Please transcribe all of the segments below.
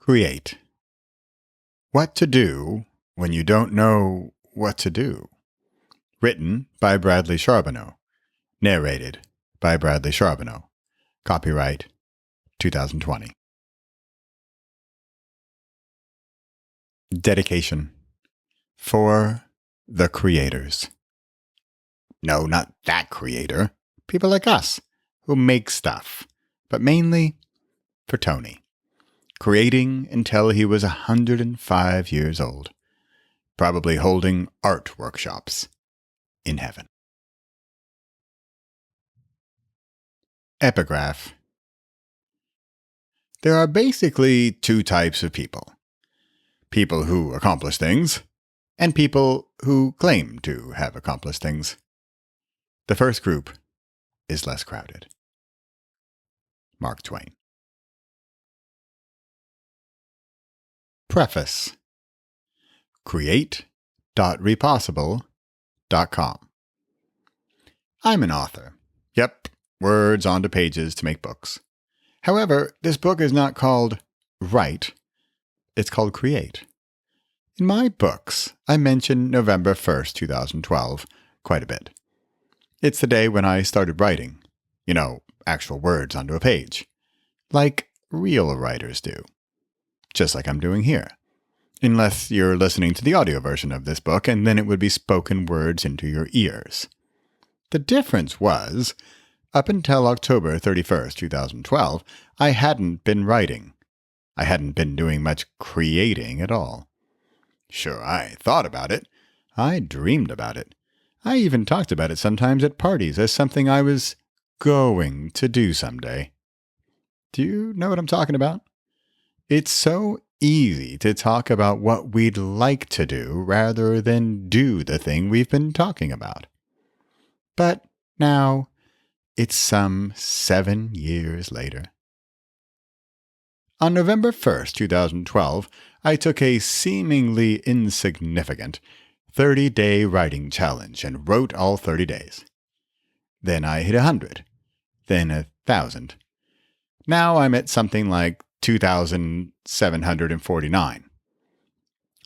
Create. What to do when you don't know what to do. Written by Bradley Charbonneau. Narrated by Bradley Charbonneau. Copyright 2020. Dedication. For the creators. No, not that creator. People like us who make stuff. But mainly for Tony. Creating until he was 105 years old. Probably holding art workshops in heaven. Epigraph. There are basically two types of people. People who accomplish things, and people who claim to have accomplished things. The first group is less crowded. Mark Twain. Preface. Create.repossible.com. I'm an author. Yep, words onto pages to make books. However, this book is not called Write, it's called Create. In my books, I mention November 1st, 2012, quite a bit. It's the day when I started writing. You know, actual words onto a page. Like real writers do. Just like I'm doing here. Unless you're listening to the audio version of this book, and then it would be spoken words into your ears. The difference was, up until October 31st, 2012, I hadn't been writing. I hadn't been doing much creating at all. Sure, I thought about it. I dreamed about it. I even talked about it sometimes at parties as something I was going to do someday. Do you know what I'm talking about? It's so easy to talk about what we'd like to do rather than do the thing we've been talking about. But now, it's some 7 years later. On November 1st, 2012, I took a seemingly insignificant 30-day writing challenge and wrote all 30 days. Then I hit 100, then 1,000. Now I'm at something like 2,749.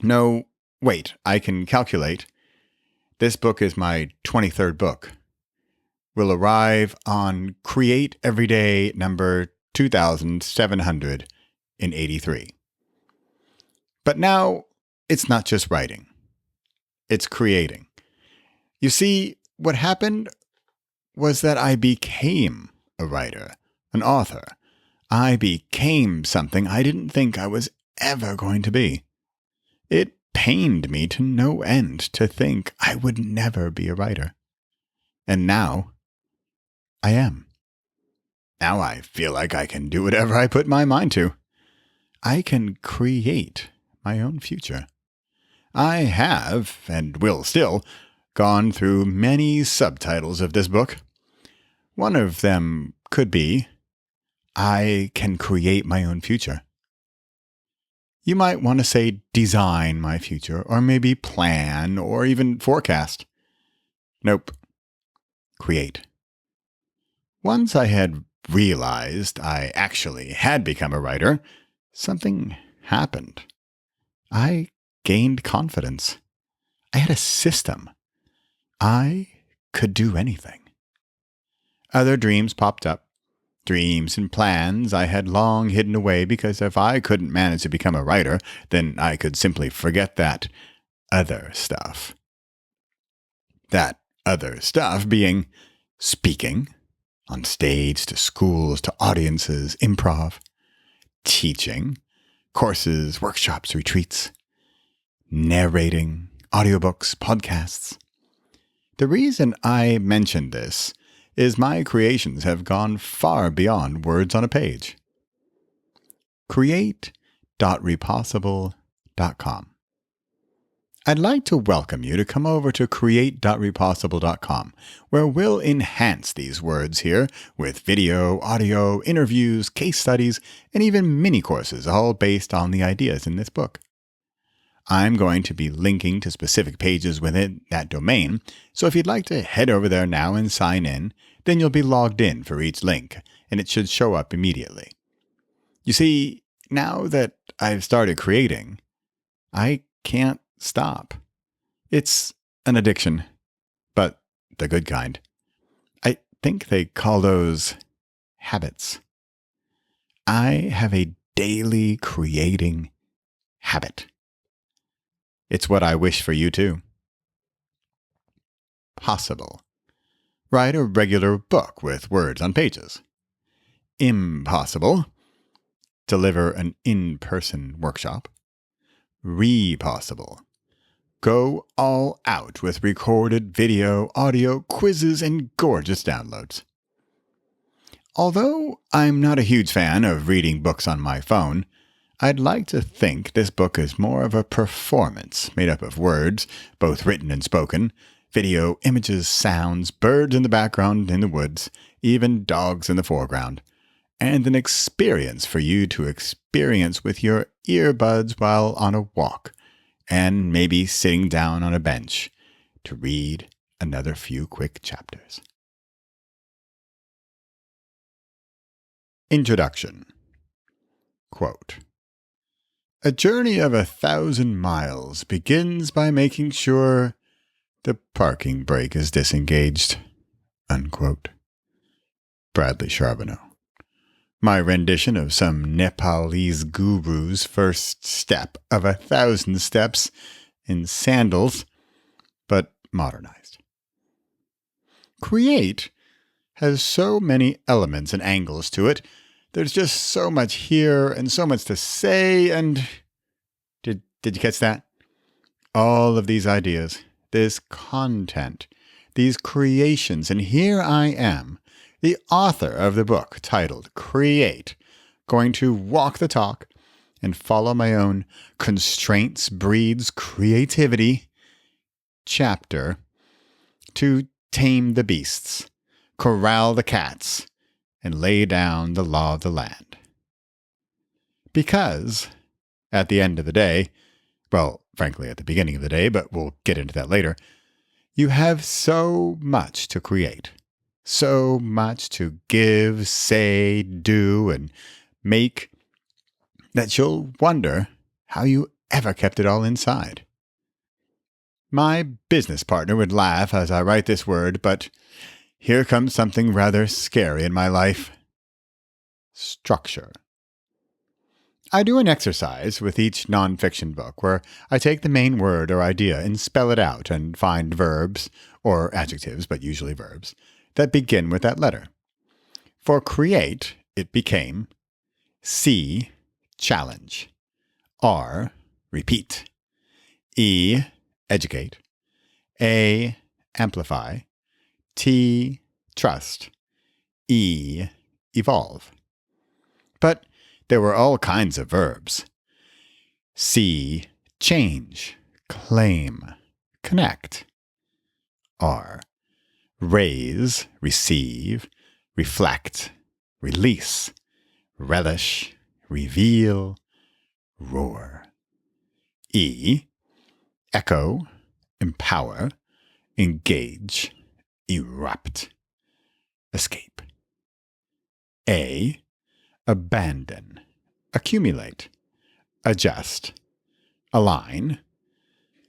No, wait, I can calculate. This book is my 23rd book. Will arrive on Create Everyday number 2,783. But now, it's not just writing. It's creating. You see, what happened was that I became a writer, an author. I became something I didn't think I was ever going to be. It pained me to no end to think I would never be a writer. And now, I am. Now I feel like I can do whatever I put my mind to. I can create my own future. I have, and will still, gone through many subtitles of this book. One of them could be, I can create my own future. You might want to say design my future, or maybe plan, or even forecast. Nope. Create. Once I had realized I actually had become a writer, something happened. I gained confidence. I had a system. I could do anything. Other dreams popped up. Dreams and plans I had long hidden away because if I couldn't manage to become a writer, then I could simply forget that other stuff. That other stuff being speaking, on stage, to schools, to audiences, improv, teaching, courses, workshops, retreats, narrating, audiobooks, podcasts. The reason I mention this is my creations have gone far beyond words on a page. Create.repossible.com. I'd like to welcome you to come over to create.repossible.com, where we'll enhance these words here with video, audio, interviews, case studies, and even mini-courses, all based on the ideas in this book. I'm going to be linking to specific pages within that domain, so if you'd like to head over there now and sign in, then you'll be logged in for each link, and it should show up immediately. You see, now that I've started creating, I can't stop. It's an addiction, but the good kind. I think they call those habits. I have a daily creating habit. It's what I wish for you too. Possible. Write a regular book with words on pages. Impossible. Deliver an in-person workshop. Repossible. Go all out with recorded video, audio, quizzes, and gorgeous downloads. Although I'm not a huge fan of reading books on my phone, I'd like to think this book is more of a performance made up of words, both written and spoken, video, images, sounds, birds in the background in the woods, even dogs in the foreground, and an experience for you to experience with your earbuds while on a walk, and maybe sitting down on a bench to read another few quick chapters. Introduction. Quote, "A journey of 1,000 miles begins by making sure the parking brake is disengaged." Unquote. Bradley Charbonneau. My rendition of some Nepalese guru's first step of 1,000 steps in sandals, but modernized. Create has so many elements and angles to it. There's just so much here and so much to say, and did you catch that? All of these ideas, this content, these creations, and here I am, the author of the book titled Create, going to walk the talk and follow my own constraints breeds creativity chapter to tame the beasts, corral the cats, and lay down the law of the land. Because, at the end of the day, well, frankly, at the beginning of the day, but we'll get into that later, you have so much to create, so much to give, say, do, and make that you'll wonder how you ever kept it all inside. My business partner would laugh as I write this word, but here comes something rather scary in my life. Structure. I do an exercise with each nonfiction book where I take the main word or idea and spell it out and find verbs, or adjectives, but usually verbs, that begin with that letter. For create, it became C, challenge, R, repeat, E, educate, A, amplify, T, trust, E, evolve. But there were all kinds of verbs. C, change, claim, connect. R, raise, receive, reflect, release, relish, reveal, roar. E, echo, empower, engage, erupt, escape. A, abandon, accumulate, adjust, align,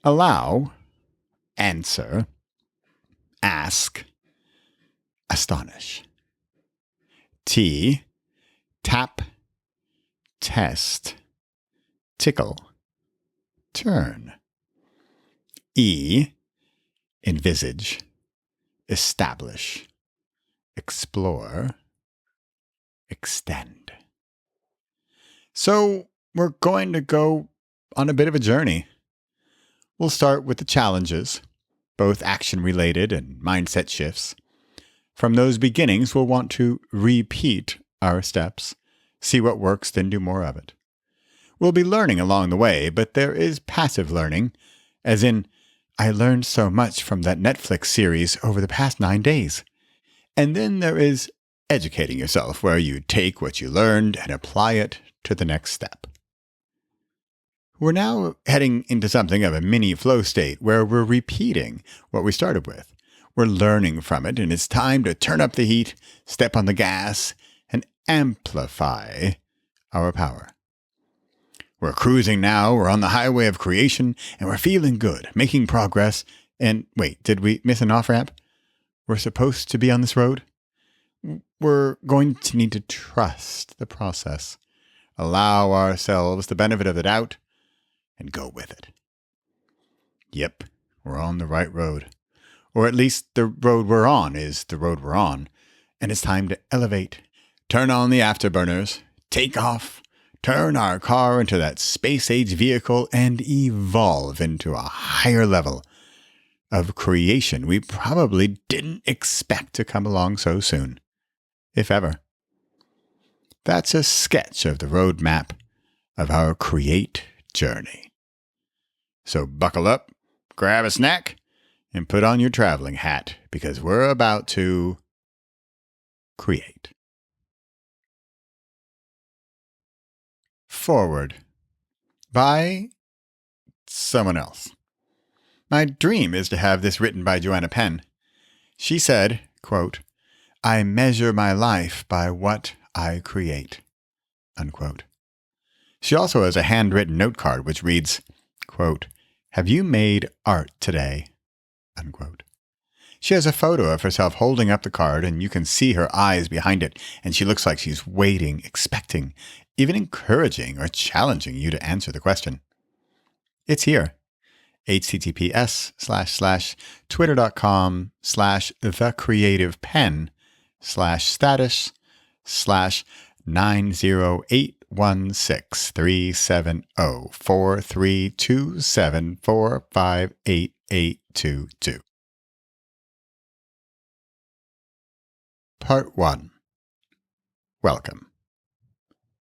allow, answer, ask, astonish. T, tap, test, tickle, turn. E, envisage, establish, explore, extend. So we're going to go on a bit of a journey. We'll start with the challenges, both action-related and mindset shifts. From those beginnings, we'll want to repeat our steps, see what works, then do more of it. We'll be learning along the way, but there is passive learning, as in, I learned so much from that Netflix series over the past 9 days. And then there is educating yourself, where you take what you learned and apply it to the next step. We're now heading into something of a mini flow state where we're repeating what we started with. We're learning from it, and it's time to turn up the heat, step on the gas, and amplify our power. We're cruising now. We're on the highway of creation, and we're feeling good, making progress. And wait, did we miss an off-ramp? We're supposed to be on this road? We're going to need to trust the process, allow ourselves the benefit of the doubt, and go with it. Yep, we're on the right road. Or at least the road we're on is the road we're on. And it's time to elevate, turn on the afterburners, take off, turn our car into that space-age vehicle, and evolve into a higher level of creation we probably didn't expect to come along so soon, if ever. That's a sketch of the roadmap of our create journey. So buckle up, grab a snack, and put on your traveling hat, because we're about to create. Forward by someone else. My dream is to have this written by Joanna Penn. She said, quote, "I measure my life by what I create," unquote. She also has a handwritten note card which reads, quote, "Have you made art today?" unquote. She has a photo of herself holding up the card, and you can see her eyes behind it, and she looks like she's waiting, expecting, even encouraging or challenging you to answer the question. It's here. https://twitter.com/thecreativepen/90816304327458822. Part 1. Welcome.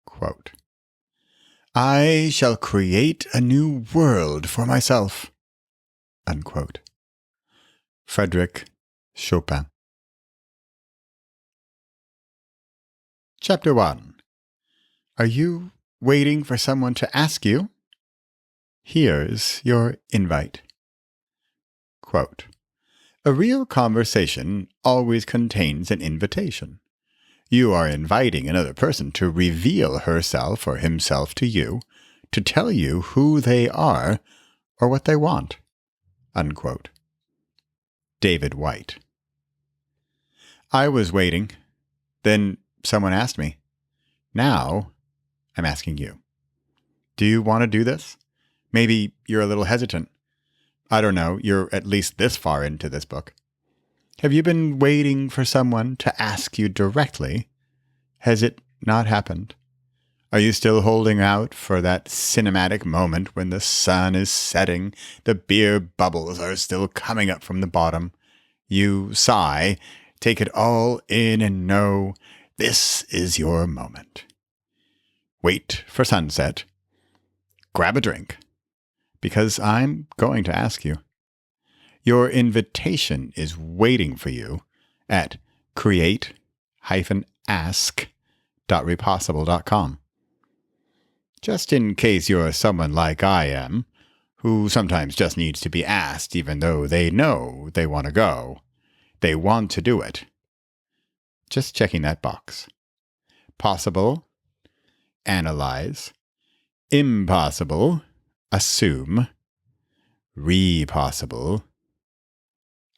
Quote, "I shall create a new world for myself," unquote. Frédéric Chopin. Chapter 1. Are you waiting for someone to ask you? Here's your invite. Quote, "A real conversation always contains an invitation. You are inviting another person to reveal herself or himself to you, to tell you who they are or what they want." Unquote. David White. I was waiting. Then someone asked me. Now I'm asking you. Do you want to do this? Maybe you're a little hesitant. I don't know, you're at least this far into this book. Have you been waiting for someone to ask you directly? Has it not happened? Are you still holding out for that cinematic moment when the sun is setting, the beer bubbles are still coming up from the bottom? You sigh, take it all in and know this is your moment. Wait for sunset. Grab a drink, because I'm going to ask you. Your invitation is waiting for you at create-ask.repossible.com. Just in case you're someone like I am, who sometimes just needs to be asked even though they know they want to go. They want to do it. Just checking that box. Possible, analyze. Impossible, assume. Repossible,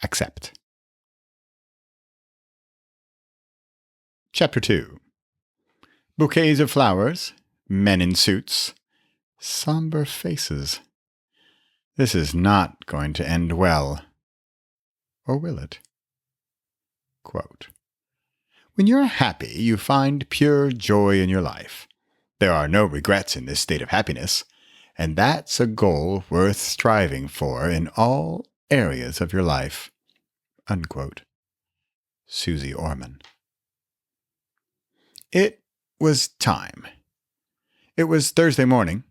accept. Chapter 2. Bouquets of flowers, men in suits, somber faces. This is not going to end well. Or will it? Quote, "When you're happy, you find pure joy in your life. There are no regrets in this state of happiness, and that's a goal worth striving for in all areas of your life." Unquote. Susie Orman. It was time. It was Thursday morning.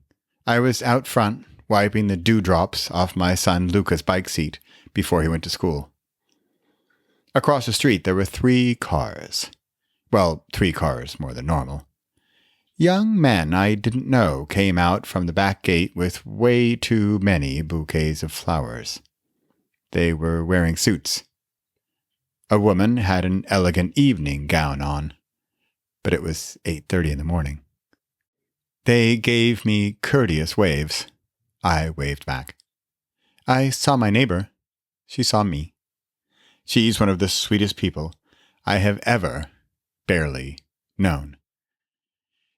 I was out front, wiping the dewdrops off my son Luca's bike seat before he went to school. Across the street there were 3 cars. Well, 3 cars more than normal. Young men I didn't know came out from the back gate with way too many bouquets of flowers. They were wearing suits. A woman had an elegant evening gown on, but it was 8:30 in the morning. They gave me courteous waves. I waved back. I saw my neighbor. She saw me. She's one of the sweetest people I have ever, barely, known.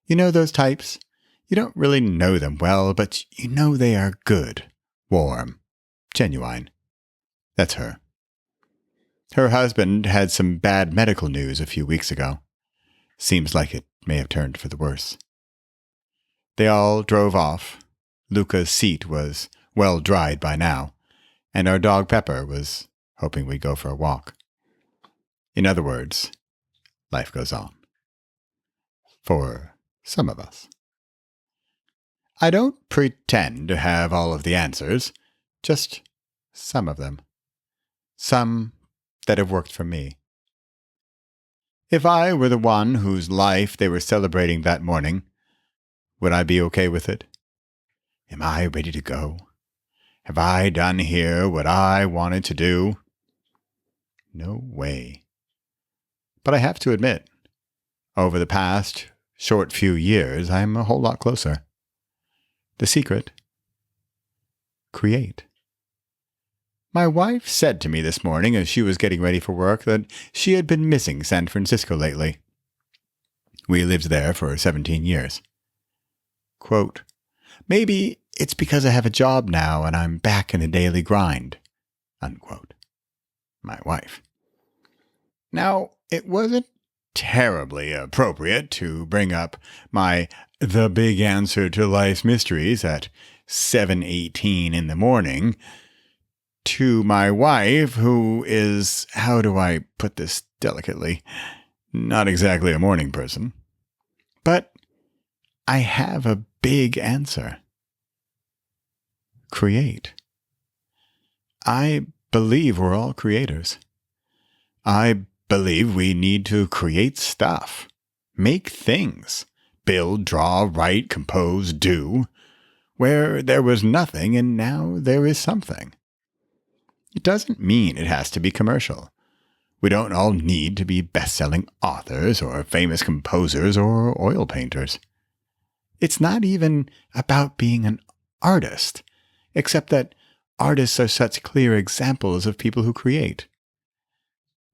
You know those types? You don't really know them well, but you know they are good, warm, genuine. That's her. Her husband had some bad medical news a few weeks ago. Seems like it may have turned for the worse. They all drove off. Luca's seat was well dried by now, and our dog Pepper was hoping we'd go for a walk. In other words, life goes on. For some of us. I don't pretend to have all of the answers, just some of them. Some that have worked for me. If I were the one whose life they were celebrating that morning, would I be okay with it? Am I ready to go? Have I done here what I wanted to do? No way. But I have to admit, over the past short few years, I'm a whole lot closer. The secret? Create. My wife said to me this morning as she was getting ready for work that she had been missing San Francisco lately. We lived there for 17 years. Quote, maybe it's because I have a job now and I'm back in the daily grind. Unquote. My wife. Now, it wasn't terribly appropriate to bring up my The Big Answer to Life's Mysteries at 7:18 in the morning to my wife, who is, how do I put this delicately, not exactly a morning person. But I have a big answer. Create. I believe we're all creators. I believe we need to create stuff, make things, build, draw, write, compose, do, where there was nothing and now there is something. It doesn't mean it has to be commercial. We don't all need to be best-selling authors or famous composers or oil painters. It's not even about being an artist, except that artists are such clear examples of people who create.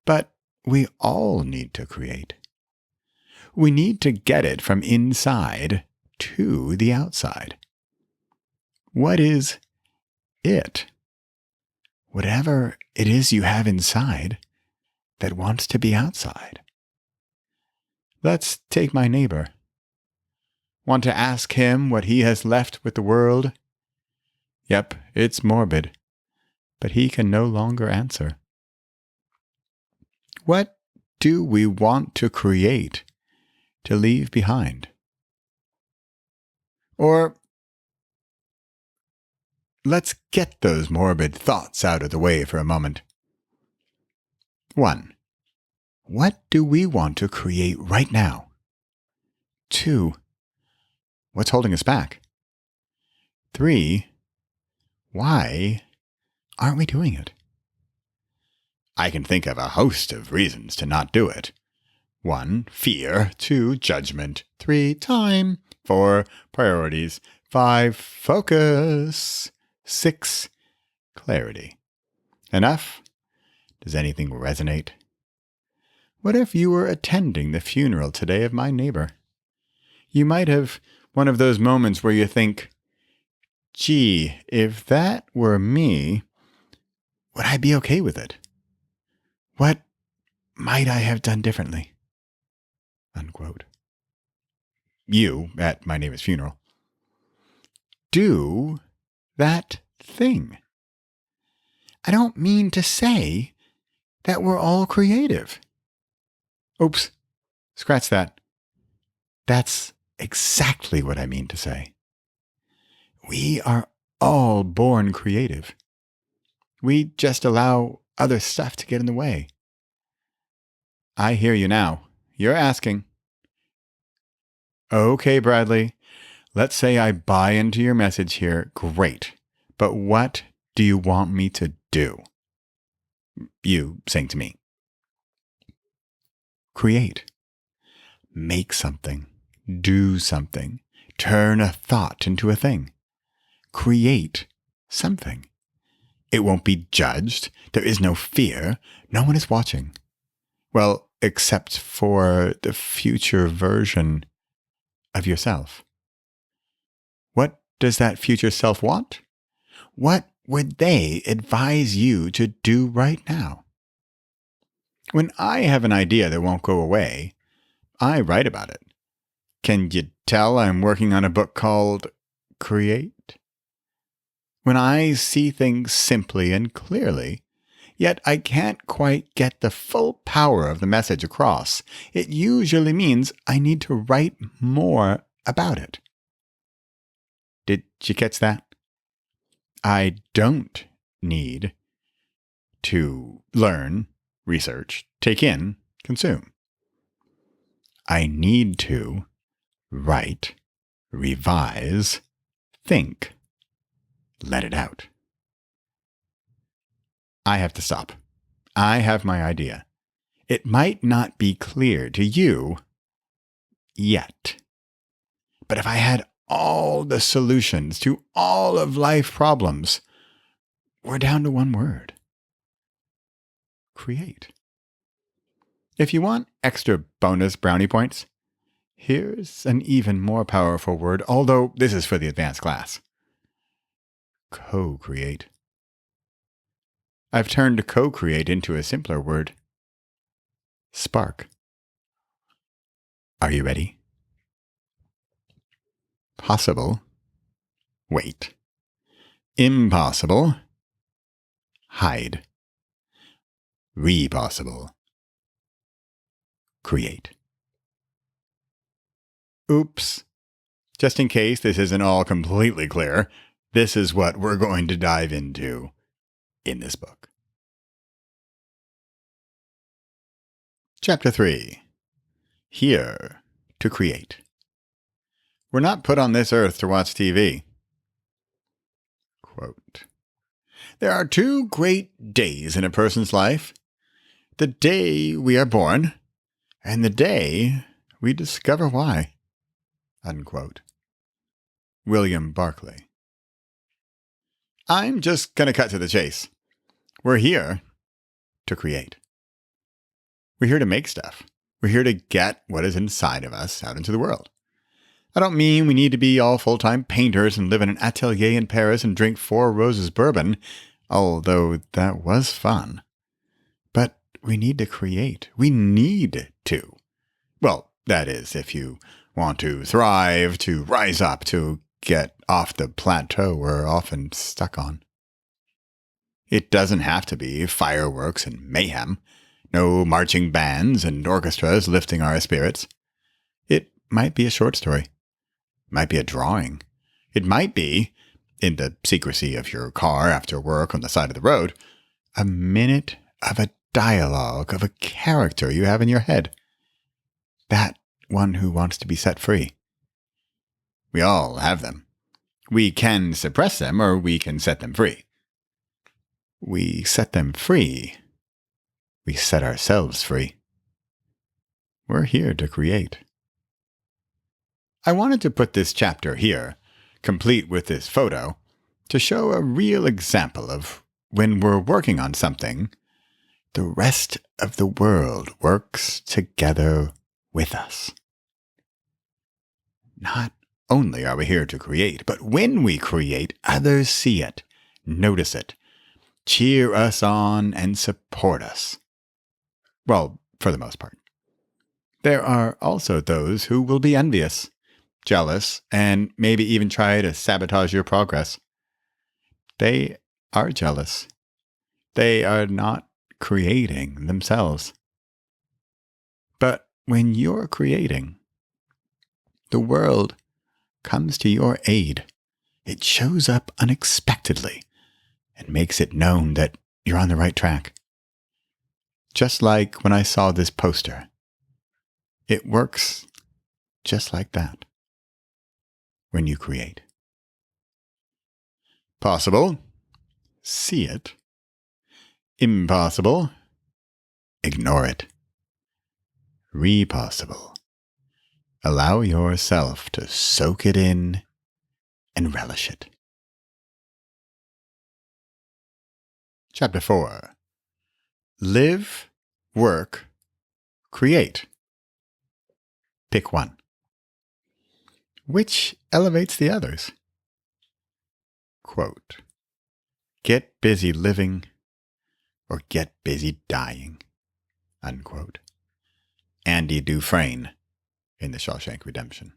But we all need to create. We need to get it from inside to the outside. What is it? Whatever it is you have inside that wants to be outside. Let's take my neighbor. Want to ask him what he has left with the world? Yep, it's morbid, but he can no longer answer. What do we want to create, to leave behind? Or let's get those morbid thoughts out of the way for a moment. 1. What do we want to create right now? 2. What's holding us back? 3. Why aren't we doing it? I can think of a host of reasons to not do it. 1. Fear. 2. Judgment. 3. Time. 4. Priorities. 5. Focus. 6. Clarity. Enough? Does anything resonate? What if you were attending the funeral today of my neighbor? You might have one of those moments where you think, gee, if that were me, would I be okay with it? What might I have done differently? Unquote. You, at my neighbor's funeral. Do that thing. I don't mean to say that we're all creative. Oops, scratch that. That's exactly what I mean to say. We are all born creative. We just allow other stuff to get in the way. I hear you now. You're asking. Okay, Bradley. Let's say I buy into your message here. Great. But what do you want me to do? You saying to me. Create. Make something. Do something. turn a thought into a thing. Create something. It won't be judged. There is no fear. No one is watching. Well, except for the future version of yourself. What does that future self want? What would they advise you to do right now? When I have an idea that won't go away, I write about it. Can you tell I'm working on a book called Create? When I see things simply and clearly, yet I can't quite get the full power of the message across, it usually means I need to write more about it. Did you catch that? I don't need to learn, research, take in, consume. I need to write, revise, think, let it out. I have to stop. I have my idea. It might not be clear to you yet. But if I had all the solutions to all of life problems, we're down to one word. Create. If you want extra bonus brownie points, here's an even more powerful word, although this is for the advanced class. Co-create. I've turned co-create into a simpler word. Spark. Are you ready? Possible. Wait. Impossible. Hide. Repossible. Create. Oops. Just in case this isn't all completely clear, this is what we're going to dive into in this book. Chapter 3. Here to create. We're not put on this earth to watch TV. Quote, there are two great days in a person's life. The day we are born, and the day we discover why. Unquote. William Barclay. I'm just going to cut to the chase. We're here to create. We're here to make stuff. We're here to get what is inside of us out into the world. I don't mean we need to be all full-time painters and live in an atelier in Paris and drink 4 Roses bourbon, although that was fun. But we need to create. We need to. Well, that is, if you want to thrive, to rise up, to get off the plateau we're often stuck on. It doesn't have to be fireworks and mayhem, no marching bands and orchestras lifting our spirits. It might be a short story. It might be a drawing. It might be, in the secrecy of your car after work on the side of the road, a minute of a dialogue of a character you have in your head. That one who wants to be set free. We all have them. We can suppress them or we can set them free. We set them free. We set ourselves free. We're here to create. I wanted to put this chapter here, complete with this photo, to show a real example of when we're working on something, the rest of the world works together with us. Not only are we here to create, but when we create, others see it, notice it, cheer us on, and support us. Well, for the most part. There are also those who will be envious, jealous, and maybe even try to sabotage your progress. They are jealous. They are not creating themselves. But when you're creating, the world comes to your aid. It shows up unexpectedly and makes it known that you're on the right track. Just like when I saw this poster. It works just like that when you create. Possible. See it. Impossible. Ignore it. Repossible. Allow yourself to soak it in and relish it. Chapter 4. Live, work, create. Pick one. Which elevates the others? Quote, get busy living or get busy dying. Unquote. Andy Dufresne in The Shawshank Redemption.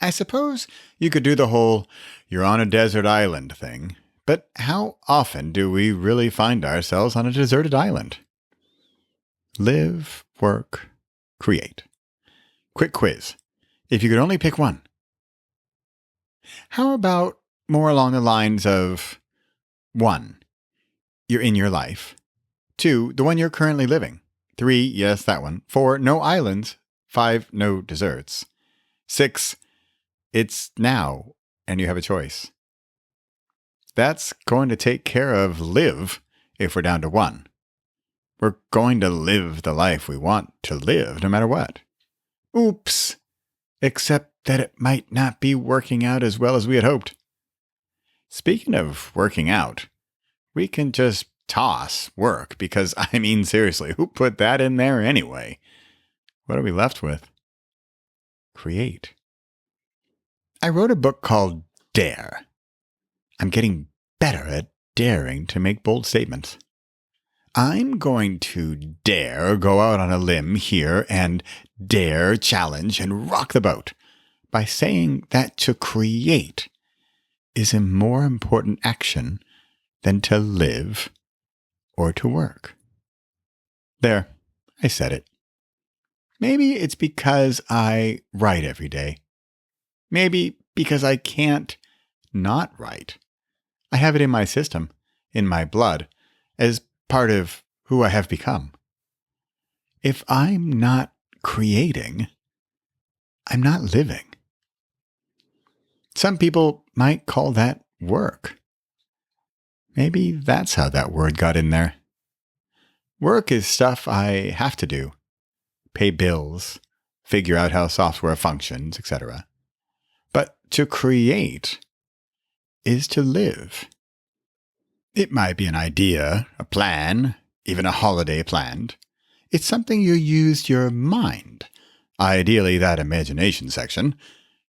I suppose you could do the whole you're on a desert island thing, but how often do we really find ourselves on a deserted island? Live, work, create. Quick quiz. If you could only pick one. How about more along the lines of 1, you're in your life. 2, the one you're currently living. 3, yes, that one. 4, no islands. 5, no desserts. 6, it's now, and you have a choice. That's going to take care of live if we're down to 1. We're going to live the life we want to live no matter what. Oops! Except that it might not be working out as well as we had hoped. Speaking of working out, we can just toss work because, I mean, seriously, who put that in there anyway? What are we left with? Create. I wrote a book called Dare. I'm getting better at daring to make bold statements. I'm going to dare go out on a limb here and dare challenge and rock the boat by saying that to create is a more important action than to live or to work. There, I said it. Maybe it's because I write every day. Maybe because I can't not write. I have it in my system, in my blood, as part of who I have become. If I'm not creating, I'm not living. Some people might call that work. Maybe that's how that word got in there. Work is stuff I have to do. Pay bills, figure out how software functions, etc. But to create is to live. It might be an idea, a plan, even a holiday planned. It's something you used your mind, ideally that imagination section,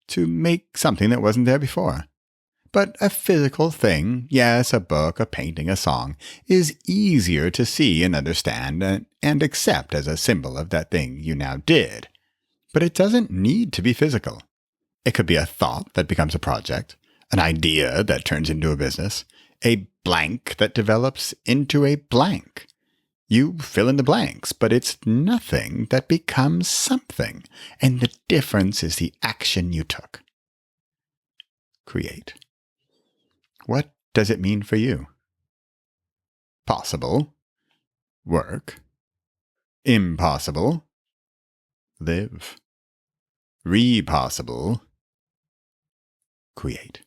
to make something that wasn't there before. But a physical thing, yes, a book, a painting, a song, is easier to see and understand and accept as a symbol of that thing you now did. But it doesn't need to be physical. It could be a thought that becomes a project, an idea that turns into a business, a blank that develops into a blank. You fill in the blanks, but it's nothing that becomes something, and the difference is the action you took. Create. What does it mean for you? Possible. Work. Impossible. Live. Repossible. Create.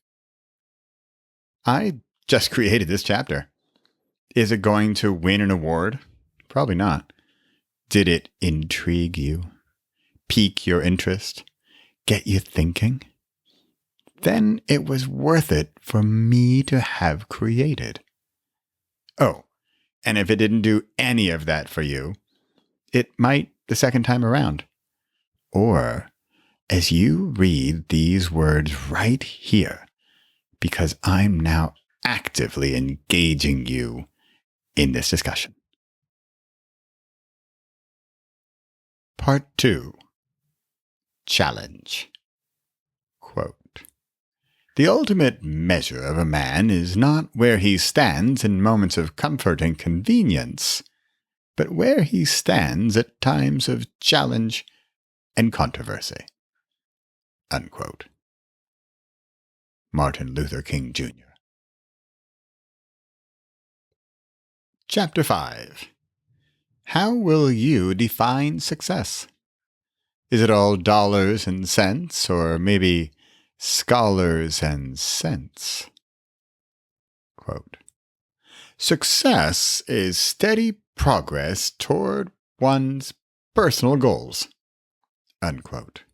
I just created this chapter. Is it going to win an award? Probably not. Did it intrigue you? Pique your interest? Get you thinking? Then it was worth it for me to have created. Oh, and if it didn't do any of that for you, it might the second time around. Or as you read these words right here, because I'm now actively engaging you in this discussion. Part 2. Challenge. Quote, the ultimate measure of a man is not where he stands in moments of comfort and convenience, but where he stands at times of challenge and controversy. Unquote. Martin Luther King Jr. Chapter 5. How will you define success? Is it all dollars and cents, or maybe scholars and cents? Quote, success is steady progress toward one's personal goals. Unquote.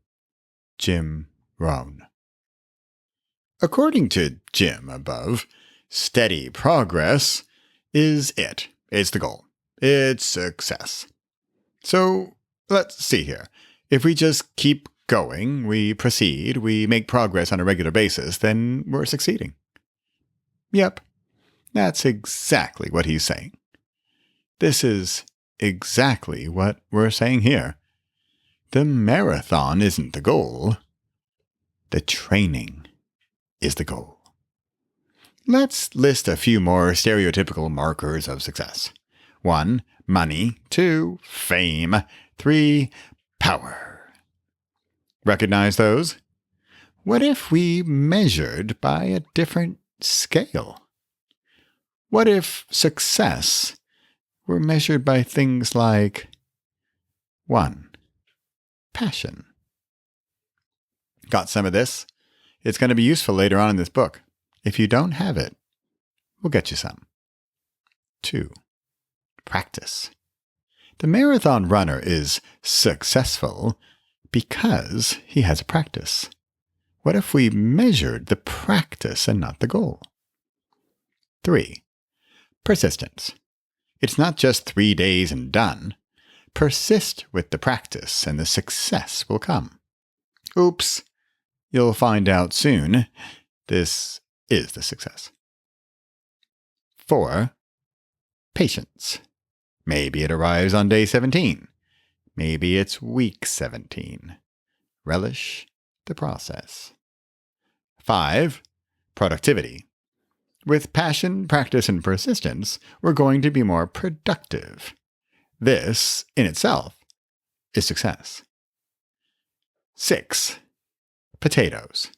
Jim Rohn. According to Jim above, steady progress is it. It's the goal. It's success. So let's see here. If we just keep going, we proceed, we make progress on a regular basis, then we're succeeding. Yep, that's exactly what he's saying. This is exactly what we're saying here. The marathon isn't the goal. The training is the goal. Let's list a few more stereotypical markers of success. 1, money. 2, fame. 3, power. Recognize those? What if we measured by a different scale? What if success were measured by things like 1, passion. Got some of this? It's going to be useful later on in this book. If you don't have it, we'll get you some. 2, practice. The marathon runner is successful because he has a practice. What if we measured the practice and not the goal? 3, persistence. It's not just 3 days and done. Persist with the practice and the success will come. Oops, you'll find out soon. This is the success. 4, patience. Maybe it arrives on day 17. Maybe it's week 17. Relish the process. 5, productivity. With passion, practice, and persistence, we're going to be more productive. This, in itself, is success. 6, potatoes.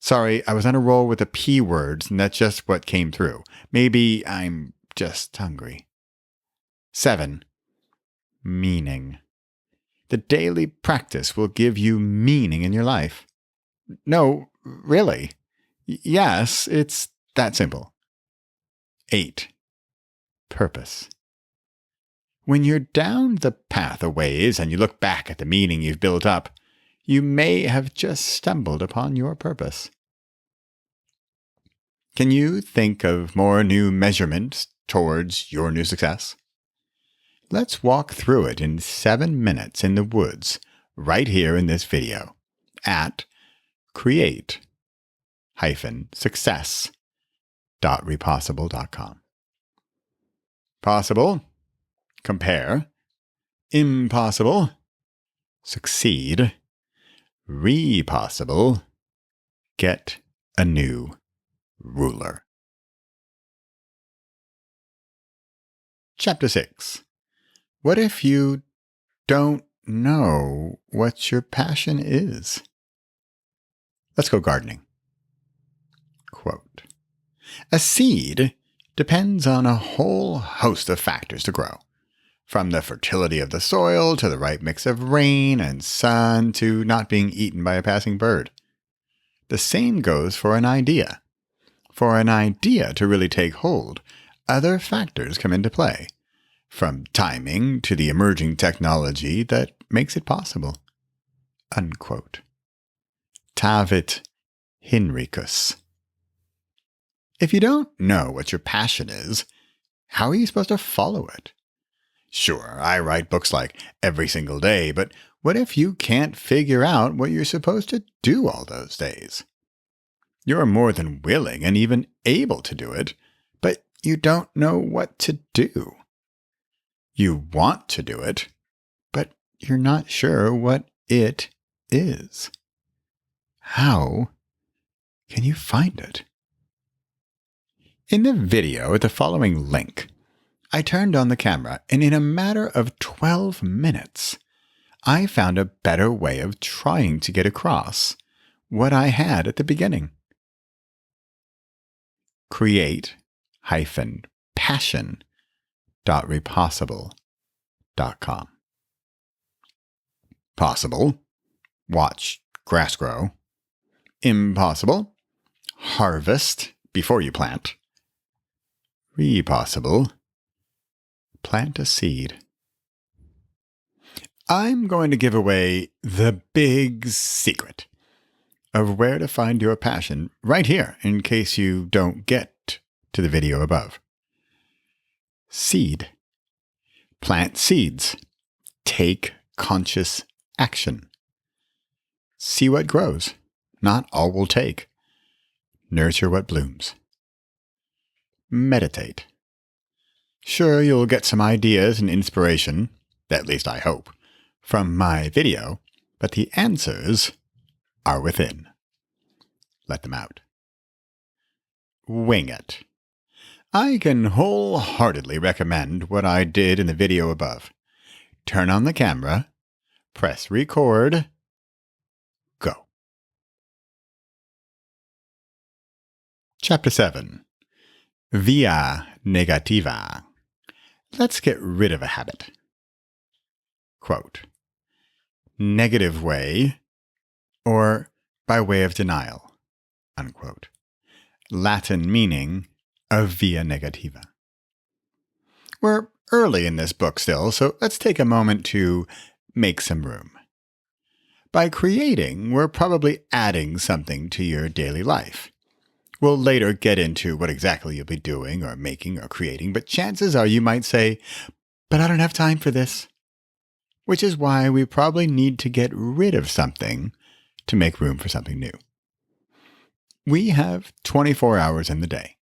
Sorry, I was on a roll with the P words, and that's just what came through. Maybe I'm just hungry. 7, meaning. The daily practice will give you meaning in your life. No, really. Yes, it's that simple. 8, purpose. When you're down the path a ways and you look back at the meaning you've built up, you may have just stumbled upon your purpose. Can you think of more new measurements towards your new success? Let's walk through it in 7 minutes in the woods, right here in this video, at create-success.repossible.com. Possible, compare. Impossible, succeed. Repossible, get a new ruler. Chapter 6. What if you don't know what your passion is? Let's go gardening. Quote, a seed depends on a whole host of factors to grow, from the fertility of the soil to the right mix of rain and sun to not being eaten by a passing bird. The same goes for an idea. For an idea to really take hold, other factors come into play, from timing to the emerging technology that makes it possible. Unquote. Tavit Hinrichus. If you don't know what your passion is, how are you supposed to follow it? Sure, I write books like every single day, but what if you can't figure out what you're supposed to do all those days? You're more than willing and even able to do it, but you don't know what to do. You want to do it, but you're not sure what it is. How can you find it? In the video at the following link, I turned on the camera, and in a matter of 12 minutes, I found a better way of trying to get across what I had at the beginning. create-passion.repossible.com. Possible, watch grass grow. Impossible, harvest before you plant. Repossible, plant a seed. I'm going to give away the big secret of where to find your passion right here in case you don't get to the video above. Seed. Plant seeds. Take conscious action. See what grows. Not all will take. Nurture what blooms. Meditate. Sure, you'll get some ideas and inspiration, at least I hope, from my video, but the answers are within. Let them out. Wing it. I can wholeheartedly recommend what I did in the video above. Turn on the camera, press record, go. Chapter 7. Via negativa. Let's get rid of a habit. Quote, negative way or by way of denial, unquote. Latin meaning of via negativa. We're early in this book still, so let's take a moment to make some room. By creating, we're probably adding something to your daily life. We'll later get into what exactly you'll be doing or making or creating, but chances are you might say, but I don't have time for this. Which is why we probably need to get rid of something to make room for something new. We have 24 hours in the day.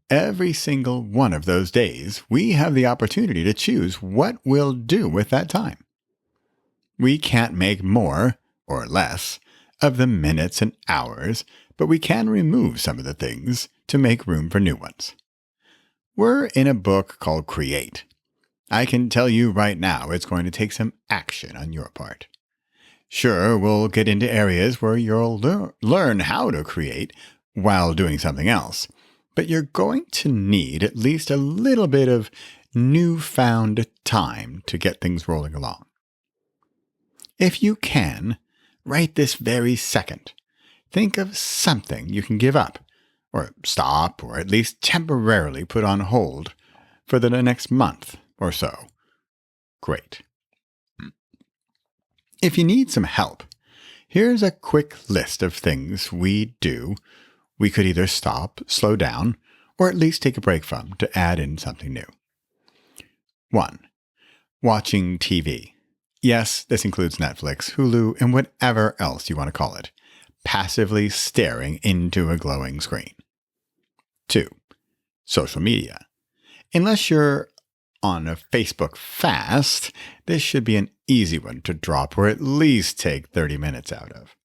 Every single one of those days, we have the opportunity to choose what we'll do with that time. We can't make more or less of the minutes and hours, but we can remove some of the things to make room for new ones. We're in a book called Create. I can tell you right now it's going to take some action on your part. Sure, we'll get into areas where you'll learn how to create while doing something else, but you're going to need at least a little bit of newfound time to get things rolling along. If you can, right this very second, think of something you can give up, or stop, or at least temporarily put on hold for the next month or so. Great. If you need some help, here's a quick list of things we do. We could either stop, slow down, or at least take a break from to add in something new. 1. Watching TV. Yes, this includes Netflix, Hulu, and whatever else you want to call it. Passively staring into a glowing screen. 2. Social media. Unless you're on a Facebook fast, this should be an easy one to drop or at least take 30 minutes out of.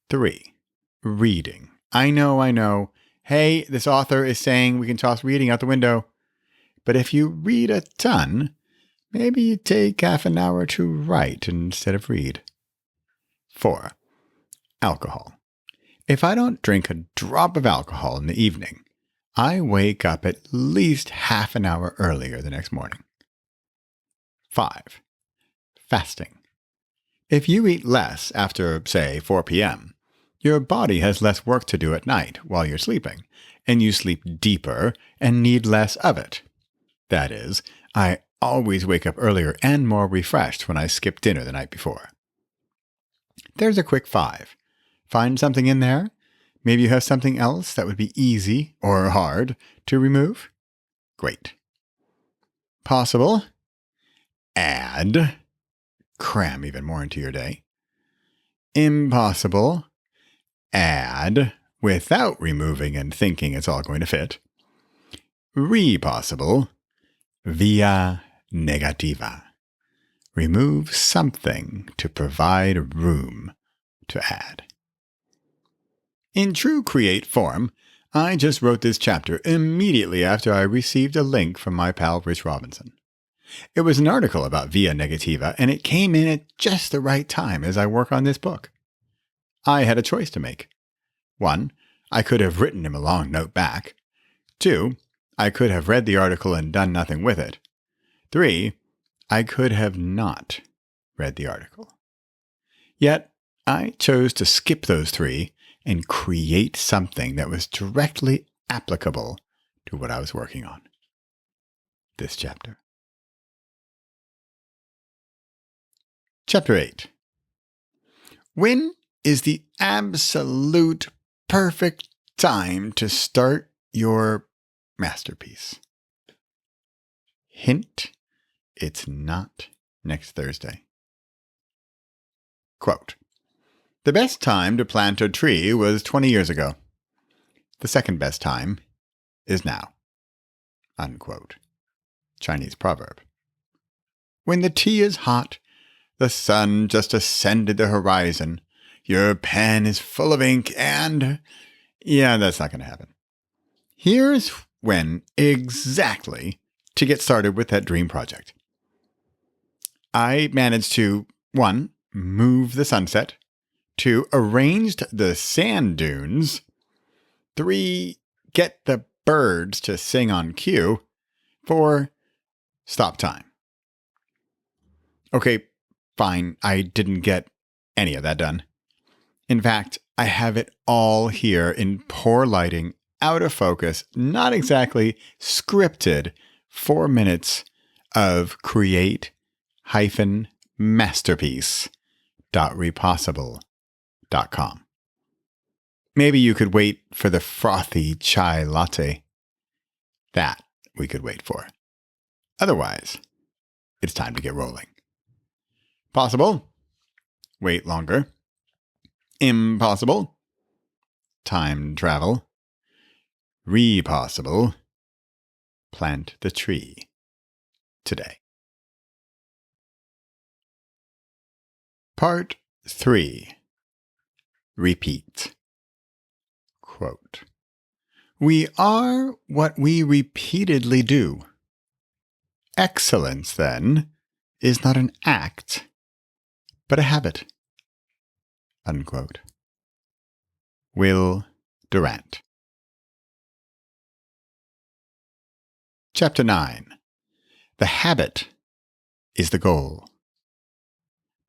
3. Reading. I know. Hey, this author is saying we can toss reading out the window. But if you read a ton, maybe you take half an hour to write instead of read. 4. Alcohol. If I don't drink a drop of alcohol in the evening, I wake up at least half an hour earlier the next morning. 5. Fasting. If you eat less after, say, 4 p.m., your body has less work to do at night while you're sleeping, and you sleep deeper and need less of it. That is, I always wake up earlier and more refreshed when I skip dinner the night before. There's a quick 5. Find something in there. Maybe you have something else that would be easy or hard to remove. Great. Possible. Add. Cram even more into your day. Impossible. Add without removing and thinking it's all going to fit. Repossible. Via negativa. Remove something to provide room to add. In true Create form, I just wrote this chapter immediately after I received a link from my pal Rich Robinson. It was an article about via negativa, and it came in at just the right time as I work on this book. I had a choice to make. 1, I could have written him a long note back. 2, I could have read the article and done nothing with it. 3, I could have not read the article. Yet, I chose to skip those 3 and create something that was directly applicable to what I was working on. This chapter. Chapter 8. When is the absolute perfect time to start your masterpiece? Hint, it's not next Thursday. Quote, the best time to plant a tree was 20 years ago. The second best time is now. Unquote. Chinese proverb. When the tea is hot, the sun just ascended the horizon, your pen is full of ink and... Yeah, that's not going to happen. Here's when exactly to get started with that dream project. I managed to, 1, move the sunset, 2, arranged the sand dunes, 3, get the birds to sing on cue, 4, stop time. Okay, fine, I didn't get any of that done. In fact, I have it all here in poor lighting, out of focus, not exactly scripted 4 minutes of create-masterpiece.repossible.com. Maybe you could wait for the frothy chai latte. That we could wait for. Otherwise, it's time to get rolling. Possible? Wait longer. Impossible? Time travel. Repossible? Plant the tree today. Part 3. Repeat. Quote, we are what we repeatedly do. Excellence, then, is not an act, but a habit. Unquote. Will Durant. Chapter 9. The habit is the goal.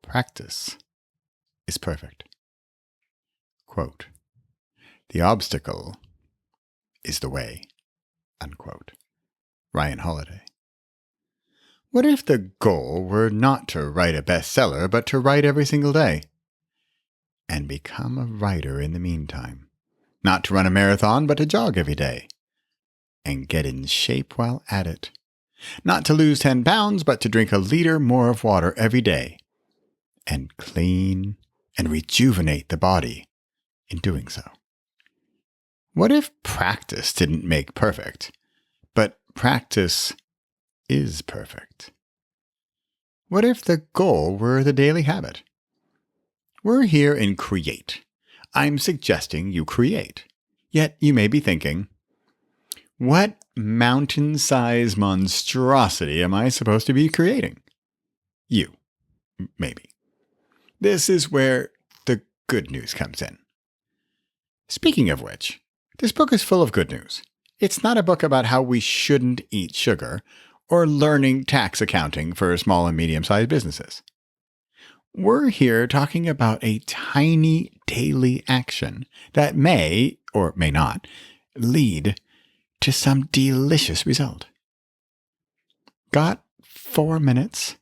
Practice is perfect. Quote, the obstacle is the way. Unquote. Ryan Holiday. What if the goal were not to write a bestseller, but to write every single day? And become a writer in the meantime. Not to run a marathon, but to jog every day. And get in shape while at it. Not to lose 10 pounds, but to drink a liter more of water every day. And clean and rejuvenate the body in doing so. What if practice didn't make perfect, but practice is perfect? What if the goal were the daily habit? We're here in Create. I'm suggesting you create. Yet you may be thinking, what mountain-sized monstrosity am I supposed to be creating? You, maybe. This is where the good news comes in. Speaking of which, this book is full of good news. It's not a book about how we shouldn't eat sugar or learning tax accounting for small and medium-sized businesses. We're here talking about a tiny daily action that may, or may not, lead to some delicious result. Got 4 minutes?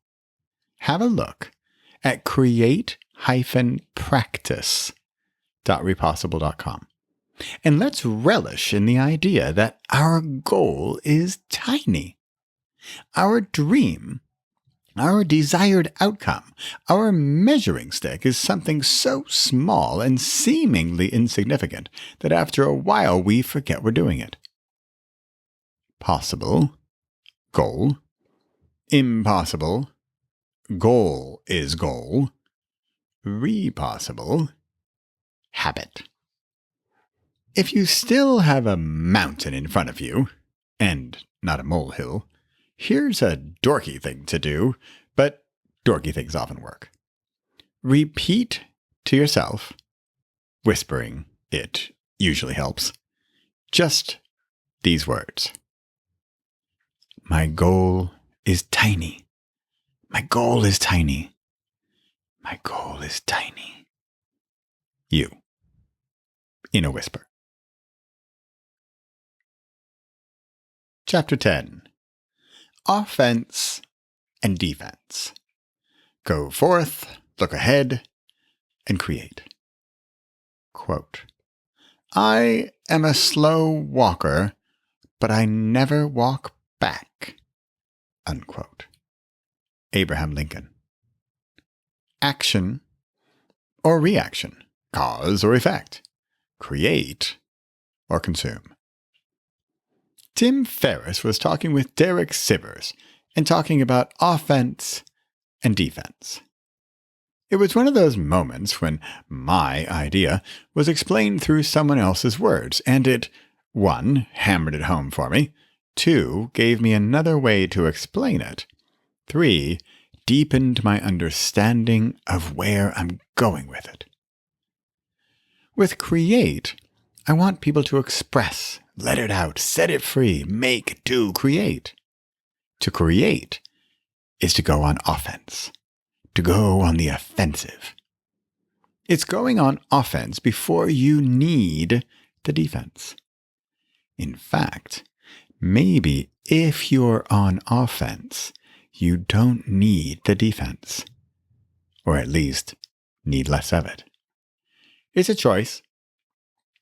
Have a look at create-practice.repossible.com. And let's relish in the idea that our goal is tiny. Our dream, our desired outcome, our measuring stick is something so small and seemingly insignificant that after a while we forget we're doing it. Possible, goal. Impossible, goal is goal. Repossible, habit. If you still have a mountain in front of you, and not a molehill, here's a dorky thing to do, but dorky things often work. Repeat to yourself, whispering, it usually helps, just these words. My goal is tiny. My goal is tiny. My goal is tiny. You, in a whisper. Chapter 10. Offense and defense. Go forth, look ahead, and create. Quote, I am a slow walker, but I never walk back. Unquote. Abraham Lincoln. Action or reaction, cause or effect, create or consume. Tim Ferriss was talking with Derek Sivers and talking about offense and defense. It was one of those moments when my idea was explained through someone else's words, and it, 1, hammered it home for me, 2, gave me another way to explain it, 3, deepened my understanding of where I'm going with it. With create, I want people to express, let it out, set it free, make, do, create. To create is to go on offense, to go on the offensive. It's going on offense before you need the defense. In fact, maybe if you're on offense, you don't need the defense, or at least need less of it. It's a choice.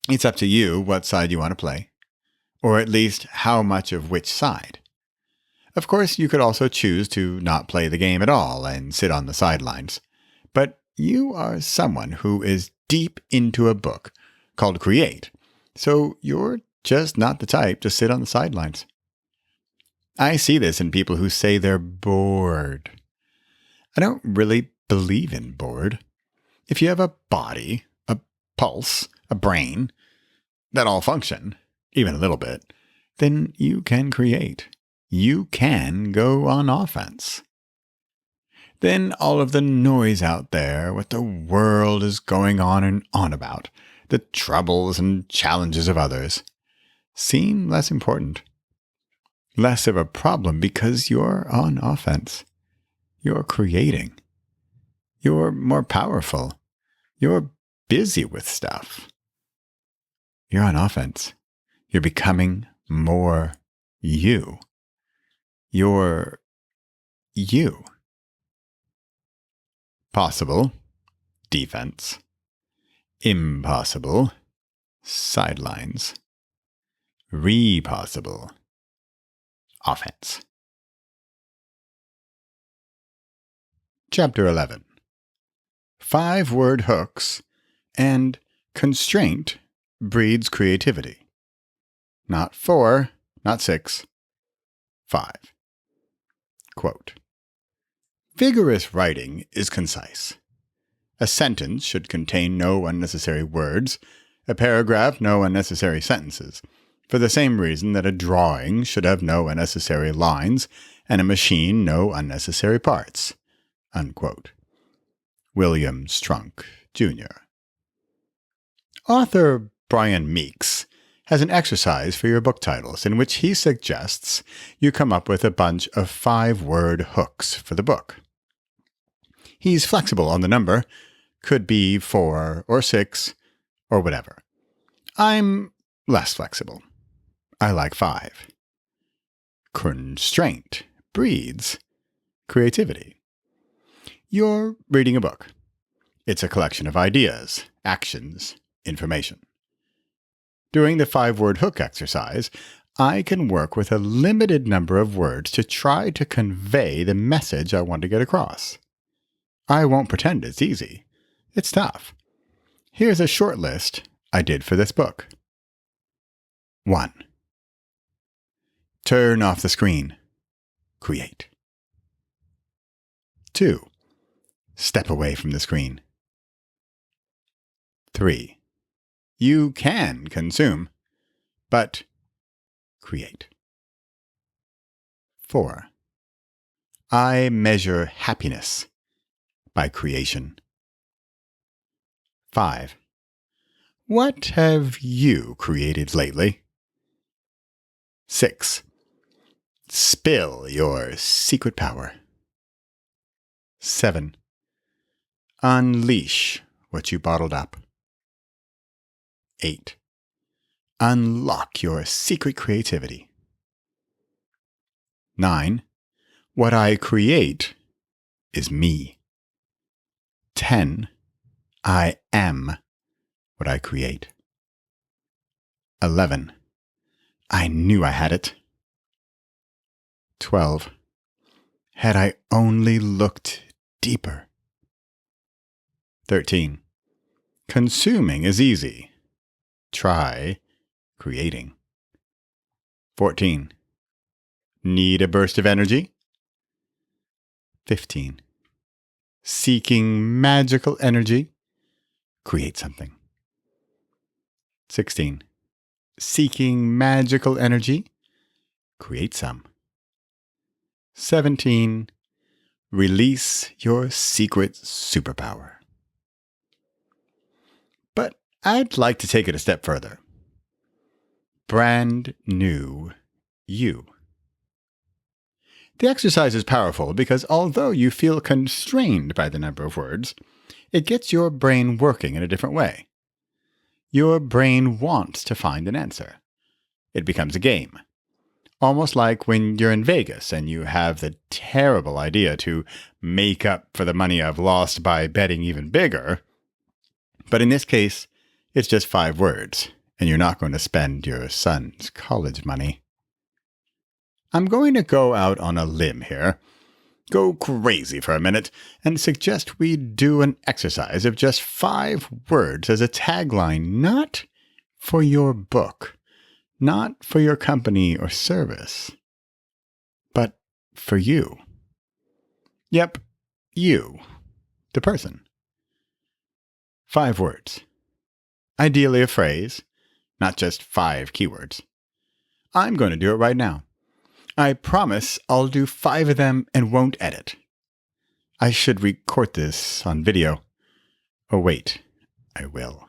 It's up to you what side you want to play, or at least how much of which side. Of course, you could also choose to not play the game at all and sit on the sidelines. But you are someone who is deep into a book called Create, so you're just not the type to sit on the sidelines. I see this in people who say they're bored. I don't really believe in bored. If you have a body, a pulse, a brain that all function, even a little bit, then you can create. You can go on offense. Then all of the noise out there, what the world is going on and on about, the troubles and challenges of others, seem less important. Less of a problem because you're on offense. You're creating. You're more powerful. You're busy with stuff. You're on offense. You're becoming more you. You're you. Possible, defense. Impossible, sidelines. Repossible, offense. Chapter 11. 5-word hooks and constraint breeds creativity. Not 4, not 6, 5. Quote, vigorous writing is concise. A sentence should contain no unnecessary words, a paragraph no unnecessary sentences, for the same reason that a drawing should have no unnecessary lines and a machine no unnecessary parts. Unquote. William Strunk, Jr. Author Brian Meeks has an exercise for your book titles in which he suggests you come up with a bunch of 5-word hooks for the book. He's flexible on the number, could be 4 or 6 or whatever. I'm less flexible. I like 5. Constraint breeds creativity. You're reading a book. It's a collection of ideas, actions, information. During the 5-word hook exercise, I can work with a limited number of words to try to convey the message I want to get across. I won't pretend it's easy. It's tough. Here's a short list I did for this book. 1. Turn off the screen. Create. 2. Step away from the screen. 3. You can consume, but create. 4. I measure happiness by creation. 5. What have you created lately? 6. Spill your secret power. 7. Unleash what you bottled up. 8. Unlock your secret creativity. 9. What I create is me. 10. I am what I create. 11. I knew I had it. 12. Had I only looked deeper. 13. Consuming is easy. Try creating. 14. Need a burst of energy? 15. Seeking magical energy? Create something. 16. Seeking magical energy? Create some. 17. Release your secret superpower. But I'd like to take it a step further. Brand new you. The exercise is powerful because although you feel constrained by the number of words, it gets your brain working in a different way. Your brain wants to find an answer. It becomes a game. Almost like when you're in Vegas and you have the terrible idea to make up for the money I've lost by betting even bigger. But in this case, it's just 5 words, and you're not going to spend your son's college money. I'm going to go out on a limb here, go crazy for a minute, and suggest we do an exercise of just 5 words as a tagline, not for your book, not for your company or service, but for you. Yep, you, the person. 5 words. Ideally a phrase, not just 5 keywords. I'm going to do it right now. I promise I'll do 5 of them and won't edit. I should record this on video. Oh wait, I will.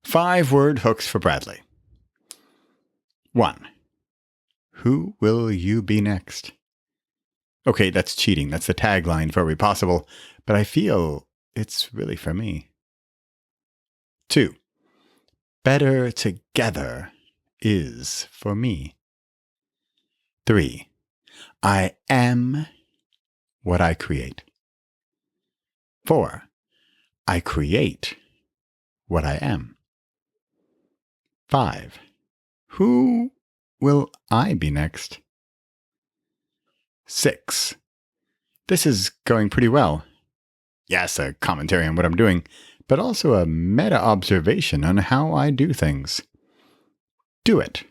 5-word hooks for Bradley. 1. Who will you be next? Okay, that's cheating. That's the tagline for Repossible, but I feel it's really for me. 2. Better together is for me. 3. I am what I create. 4. I create what I am. 5. Who will I be next? 6. This is going pretty well. Yes, a commentary on what I'm doing, but also a meta-observation on how I do things. Do it.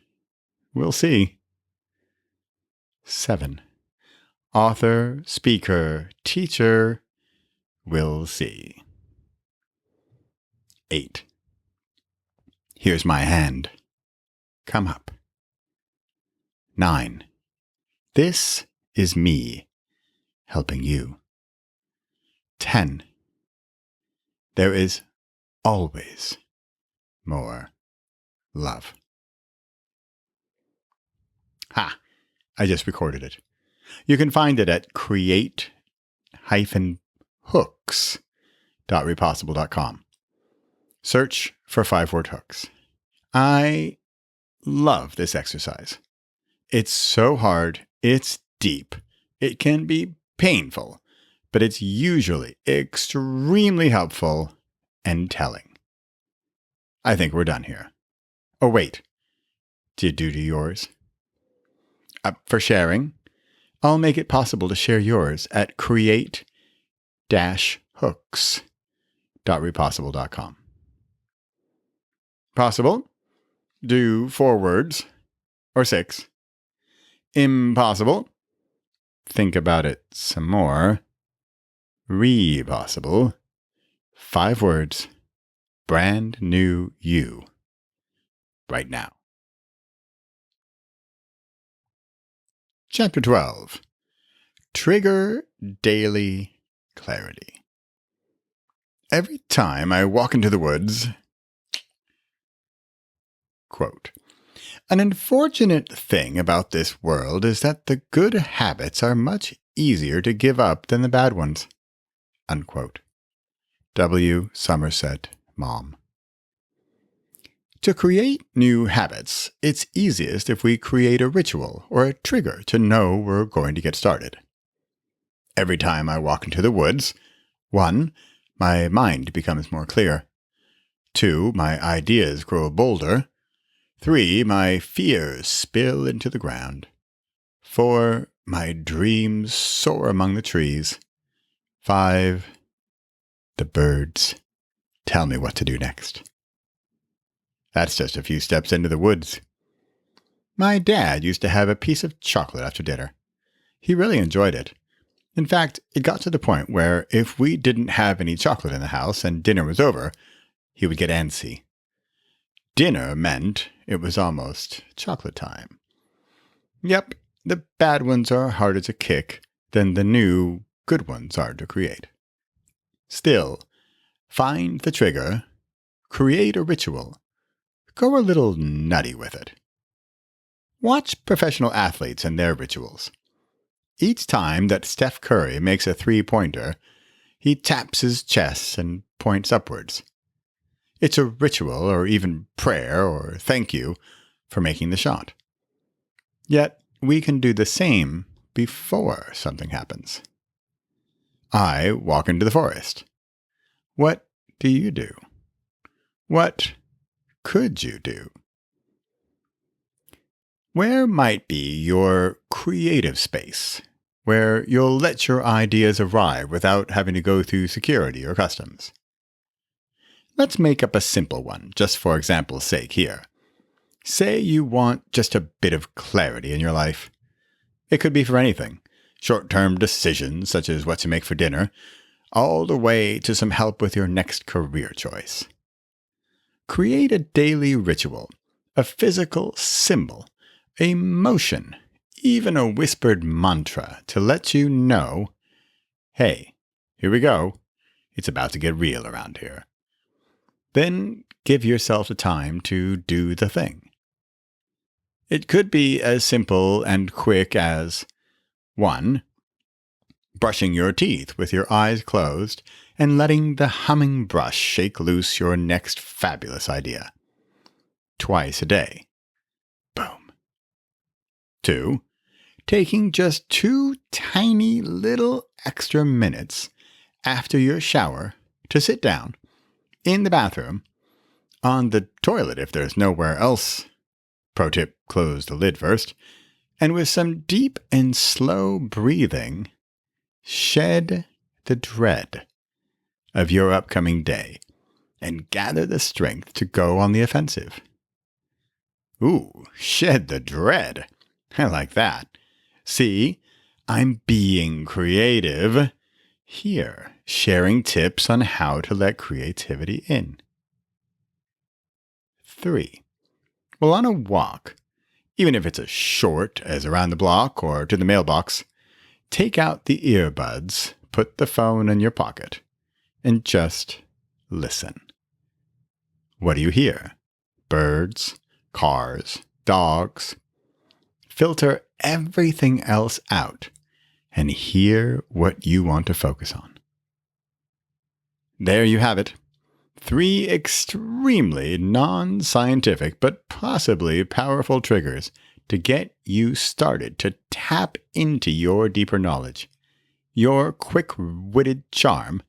We'll see. 7. Author, speaker, teacher, we'll see. 8. Here's my hand. Come up. 9. This is me helping you. 10. There is always more love. Ha! I just recorded it. You can find it at create-hooks.repossible.com. Search for 5-word hooks. I love this exercise. It's so hard, it's deep, it can be painful, but it's usually extremely helpful and telling. I think we're done here. Oh wait, did you do yours? For sharing, I'll make it possible to share yours at create-hooks.repossible.com. Possible? Do 4 words, or 6. Impossible? Think about it some more. Repossible? 5 words, brand new you, right now. Chapter 12. Trigger Daily Clarity. Every time I walk into the woods, quote, an unfortunate thing about this world is that the good habits are much easier to give up than the bad ones. Unquote. W. Somerset Maugham. To create new habits, it's easiest if we create a ritual or a trigger to know we're going to get started. Every time I walk into the woods, 1. My mind becomes more clear. 2. My ideas grow bolder. 3. My fears spill into the ground. 4. My dreams soar among the trees. 5. The birds tell me what to do next. That's just a few steps into the woods. My dad used to have a piece of chocolate after dinner. He really enjoyed it. In fact, it got to the point where if we didn't have any chocolate in the house and dinner was over, he would get antsy. Dinner meant it was almost chocolate time. Yep, the bad ones are harder to kick than the new, good ones are to create. Still, find the trigger, create a ritual, go a little nutty with it. Watch professional athletes and their rituals. Each time that Steph Curry makes a three-pointer, he taps his chest and points upwards. It's a ritual or even prayer or thank you for making the shot. Yet we can do the same before something happens. I walk into the forest. What do you do? What could you do? Where might be your creative space, where you'll let your ideas arrive without having to go through security or customs? Let's make up a simple one, just for example's sake here. Say you want just a bit of clarity in your life. It could be for anything, short-term decisions such as what to make for dinner, all the way to some help with your next career choice. Create a daily ritual, a physical symbol, a motion, even a whispered mantra to let you know, hey, here we go. It's about to get real around here. Then give yourself the time to do the thing. It could be as simple and quick as 1. Brushing your teeth with your eyes closed and letting the humming brush shake loose your next fabulous idea. Twice a day. Boom. 2. Taking just 2 tiny little extra minutes after your shower to sit down in the bathroom, on the toilet if there's nowhere else. Pro tip, close the lid first. And with some deep and slow breathing, shed the dread of your upcoming day and gather the strength to go on the offensive. Ooh, shed the dread. I like that. See, I'm being creative here, sharing tips on how to let creativity in. 3. Well, on a walk, even if it's as short as around the block or to the mailbox, take out the earbuds, put the phone in your pocket, and just listen. What do you hear? Birds, cars, dogs. Filter everything else out and hear what you want to focus on. There you have it. 3 extremely non-scientific but possibly powerful triggers to get you started to tap into your deeper knowledge, your quick-witted charm,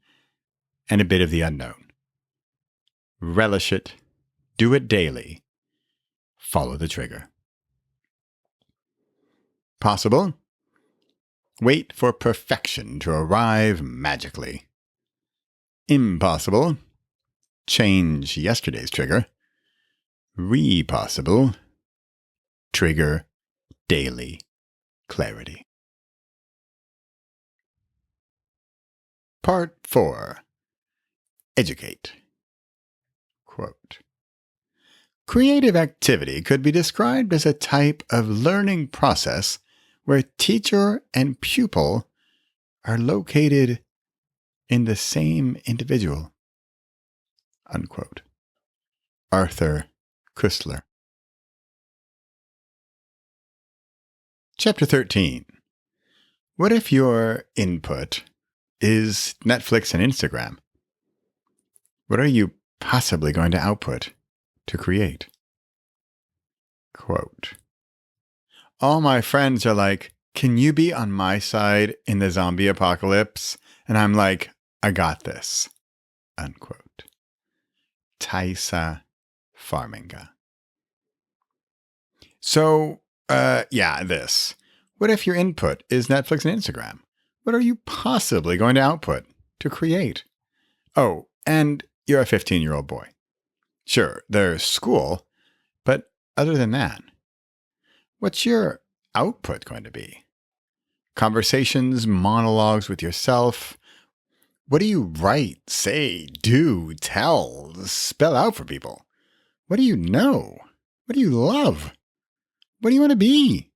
and a bit of the unknown. Relish it, do it daily, follow the trigger. Possible? Wait for perfection to arrive magically. Impossible? Change yesterday's trigger. Repossible? Trigger daily clarity. Part 4. Educate. Quote, creative activity could be described as a type of learning process where teacher and pupil are located in the same individual. Unquote. Arthur Koestler. Chapter 13. What if your input is Netflix and Instagram? What are you possibly going to output to create? Quote, all my friends are like, can you be on my side in the zombie apocalypse? And I'm like, I got this, unquote. Taisa Farminga. So, this. What if your input is Netflix and Instagram? What are you possibly going to output, to create? Oh, and you're a 15-year-old boy. Sure, there's school, but other than that, what's your output going to be? Conversations, monologues with yourself? What do you write, say, do, tell, spell out for people? What do you know? What do you love? What do you want to be?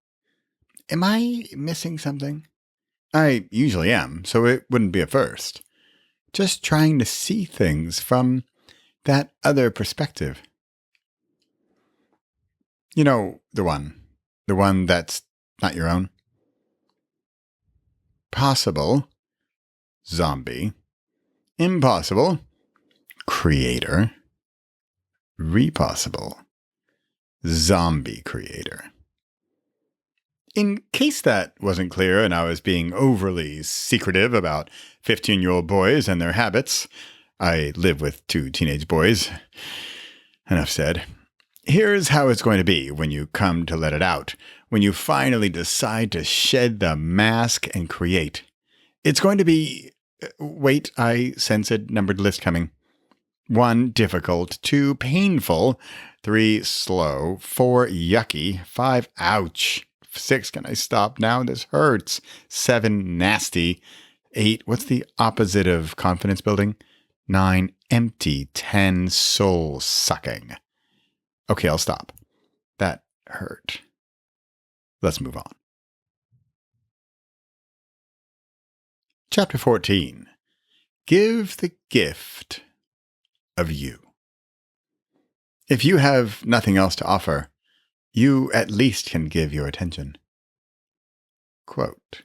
Am I missing something? I usually am, so it wouldn't be a first. Just trying to see things from that other perspective. You know, the one that's not your own. Possible, zombie. Impossible, creator. Repossible, zombie creator. In case that wasn't clear and I was being overly secretive about 15-year-old boys and their habits, I live with 2 teenage boys. Enough said. Here's how it's going to be when you come to let it out, when you finally decide to shed the mask and create. It's going to be... Wait, I sense a numbered list coming. 1, difficult. 2, painful. 3, slow. 4, yucky. 5, ouch. 6, can I stop now? This hurts. 7, nasty. 8, what's the opposite of confidence building? 9, empty. 10, soul sucking. Okay, I'll stop. That hurt. Let's move on. Chapter 14. Give the gift of you. If you have nothing else to offer, you at least can give your attention. Quote,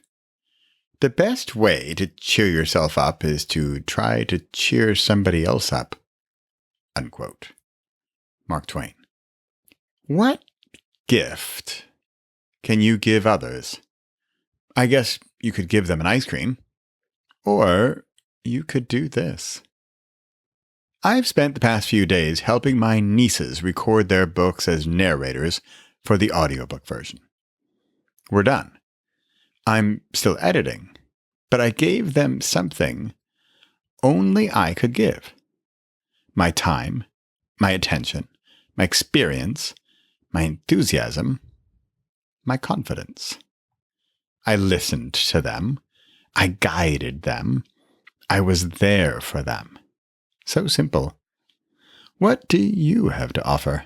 the best way to cheer yourself up is to try to cheer somebody else up. Unquote. Mark Twain. What gift can you give others? I guess you could give them an ice cream. Or you could do this. I've spent the past few days helping my nieces record their books as narrators for the audiobook version. We're done. I'm still editing, but I gave them something only I could give. My time, my attention, my experience, my enthusiasm, my confidence. I listened to them. I guided them. I was there for them. So simple. What do you have to offer?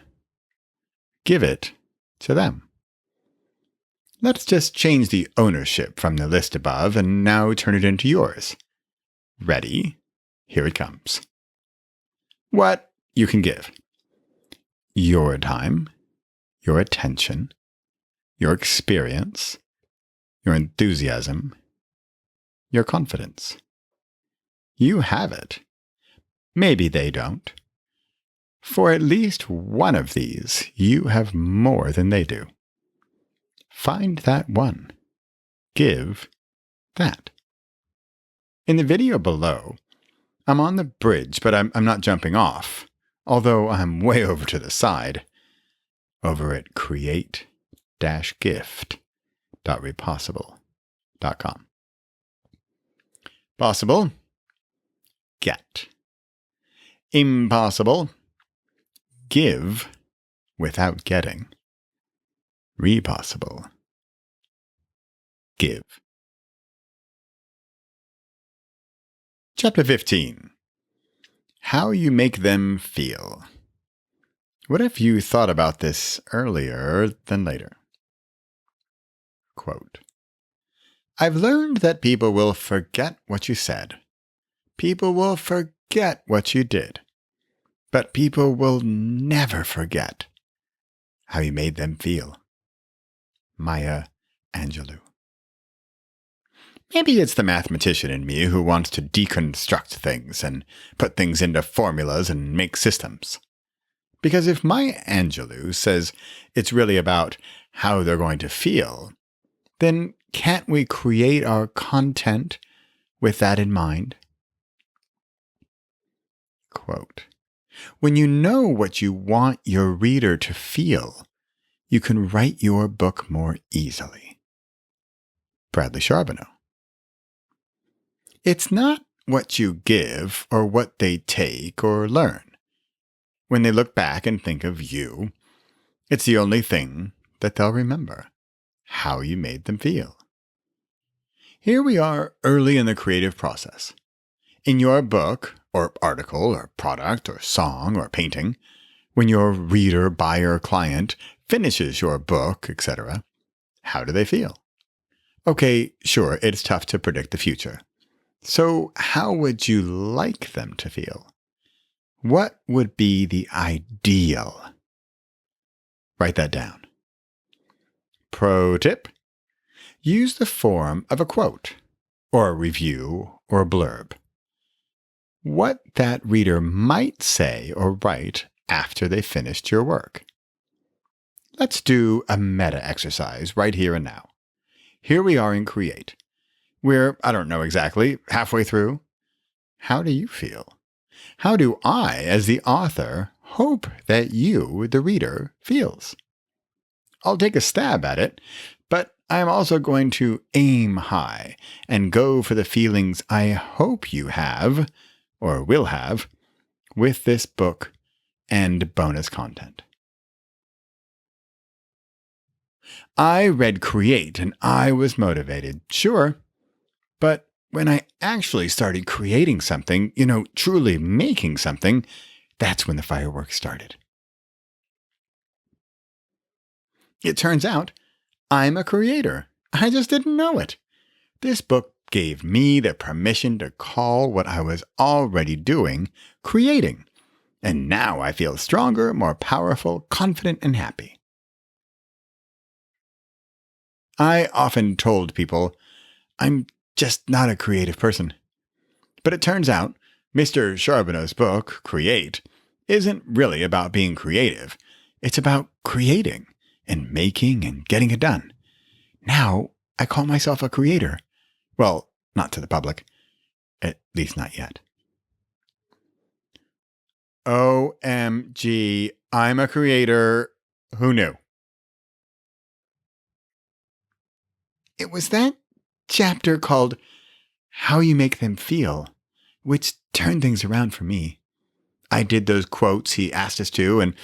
Give it to them. Let's just change the ownership from the list above and now turn it into yours. Ready? Here it comes. What you can give. Your time, your attention, your experience, your enthusiasm, your confidence. You have it. Maybe they don't. For at least one of these, you have more than they do. Find that one. Give that. In the video below, I'm on the bridge, but I'm not jumping off, although I'm way over to the side, over at create-gift.repossible.com. Possible, get. Impossible, give without getting. Repossible, give. Chapter 15. How you make them feel. What if you thought about this earlier than later? Quote, I've learned that people will forget what you said. People will forget what you did. But people will never forget how you made them feel. Maya Angelou. Maybe it's the mathematician in me who wants to deconstruct things and put things into formulas and make systems. Because if Maya Angelou says it's really about how they're going to feel, then can't we create our content with that in mind? Quote. When you know what you want your reader to feel, you can write your book more easily. Bradley Charbonneau. It's not what you give or what they take or learn. When they look back and think of you, it's the only thing that they'll remember, how you made them feel. Here we are early in the creative process. In your book, or article, or product, or song, or painting, when your reader, buyer, client finishes your book, etc., how do they feel? Okay, sure, it's tough to predict the future. So how would you like them to feel? What would be the ideal? Write that down. Pro tip: use the form of a quote, or a review, or a blurb. What that reader might say or write after they finished your work. Let's do a meta exercise right here and now. Here we are in Create. We're, I don't know exactly, halfway through. How do you feel? How do I, as the author, hope that you, the reader, feels? I'll take a stab at it, but I'm also going to aim high and go for the feelings I hope you have, or will have, with this book and bonus content. I read Create and I was motivated, sure, but when I actually started creating something, truly making something, that's when the fireworks started. It turns out I'm a creator. I just didn't know it. This book gave me the permission to call what I was already doing creating. And now I feel stronger, more powerful, confident, and happy. I often told people I'm just not a creative person. But it turns out Mr. Charbonneau's book, Create, isn't really about being creative. It's about creating and making and getting it done. Now I call myself a creator. Well, not to the public. At least not yet. OMG, I'm a creator. Who knew? It was that chapter called How You Make Them Feel, which turned things around for me. I did those quotes he asked us to, and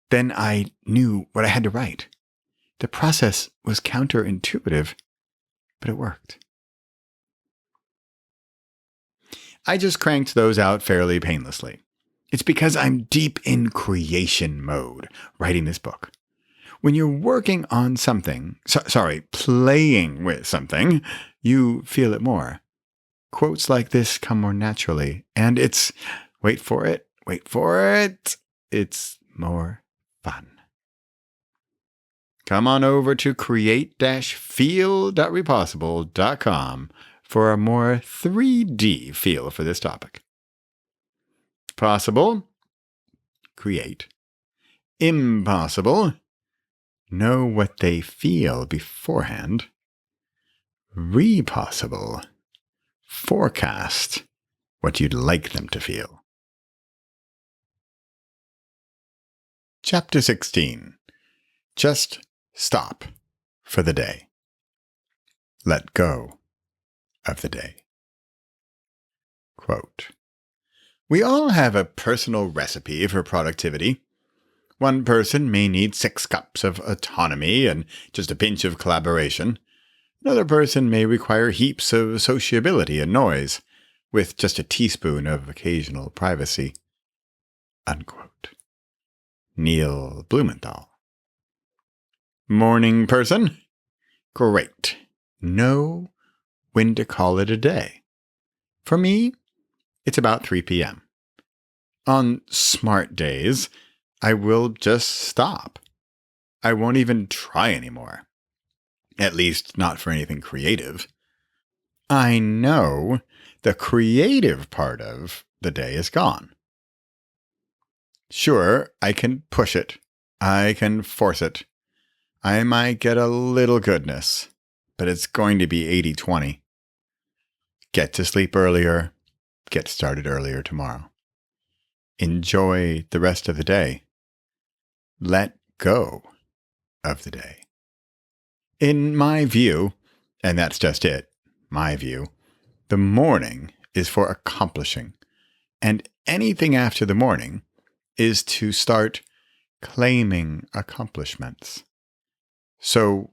then I knew what I had to write. The process was counterintuitive, but it worked. I just cranked those out fairly painlessly. It's because I'm deep in creation mode writing this book. When you're working on something, playing with something, you feel it more. Quotes like this come more naturally, and it's, wait for it, it's more fun. Come on over to create-feel.repossible.com for a more 3D feel for this topic. Possible, create. Impossible, know what they feel beforehand. Repossible, forecast what you'd like them to feel. Chapter 16. Just stop for the day. Let go of the day. Quote, we all have a personal recipe for productivity. One person may need 6 cups of autonomy and just a pinch of collaboration. Another person may require heaps of sociability and noise, with just a teaspoon of occasional privacy. Unquote. Neil Blumenthal. Morning person? Great. Know when to call it a day. For me, it's about 3 p.m. On smart days, I will just stop. I won't even try anymore. At least not for anything creative. I know the creative part of the day is gone. Sure, I can push it. I can force it. I might get a little goodness, but it's going to be 80-20. Get to sleep earlier. Get started earlier tomorrow. Enjoy the rest of the day. Let go of the day. In my view, and that's just it, my view, the morning is for accomplishing, and anything after the morning is to start claiming accomplishments. So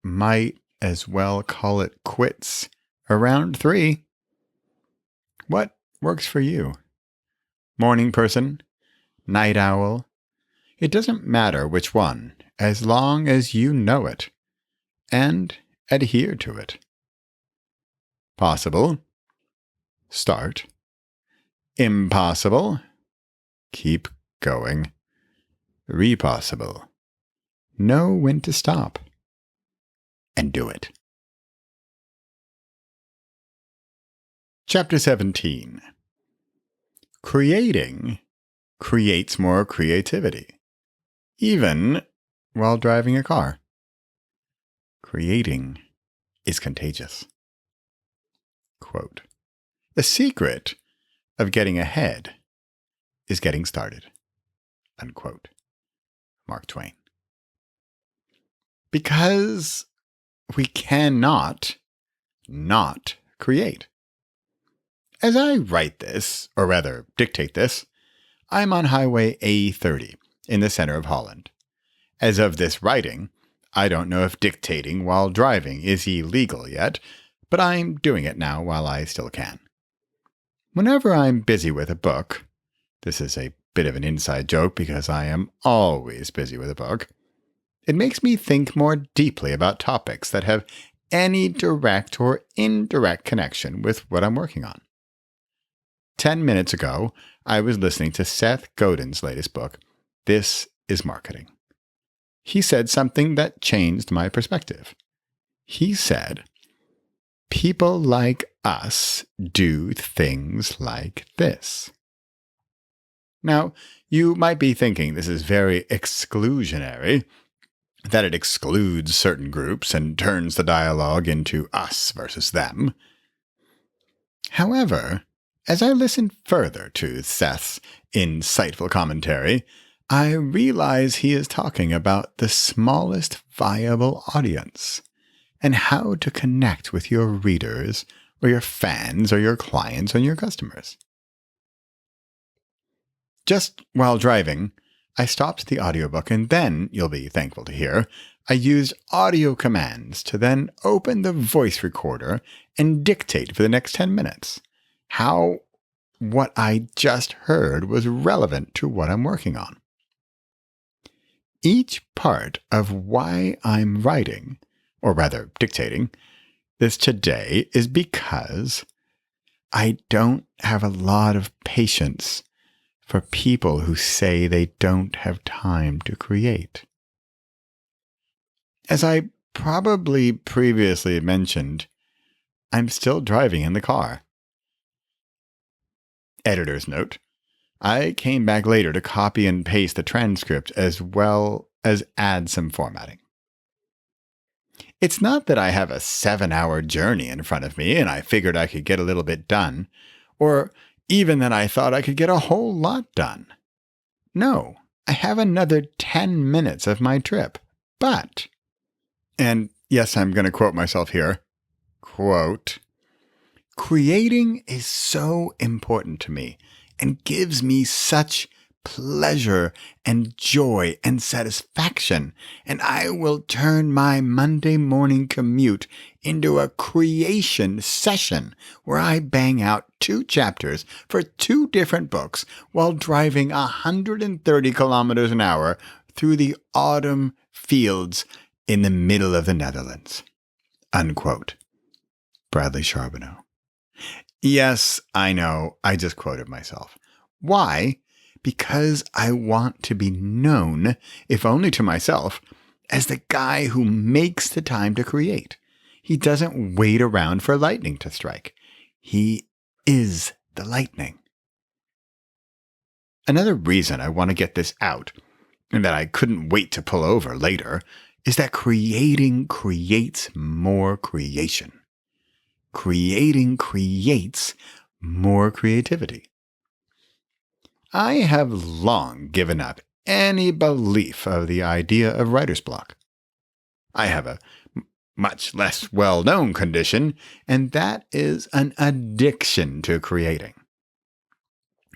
might as well call it quits around 3. What works for you? Morning person? Night owl? It doesn't matter which one, as long as you know it and adhere to it. Possible? Start. Impossible? Keep going. Repossible? Know when to stop. And do it. Chapter 17. Creating creates more creativity, even while driving a car. Creating is contagious. Quote, "The secret of getting ahead is getting started." Unquote. Mark Twain. Because we cannot not create. As I write this, or rather dictate this, I'm on Highway A30 in the center of Holland. As of this writing, I don't know if dictating while driving is illegal yet, but I'm doing it now while I still can. Whenever I'm busy with a book, this is a bit of an inside joke because I am always busy with a book, it makes me think more deeply about topics that have any direct or indirect connection with what I'm working on. 10 minutes ago, I was listening to Seth Godin's latest book, This is Marketing. He said something that changed my perspective. He said, people like us do things like this. Now, you might be thinking this is very exclusionary, that it excludes certain groups and turns the dialogue into us versus them. However, as I listened further to Seth's insightful commentary, I realize he is talking about the smallest viable audience and how to connect with your readers or your fans or your clients or your customers. Just while driving, I stopped the audiobook and then, you'll be thankful to hear, I used audio commands to then open the voice recorder and dictate for the next 10 minutes. How what I just heard was relevant to what I'm working on. Each part of why I'm writing, or rather dictating, this today is because I don't have a lot of patience for people who say they don't have time to create. As I probably previously mentioned, I'm still driving in the car. Editor's note. I came back later to copy and paste the transcript as well as add some formatting. It's not that I have a 7-hour journey in front of me and I figured I could get a little bit done, or even that I thought I could get a whole lot done. No, I have another 10 minutes of my trip, but, and yes, I'm going to quote myself here, quote, creating is so important to me and gives me such pleasure and joy and satisfaction, and I will turn my Monday morning commute into a creation session where I bang out 2 chapters for 2 different books while driving 130 kilometers an hour through the autumn fields in the middle of the Netherlands. Unquote. Bradley Charbonneau. Yes, I know, I just quoted myself. Why? Because I want to be known, if only to myself, as the guy who makes the time to create. He doesn't wait around for lightning to strike. He is the lightning. Another reason I want to get this out, and that I couldn't wait to pull over later, is that creating creates more creation. Creating creates more creativity. I have long given up any belief of the idea of writer's block. I have a much less well-known condition, and that is an addiction to creating.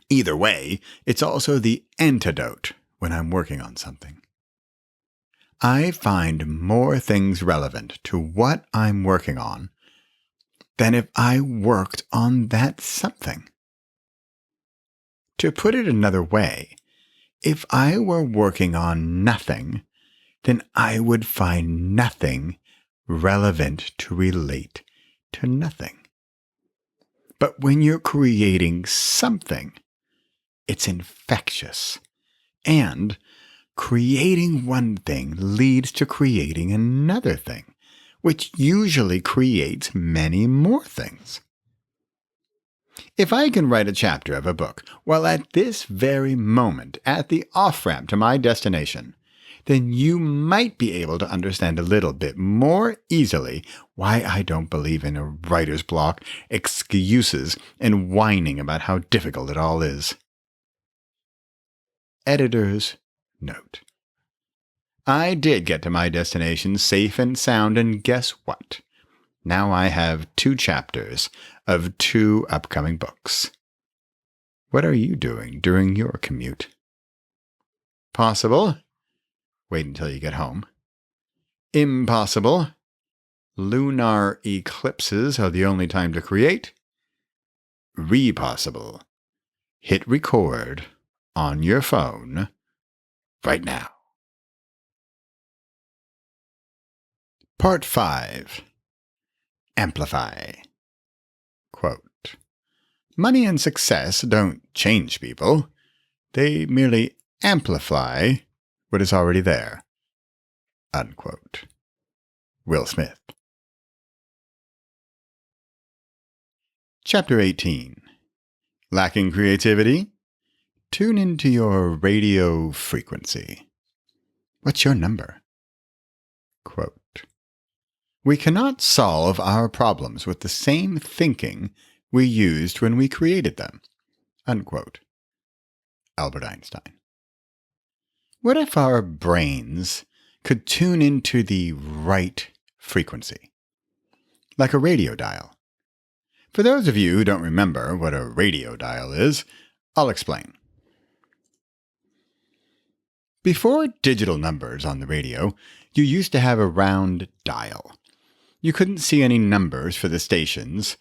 Either way, it's also the antidote when I'm working on something. I find more things relevant to what I'm working on than if I worked on that something. To put it another way, if I were working on nothing, then I would find nothing relevant to relate to nothing. But when you're creating something, it's infectious. And creating one thing leads to creating another thing, which usually creates many more things. If I can write a chapter of a book while at this very moment at the off-ramp to my destination, then you might be able to understand a little bit more easily why I don't believe in a writer's block, excuses, and whining about how difficult it all is. Editor's note. I did get to my destination safe and sound, and guess what? Now I have 2 chapters of 2 upcoming books. What are you doing during your commute? Possible? Wait until you get home. Impossible? Lunar eclipses are the only time to create. Repossible? Hit record on your phone right now. Part 5. Amplify. Quote, money and success don't change people. They merely amplify what is already there. Unquote. Will Smith. Chapter 18. Lacking creativity? Tune into your radio frequency. What's your number? Quote, we cannot solve our problems with the same thinking we used when we created them. Unquote. Albert Einstein. What if our brains could tune into the right frequency? Like a radio dial. For those of you who don't remember what a radio dial is, I'll explain. Before digital numbers on the radio, you used to have a round dial. You couldn't see any numbers for the stations,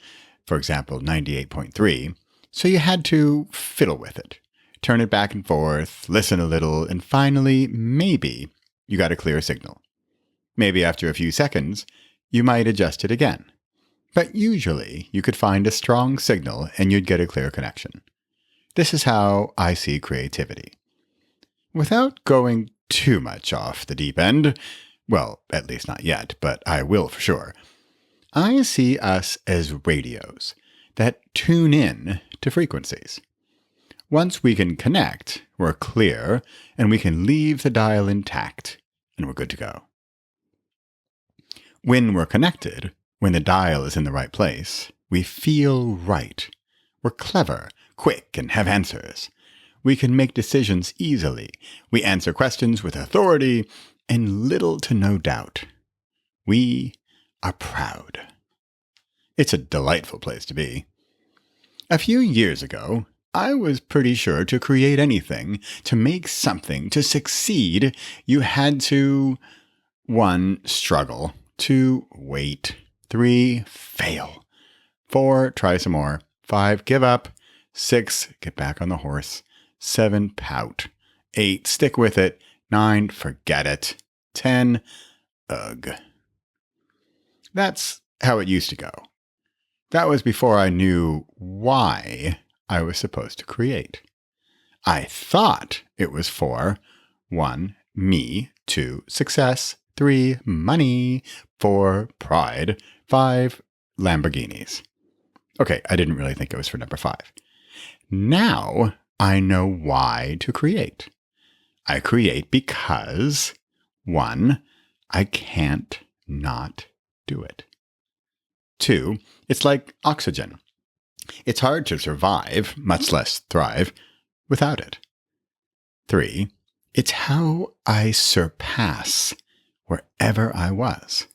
for example 98.3, so you had to fiddle with it. Turn it back and forth, listen a little, and finally, maybe, you got a clear signal. Maybe after a few seconds, you might adjust it again. But usually, you could find a strong signal and you'd get a clear connection. This is how I see creativity. Without going too much off the deep end, well, at least not yet, but I will for sure, I see us as radios that tune in to frequencies. Once we can connect, we're clear, and we can leave the dial intact, and we're good to go. When we're connected, when the dial is in the right place, we feel right. We're clever, quick, and have answers. We can make decisions easily. We answer questions with authority and little to no doubt. We are proud. It's a delightful place to be. A few years ago, I was pretty sure to create anything, to make something, to succeed, you had to 1. Struggle, 2. Wait, 3. Fail, 4. Try some more, 5. Give up, 6. Get back on the horse, 7. Pout, 8. Stick with it, 9. Forget it, 10. Ugh. That's how it used to go. That was before I knew why I was supposed to create. I thought it was for 1. Me, 2. Success, 3. Money, 4. Pride, 5. Lamborghinis. Okay, I didn't really think it was for number 5. Now I know why to create. I create because 1. I can't not do it. 2. It's like oxygen. It's hard to survive, much less thrive, without it. 3, it's how I surpass wherever I was.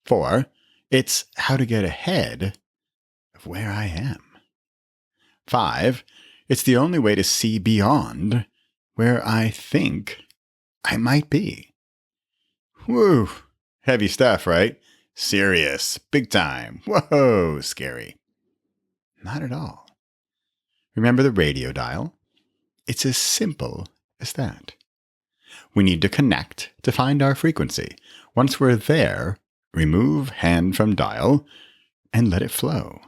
4, it's how to get ahead of where I am. 5, it's the only way to see beyond where I think I might be. Whew, heavy stuff, right? Serious, big time, whoa, scary. Not at all. Remember the radio dial? It's as simple as that. We need to connect to find our frequency. Once we're there, remove hand from dial and let it flow.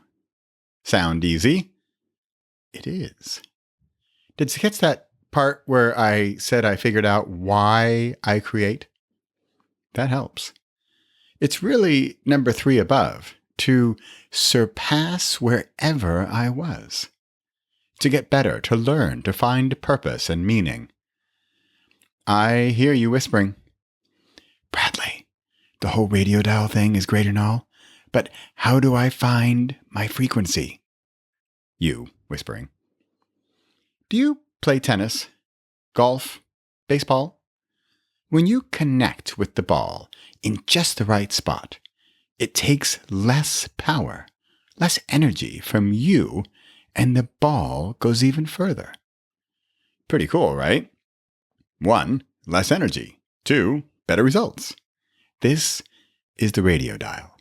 Sound easy? It is. Did you catch that part where I said I figured out why I create? That helps. It's really number 3 above, to surpass wherever I was. To get better, to learn, to find purpose and meaning. I hear you whispering, Bradley, the whole radio dial thing is great and all, but how do I find my frequency? You whispering, do you play tennis, golf, baseball? When you connect with the ball in just the right spot, it takes less power, less energy from you, and the ball goes even further. Pretty cool, right? 1, less energy. 2, better results. This is the radio dial.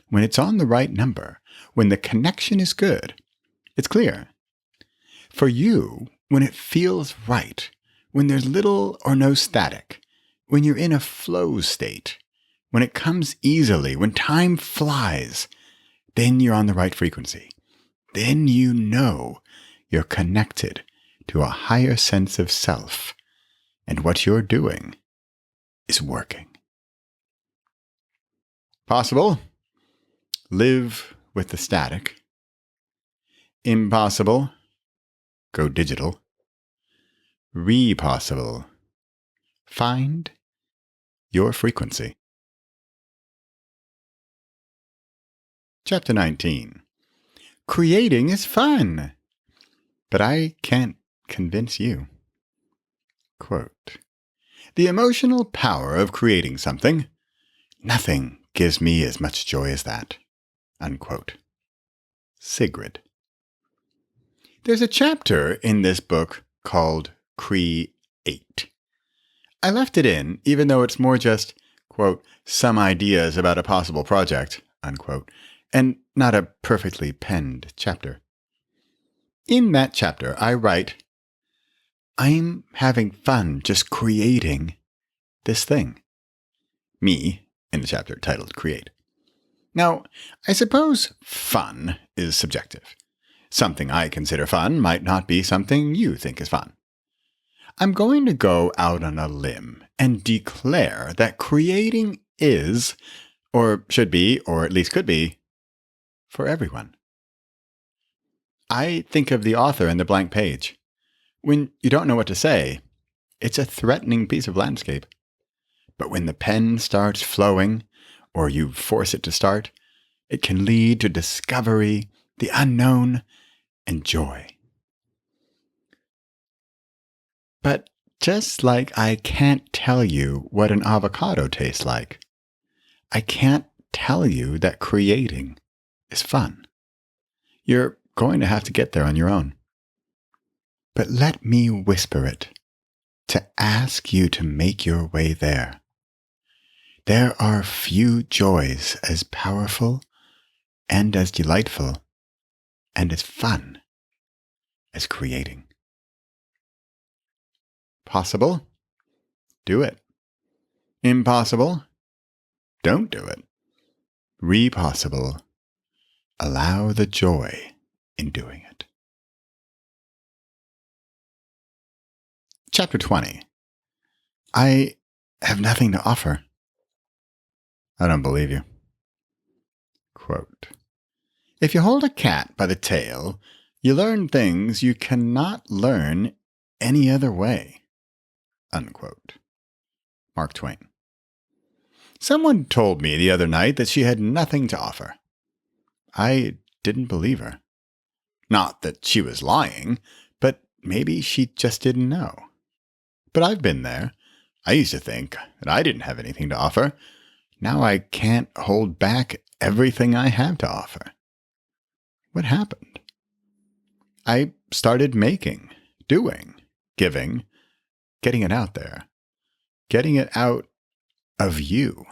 When it's on the right number, when the connection is good, it's clear. For you, when it feels right, when there's little or no static, when you're in a flow state, when it comes easily, when time flies, then you're on the right frequency. Then you know you're connected to a higher sense of self, and what you're doing is working. Possible? Live with the static. Impossible? Go digital. Repossible? Find your frequency. Chapter 19. Creating is fun, but I can't convince you. Quote, the emotional power of creating something, nothing gives me as much joy as that. Unquote. Sigrid. There's a chapter in this book called Create. I left it in, even though it's more just, quote, some ideas about a possible project, unquote, and not a perfectly penned chapter. In that chapter, I write, I'm having fun just creating this thing. Me, in the chapter titled Create. Now, I suppose fun is subjective. Something I consider fun might not be something you think is fun. I'm going to go out on a limb and declare that creating is, or should be, or at least could be, for everyone. I think of the author in the blank page. When you don't know what to say, it's a threatening piece of landscape. But when the pen starts flowing, or you force it to start, it can lead to discovery, the unknown, and joy. But just like I can't tell you what an avocado tastes like, I can't tell you that creating is fun. You're going to have to get there on your own. But let me whisper it, to ask you to make your way there. There are few joys as powerful and as delightful and as fun as creating. Possible? Do it. Impossible? Don't do it. Repossible? Allow the joy in doing it. Chapter 20. I have nothing to offer. I don't believe you. Quote, if you hold a cat by the tail, you learn things you cannot learn any other way. Unquote. Mark Twain. Someone told me the other night that she had nothing to offer. I didn't believe her. Not that she was lying, but maybe she just didn't know. But I've been there. I used to think that I didn't have anything to offer. Now I can't hold back everything I have to offer. What happened? I started making, doing, giving, getting it out there, getting it out of you.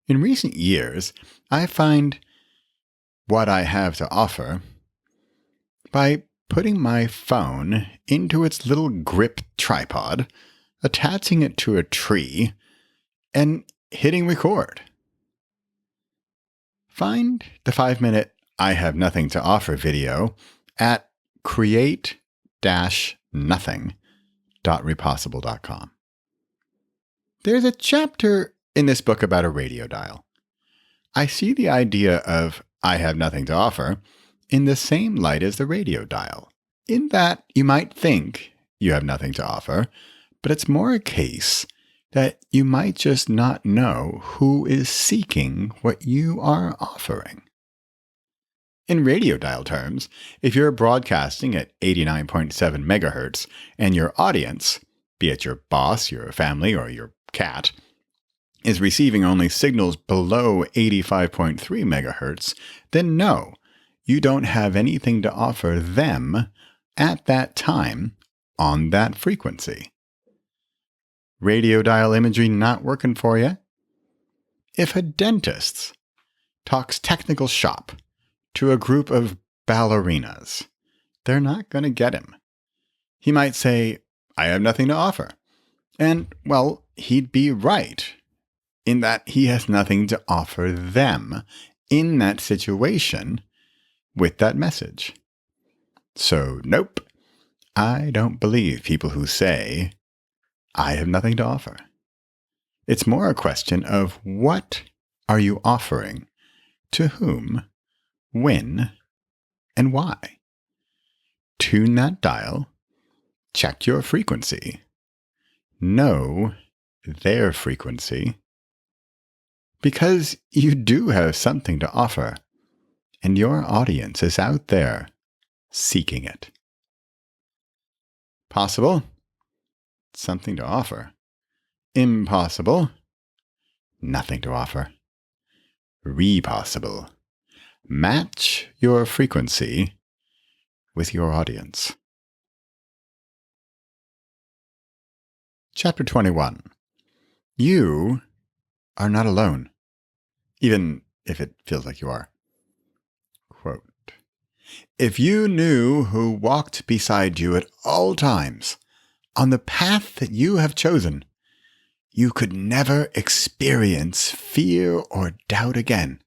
In recent years, I find what I have to offer by putting my phone into its little grip tripod, attaching it to a tree, and hitting record. Find the 5-minute I Have Nothing to Offer video at create-nothing.repossible.com. There's a chapter in this book about a radio dial. I see the idea of I have nothing to offer in the same light as the radio dial, in that you might think you have nothing to offer, but it's more a case that you might just not know who is seeking what you are offering. In radio dial terms, if you're broadcasting at 89.7 megahertz and your audience, be it your boss, your family, or your cat, is receiving only signals below 85.3 megahertz, then no, you don't have anything to offer them at that time on that frequency. Radio dial imagery not working for you? If a dentist talks technical shop to a group of ballerinas, they're not going to get him. He might say, I have nothing to offer. And, well, he'd be right in that he has nothing to offer them in that situation with that message. So, nope, I don't believe people who say, I have nothing to offer. It's more a question of what are you offering, to whom, when, and why. Tune that dial, check your frequency, know their frequency, because you do have something to offer, and your audience is out there seeking it. Possible? Something to offer. Impossible? Nothing to offer. Repossible. Match your frequency with your audience. Chapter 21. You are not alone, even if it feels like you are. Quote, if you knew who walked beside you at all times on the path that you have chosen, you could never experience fear or doubt again.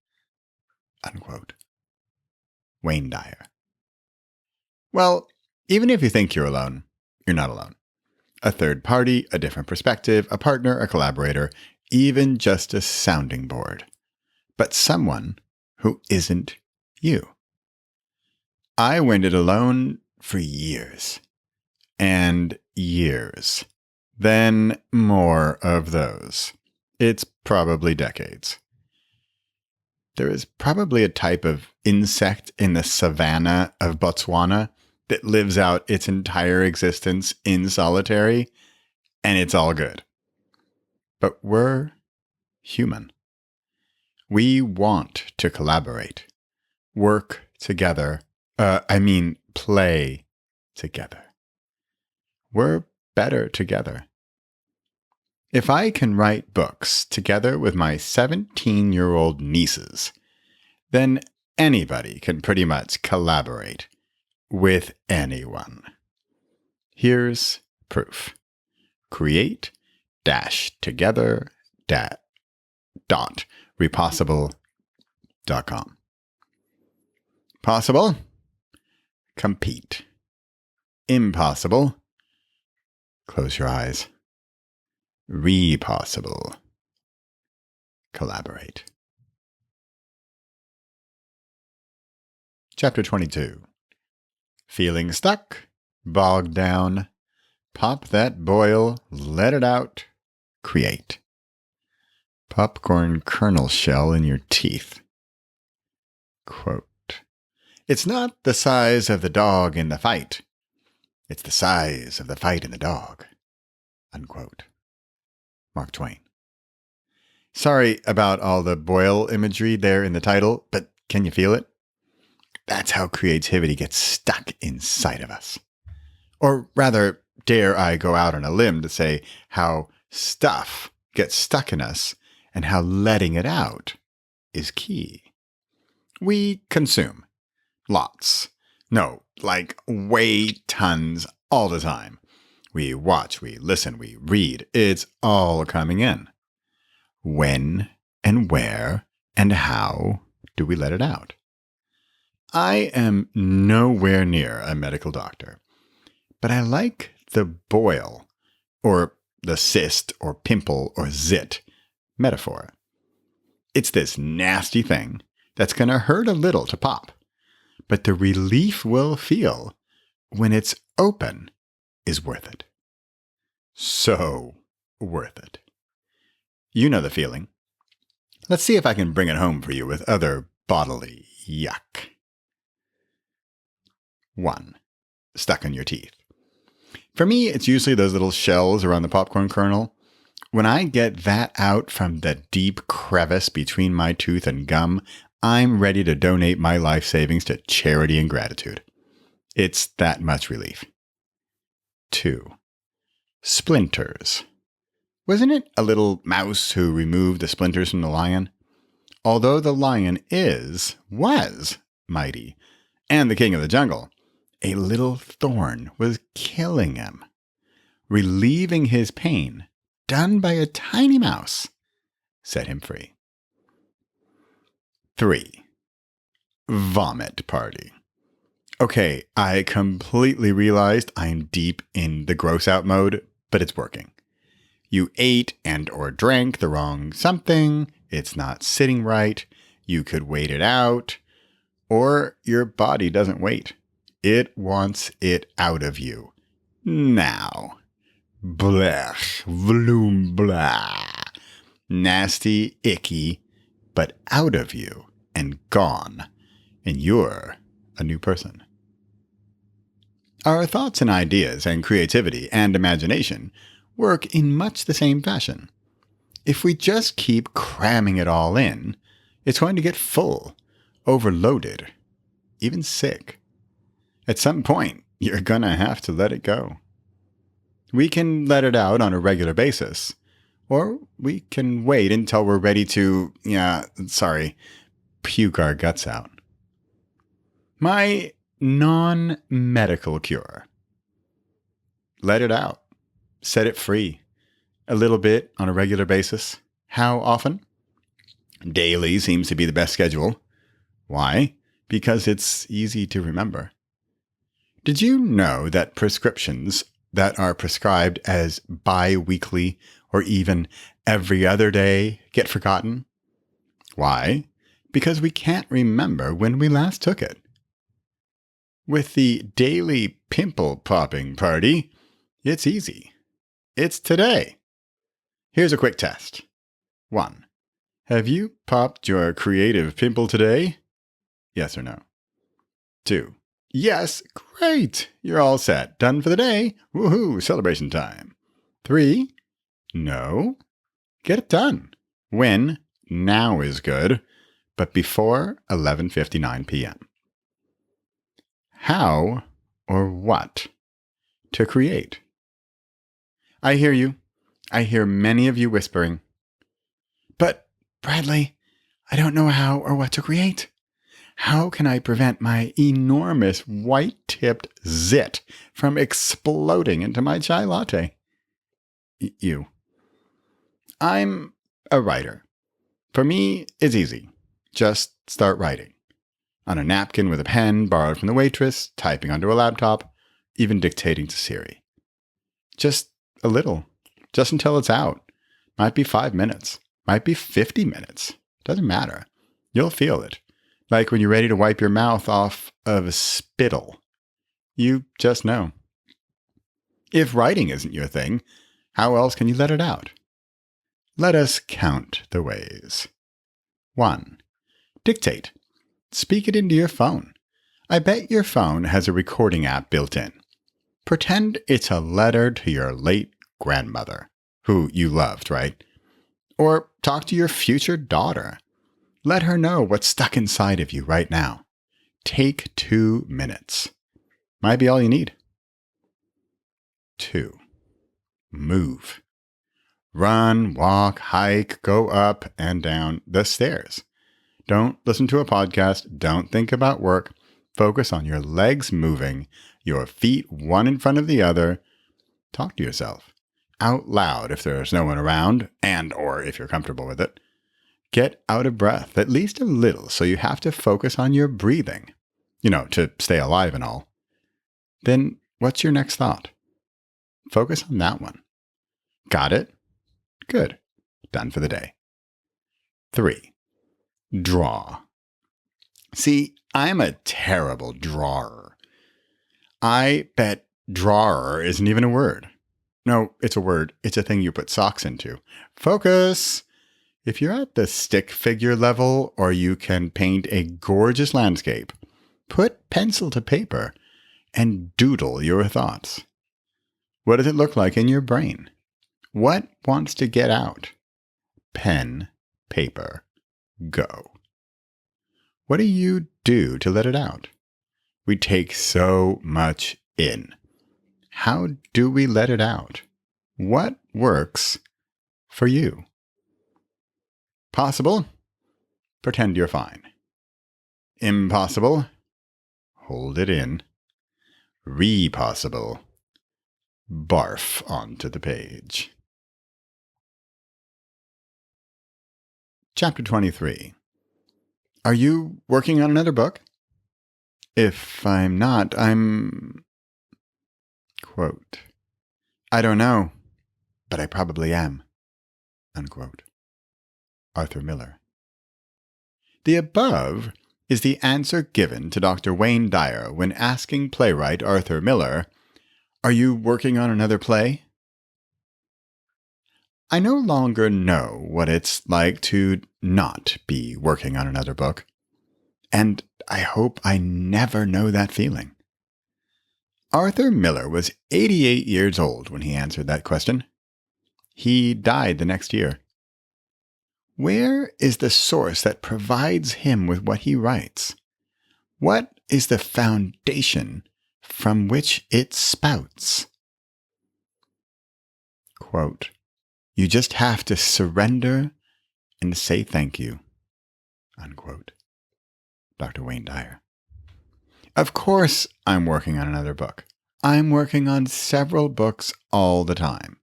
Unquote. Wayne Dyer. Well, even if you think you're alone, you're not alone. A third party, a different perspective, a partner, a collaborator, even just a sounding board. But someone who isn't you. I went it alone for years. And years. Then more of those. It's probably decades. There is probably a type of insect in the savanna of Botswana that lives out its entire existence in solitary, and it's all good. But we're human. We want to collaborate, work together, play together. We're better together. If I can write books together with my 17-year-old nieces, then anybody can pretty much collaborate with anyone. Here's proof. create-together.repossible.com. Possible? Compete. Impossible? Close your eyes. Repossible. Collaborate. Chapter 22. Feeling stuck, bogged down, pop that boil, let it out, create. Popcorn kernel shell in your teeth. Quote, it's not the size of the dog in the fight, It's the size of the fight in the dog. Unquote. Mark Twain. Sorry about all the boil imagery there in the title, but can you feel it? That's how creativity gets stuck inside of us. Or rather, dare I go out on a limb to say how stuff gets stuck in us and how letting it out is key. We consume. Lots. No, like way tons all the time. We watch, we listen, we read. It's all coming in. When and where and how do we let it out? I am nowhere near a medical doctor, but I like the boil, or the cyst, or pimple, or zit metaphor. It's this nasty thing that's going to hurt a little to pop, but the relief we'll feel when it's open is worth it. So worth it. You know the feeling. Let's see if I can bring it home for you with other bodily yuck. 1. Stuck on your teeth. For me, it's usually those little shells around the popcorn kernel. When I get that out from the deep crevice between my tooth and gum, I'm ready to donate my life savings to charity and gratitude. It's that much relief. 2. Splinters. Wasn't it a little mouse who removed the splinters from the lion? Although the lion was mighty, and the king of the jungle, a little thorn was killing him. Relieving his pain, done by a tiny mouse, set him free. 3. Vomit party. Okay, I completely realized I'm deep in the gross out mode, but it's working. You ate and or drank the wrong something, it's not sitting right, you could wait it out, or your body doesn't wait. It wants it out of you. Now. Blech, vloom, blah. Nasty, icky, but out of you and gone. And you're a new person. Our thoughts and ideas and creativity and imagination work in much the same fashion. If we just keep cramming it all in, it's going to get full, overloaded, even sick. At some point, you're going to have to let it go. We can let it out on a regular basis, or we can wait until we're ready to, puke our guts out. My non-medical cure. Let it out. Set it free. A little bit on a regular basis. How often? Daily seems to be the best schedule. Why? Because it's easy to remember. Did you know that prescriptions that are prescribed as bi-weekly or even every other day get forgotten? Why? Because we can't remember when we last took it. With the daily pimple popping party, it's easy. It's today. Here's a quick test. 1. Have you popped your creative pimple today? Yes or no? 2. Yes, great. You're all set. Done for the day. Woohoo, celebration time. 3. No. Get it done. When? Now is good, but before 11:59 p.m. How or what to create? I hear you. I hear many of you whispering. But, Bradley, I don't know how or what to create. How can I prevent my enormous white-tipped zit from exploding into my chai latte? You. I'm a writer. For me, it's easy. Just start writing. On a napkin with a pen borrowed from the waitress, typing onto a laptop, even dictating to Siri. Just a little. Just until it's out. Might be 5 minutes. Might be 50 minutes. Doesn't matter. You'll feel it. Like when you're ready to wipe your mouth off of a spittle. You just know. If writing isn't your thing, how else can you let it out? Let us count the ways. 1. Dictate. Speak it into your phone. I bet your phone has a recording app built in. Pretend it's a letter to your late grandmother, who you loved, right? Or talk to your future daughter. Let her know what's stuck inside of you right now. Take 2 minutes. Might be all you need. 2. Move. Run, walk, hike, go up and down the stairs. Don't listen to a podcast. Don't think about work. Focus on your legs moving, your feet one in front of the other. Talk to yourself out loud if there's no one around and or if you're comfortable with it. Get out of breath, at least a little, so you have to focus on your breathing, to stay alive and all. Then what's your next thought? Focus on that one. Got it? Good. Done for the day. 3. Draw. See, I'm a terrible drawer. I bet drawer isn't even a word. No, it's a word. It's a thing you put socks into. Focus! If you're at the stick figure level or you can paint a gorgeous landscape, put pencil to paper and doodle your thoughts. What does it look like in your brain? What wants to get out? Pen, paper, go. What do you do to let it out? We take so much in. How do we let it out? What works for you? Possible? Pretend you're fine. Impossible? Hold it in. Repossible? Barf onto the page. Chapter 23. Are you working on another book? If I'm not, Quote, I don't know, but I probably am. Unquote. Arthur Miller. The above is the answer given to Dr. Wayne Dyer when asking playwright Arthur Miller, are you working on another play? I no longer know what it's like to not be working on another book, and I hope I never know that feeling. Arthur Miller was 88 years old when he answered that question. He died the next year. Where is the source that provides him with what he writes? What is the foundation from which it spouts? Quote, you just have to surrender and say thank you. Unquote. Dr. Wayne Dyer. Of course I'm working on another book. I'm working on several books all the time.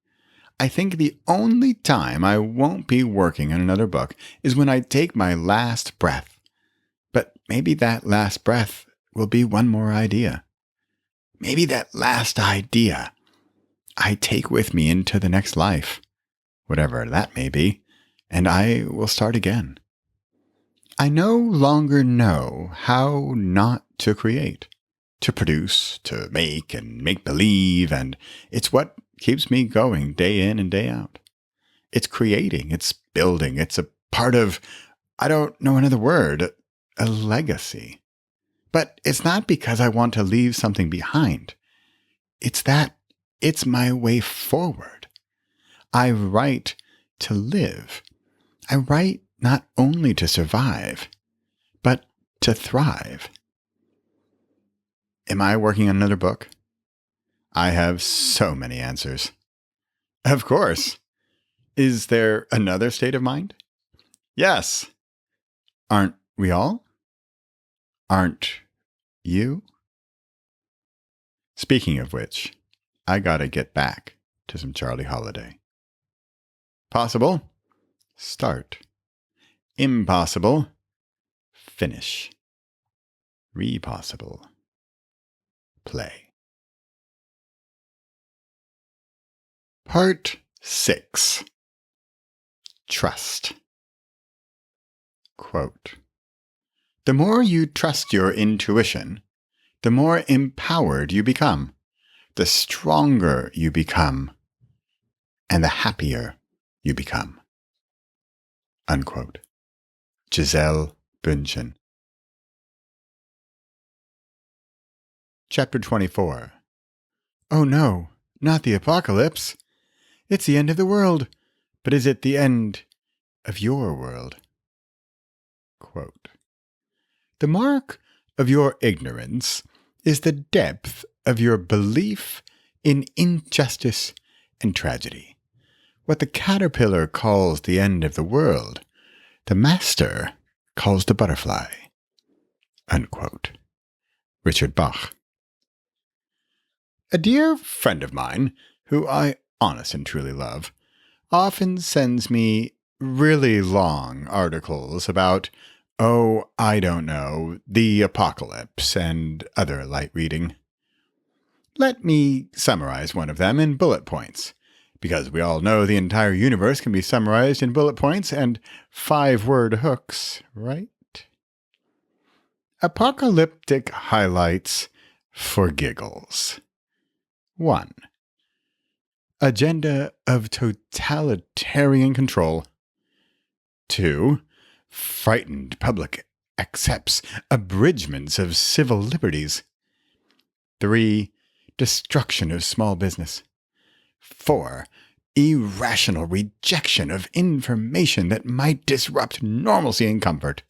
I think the only time I won't be working on another book is when I take my last breath. But maybe that last breath will be one more idea. Maybe that last idea I take with me into the next life, whatever that may be, and I will start again. I no longer know how not to create, to produce, to make and make believe, and it's what keeps me going day in and day out. It's creating, it's building, it's a part of, I don't know another word, a legacy. But it's not because I want to leave something behind. It's that it's my way forward. I write to live. I write not only to survive, but to thrive. Am I working on another book? I have so many answers. Of course. Is there another state of mind? Yes. Aren't we all? Aren't you? Speaking of which, I gotta get back to some Charlie Holiday. Possible? Start. Impossible? Finish. Repossible? Play. Part 6. Trust. Quote, the more you trust your intuition, the more empowered you become, the stronger you become, and the happier you become. Unquote. Giselle Bündchen. Chapter 24. Oh no, not the apocalypse. It's the end of the world. But is it the end of your world? Quote, the mark of your ignorance is the depth of your belief in injustice and tragedy. What the caterpillar calls the end of the world, the master calls the butterfly. Unquote. Richard Bach. A dear friend of mine, who I honest and truly love, often sends me really long articles about, I don't know, the apocalypse and other light reading. Let me summarize one of them in bullet points, because we all know the entire universe can be summarized in bullet points and 5-word hooks, right? Apocalyptic highlights for giggles. 1. Agenda of totalitarian control. 2. Frightened public accepts abridgments of civil liberties. 3. Destruction of small business. 4. Irrational rejection of information that might disrupt normalcy and comfort.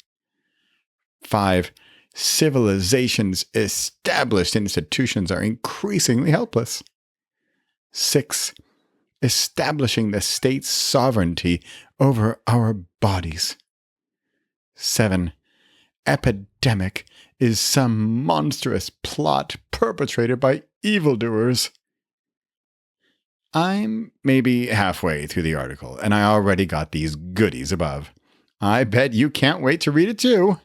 5. Civilization's established institutions are increasingly helpless. 6. Establishing the state's sovereignty over our bodies. 7. Epidemic is some monstrous plot perpetrated by evildoers. I'm maybe halfway through the article, and I already got these goodies above. I bet you can't wait to read it too.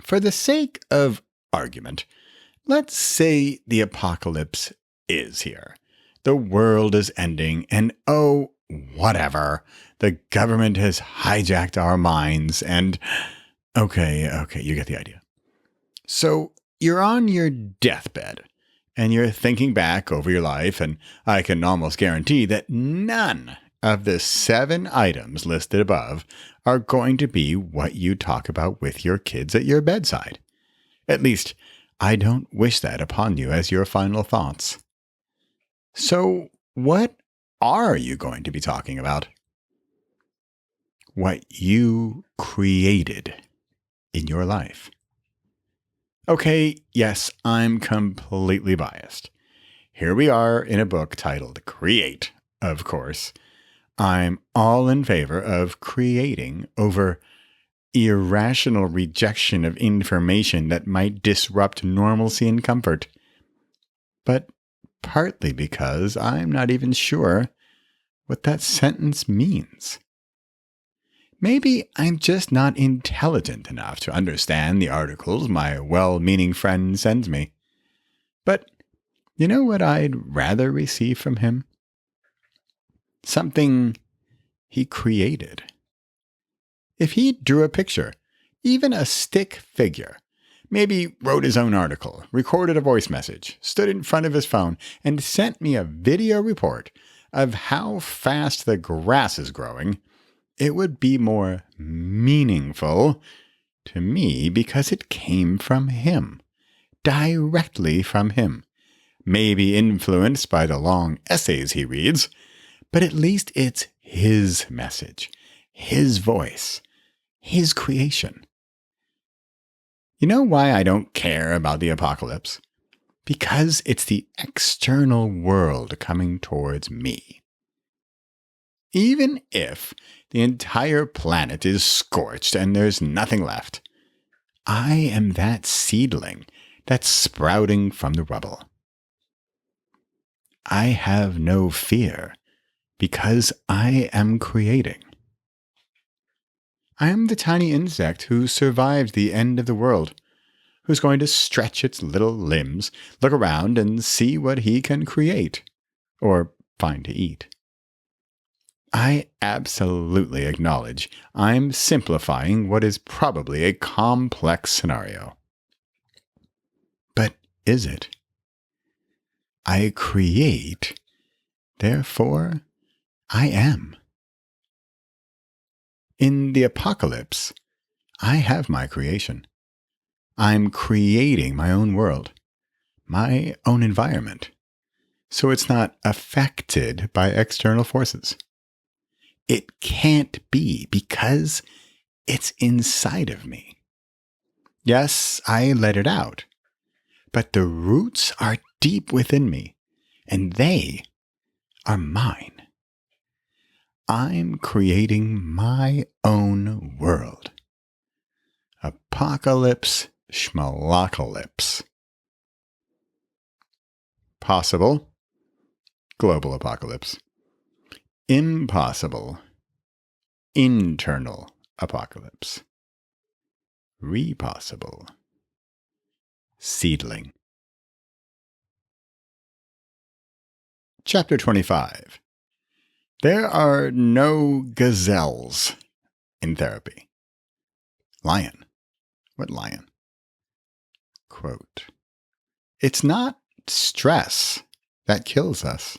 For the sake of argument, let's say the apocalypse is here. The world is ending, and whatever. The government has hijacked our minds, and okay, you get the idea. So you're on your deathbed, and you're thinking back over your life, and I can almost guarantee that none of the 7 items listed above are going to be what you talk about with your kids at your bedside. At least, I don't wish that upon you as your final thoughts. So, what are you going to be talking about? What you created in your life. Okay, yes, I'm completely biased. Here we are in a book titled Create, of course. I'm all in favor of creating over irrational rejection of information that might disrupt normalcy and comfort. But partly because I'm not even sure what that sentence means. Maybe I'm just not intelligent enough to understand the articles my well-meaning friend sends me. But you know what I'd rather receive from him? Something he created. If he drew a picture, even a stick figure, maybe wrote his own article, recorded a voice message, stood in front of his phone, and sent me a video report of how fast the grass is growing, it would be more meaningful to me because it came from him, directly from him. Maybe influenced by the long essays he reads, but at least it's his message, his voice, his creation. You know why I don't care about the apocalypse? Because it's the external world coming towards me. Even if the entire planet is scorched and there's nothing left, I am that seedling that's sprouting from the rubble. I have no fear because I am creating. I am the tiny insect who survived the end of the world, who's going to stretch its little limbs, look around, and see what he can create, or find to eat. I absolutely acknowledge I'm simplifying what is probably a complex scenario. But is it? I create, therefore I am. In the apocalypse, I have my creation. I'm creating my own world, my own environment, so it's not affected by external forces. It can't be because it's inside of me. Yes, I let it out, but the roots are deep within me, and they are mine. I'm creating my own world. Apocalypse schmalocalypse. Possible, global apocalypse. Impossible, internal apocalypse. Repossible, seedling. Chapter 25. There are no gazelles in therapy. Lion. What lion? Quote, it's not stress that kills us.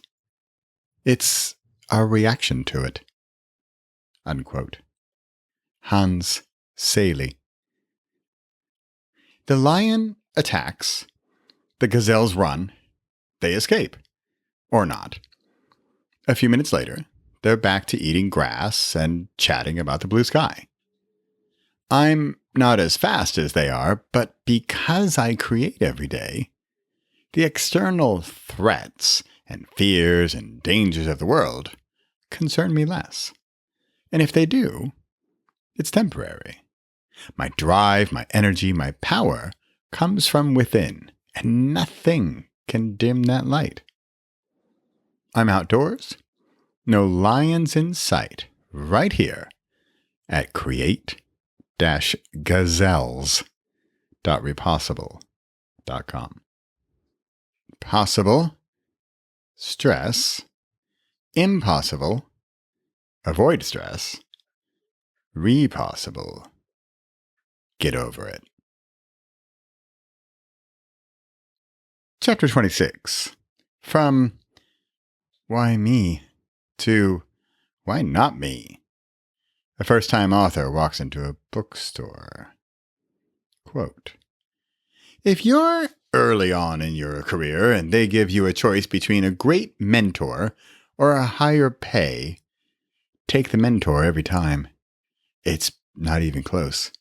It's our reaction to it. Unquote. Hans Saley. The lion attacks. The gazelles run. They escape. Or not. A few minutes later, they're back to eating grass and chatting about the blue sky. I'm not as fast as they are, but because I create every day, the external threats and fears and dangers of the world concern me less. And if they do, it's temporary. My drive, my energy, my power comes from within, and nothing can dim that light. I'm outdoors, no lions in sight, right here at create-gazelles.repossible.com. Possible, stress. Impossible, avoid stress. Repossible, get over it. Chapter 26. From why me to why not me? A first-time author walks into a bookstore. Quote, if you're early on in your career and they give you a choice between a great mentor or a higher pay, take the mentor every time. It's not even close.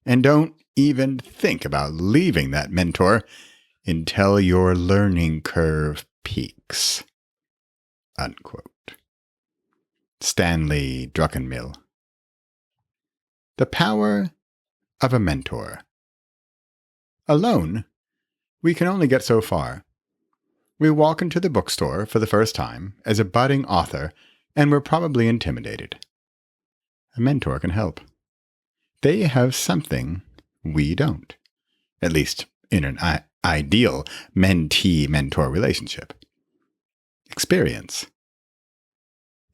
And don't even think about leaving that mentor until your learning curve peaks. Unquote. Stanley Druckenmiller. The power of a mentor. Alone, we can only get so far. We walk into the bookstore for the first time as a budding author, and we're probably intimidated. A mentor can help. They have something we don't, at least in an ideal mentee-mentor relationship. Experience.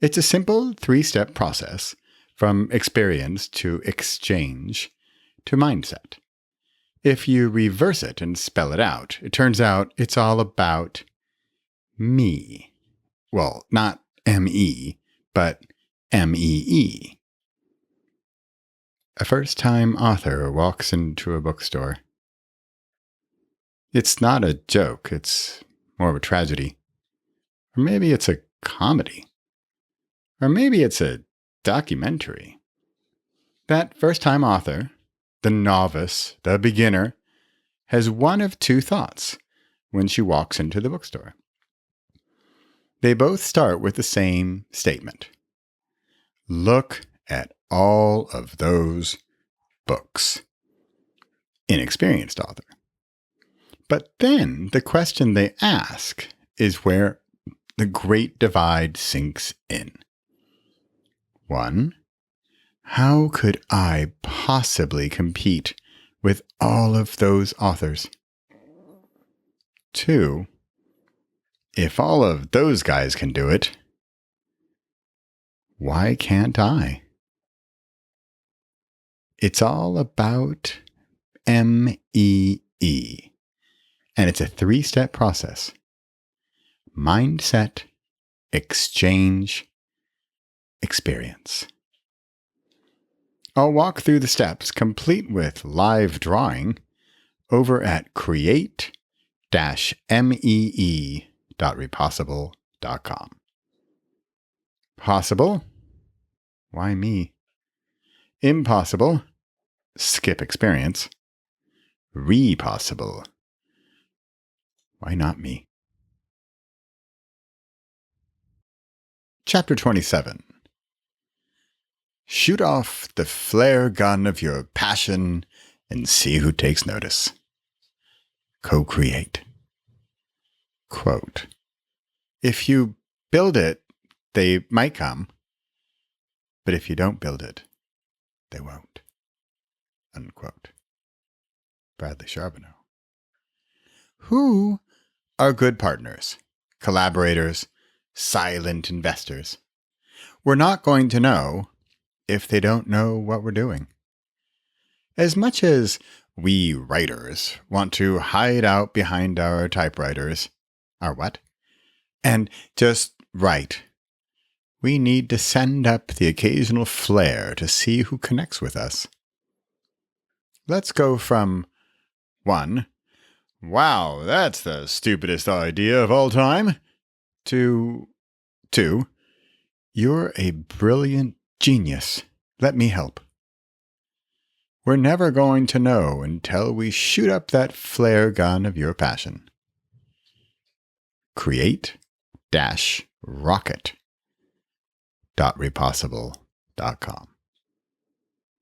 It's a simple 3-step process from experience to exchange to mindset. If you reverse it and spell it out, it turns out it's all about me. Well, not M-E, but M-E-E. A first-time author walks into a bookstore. It's not a joke, it's more of a tragedy. Or maybe it's a comedy. Or maybe it's a documentary. That first-time author, the novice, the beginner, has one of two thoughts when she walks into the bookstore. They both start with the same statement. Look at all of those books. Inexperienced author. But then the question they ask is where the great divide sinks in. 1. How could I possibly compete with all of those authors? 2. If all of those guys can do it, why can't I? It's all about M-E-E. And it's a 3-step process. Mindset, exchange, experience. I'll walk through the steps, complete with live drawing, over at create-mee.com. www.repossible.com. Possible? Why me? Impossible? Skip experience. Repossible? Why not me? Chapter 27. Shoot off the flare gun of your passion and see who takes notice. Co-create. Quote, if you build it, they might come, but if you don't build it, they won't. Unquote. Bradley Charbonneau. Who are good partners, collaborators, silent investors? We're not going to know if they don't know what we're doing. As much as we writers want to hide out behind our typewriters, our what? And just write, we need to send up the occasional flare to see who connects with us. Let's go from 1, wow, that's the stupidest idea of all time, to 2, you're a brilliant genius. Let me help. We're never going to know until we shoot up that flare gun of your passion. Create-rocket.repossible.com.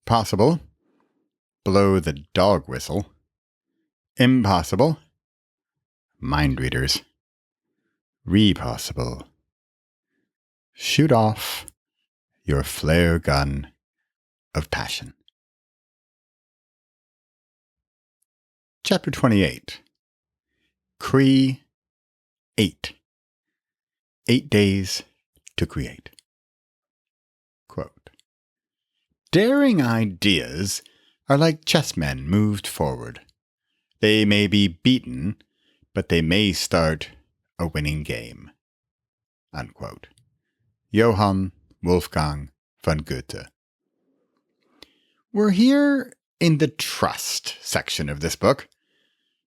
Possible, blow the dog whistle. Impossible, mind readers. Repossible, shoot off your flare gun of passion. Chapter 28. Create. 8 days to create. Quote, daring ideas are like chessmen moved forward. They may be beaten, but they may start a winning game. Unquote. Johann Wolfgang von Goethe. We're here in the trust section of this book.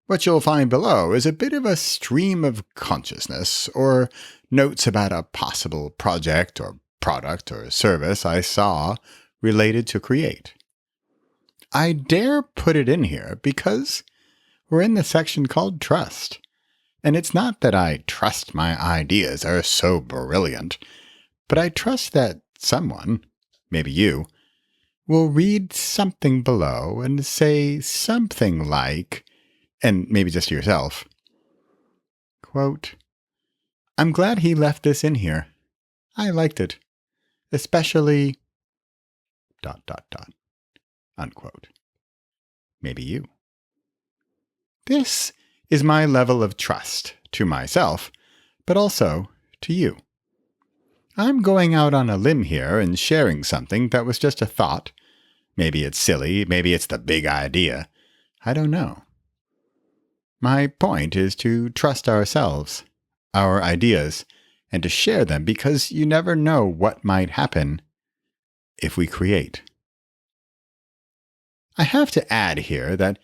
What you'll find below is a bit of a stream of consciousness, or notes about a possible project or product or service I saw related to create. I dare put it in here because we're in the section called Trust. And it's not that I trust my ideas are so brilliant, but I trust that someone, maybe you, will read something below and say something like, and maybe just to yourself, quote, I'm glad he left this in here. I liked it. Especially ... unquote. Maybe you. This is my level of trust to myself, but also to you. I'm going out on a limb here and sharing something that was just a thought. Maybe it's silly, maybe it's the big idea. I don't know. My point is to trust ourselves, our ideas, and to share them because you never know what might happen if we create. I have to add here that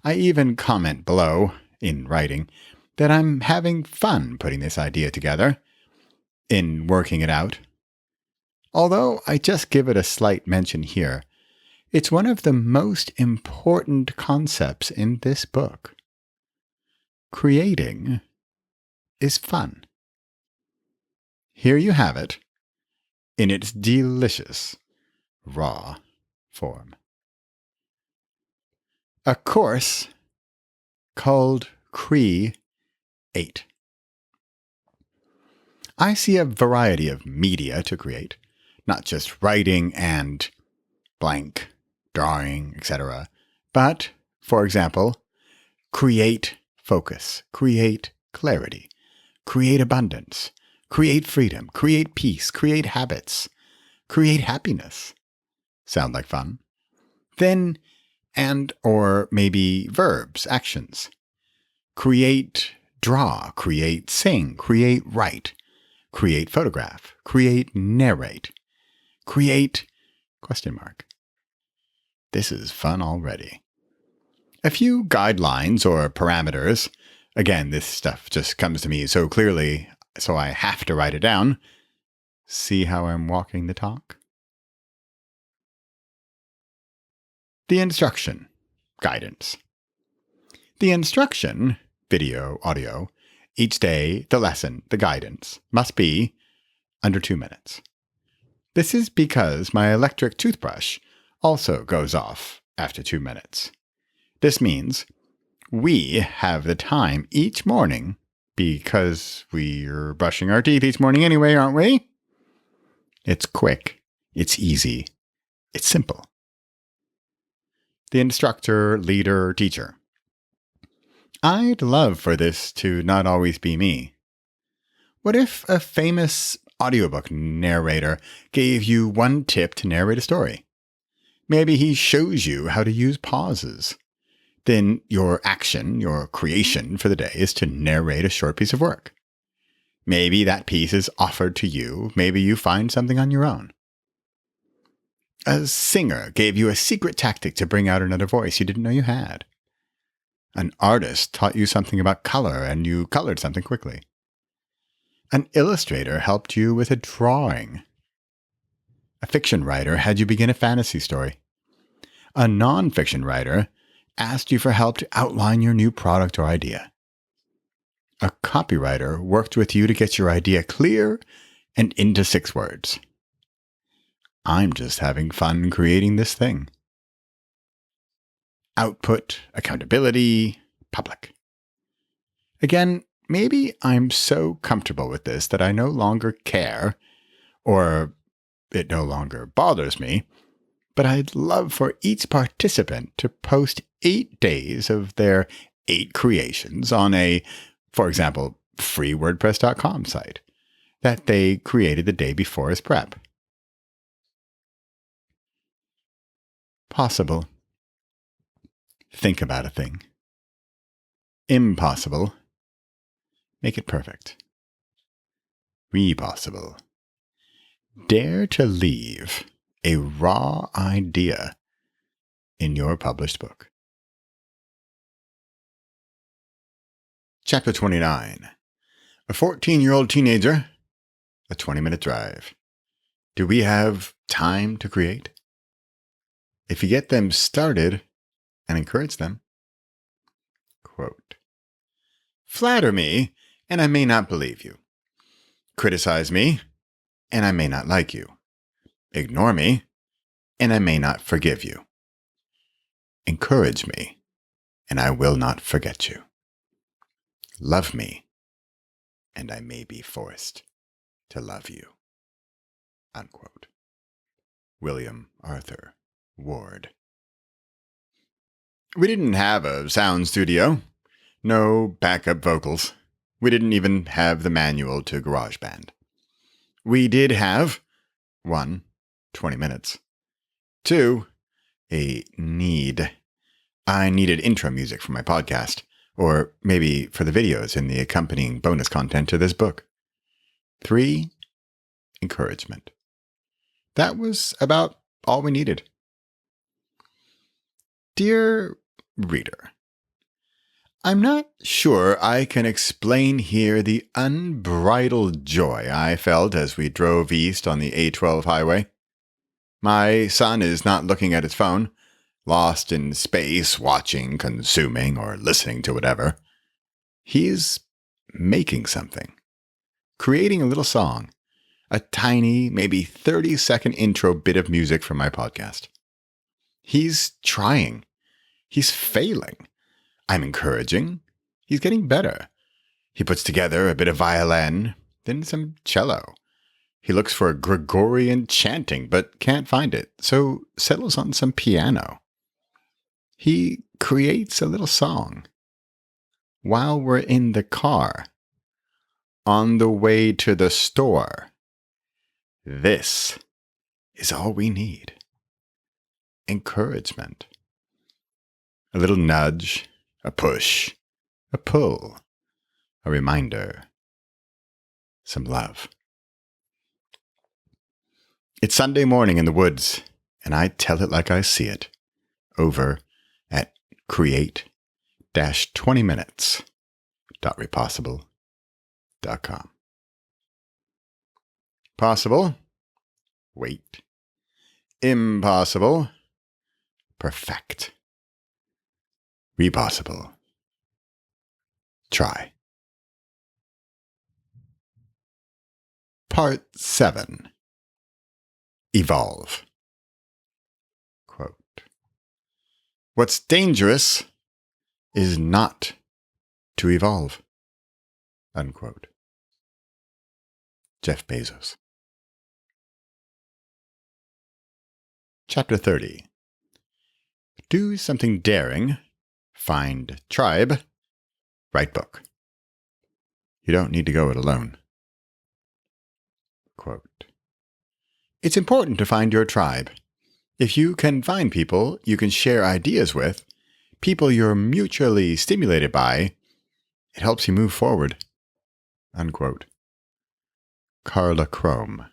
I even comment below, in writing, that I'm having fun putting this idea together, in working it out. Although I just give it a slight mention here, it's one of the most important concepts in this book. Creating is fun. Here you have it, in its delicious, raw form. A course called Create. I see a variety of media to create, not just writing and blank, drawing, etc., but, for example, create focus, create clarity, create abundance, create freedom, create peace, create habits, create happiness. Sound like fun? Then, and or maybe verbs, actions. Create, draw, create, sing, create, write, create, photograph, create, narrate, create, ? This is fun already. A few guidelines or parameters. Again, this stuff just comes to me so clearly, so I have to write it down. See how I'm walking the talk? The instruction, guidance. The instruction, video, audio, each day, the lesson, the guidance, must be under 2 minutes. This is because my electric toothbrush also goes off after 2 minutes. This means we have the time each morning, because we're brushing our teeth each morning anyway, aren't we? It's quick, it's easy, it's simple. The instructor, leader, teacher. I'd love for this to not always be me. What if a famous audiobook narrator gave you one tip to narrate a story? Maybe he shows you how to use pauses. Then your action, your creation for the day is to narrate a short piece of work. Maybe that piece is offered to you. Maybe you find something on your own. A singer gave you a secret tactic to bring out another voice you didn't know you had. An artist taught you something about color and you colored something quickly. An illustrator helped you with a drawing. A fiction writer had you begin a fantasy story. A non-fiction writer asked you for help to outline your new product or idea. A copywriter worked with you to get your idea clear and into 6 words. I'm just having fun creating this thing. Output, accountability, public. Again, maybe I'm so comfortable with this that I no longer care, or it no longer bothers me, but I'd love for each participant to post 8 days of their 8 creations on a, for example, free WordPress.com site that they created the day before as prep. Possible. Think about a thing. Impossible. Make it perfect. Repossible. Dare to leave a raw idea in your published book. Chapter 29. A 14-year-old teenager, a 20-minute drive. Do we have time to create? If you get them started and encourage them. Quote, flatter me, and I may not believe you. Criticize me, and I may not like you. Ignore me, and I may not forgive you. Encourage me, and I will not forget you. Love me, and I may be forced to love you. Unquote. William Arthur Ward. We didn't have a sound studio, no backup vocals. We didn't even have the manual to GarageBand. We did have 1, 20 minutes. 2, a need. I needed intro music for my podcast, or maybe for the videos and the accompanying bonus content to this book. 3, encouragement. That was about all we needed. Dear reader, I'm not sure I can explain here the unbridled joy I felt as we drove east on the A12 highway. My son is not looking at his phone, lost in space, watching, consuming, or listening to whatever. He's making something, creating a little song, a tiny, maybe 30-second intro bit of music for my podcast. He's trying. He's failing. I'm encouraging. He's getting better. He puts together a bit of violin, then some cello. He looks for Gregorian chanting, but can't find it, so settles on some piano. He creates a little song while we're in the car, on the way to the store. This is all we need. Encouragement. A little nudge, a push, a pull, a reminder, some love. It's Sunday morning in the woods, and I tell it like I see it, over at create-20minutes www.repossible.com. Possible, wait. Impossible, perfect. Repossible, try. Part 7. Evolve. Quote, what's dangerous is not to evolve. Unquote. Jeff Bezos. Chapter 30. Do something daring, find tribe, write book. You don't need to go it alone. Quote, it's important to find your tribe. If you can find people you can share ideas with, people you're mutually stimulated by, it helps you move forward. Unquote. Carla Crome.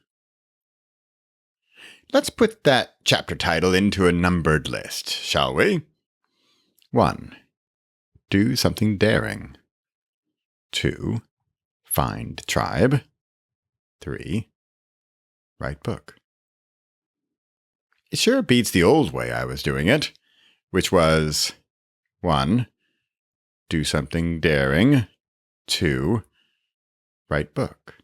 Let's put that chapter title into a numbered list, shall we? 1. Do something daring. 2. Find tribe. 3. Write book. It sure beats the old way I was doing it, which was 1. Do something daring. 2. Write book.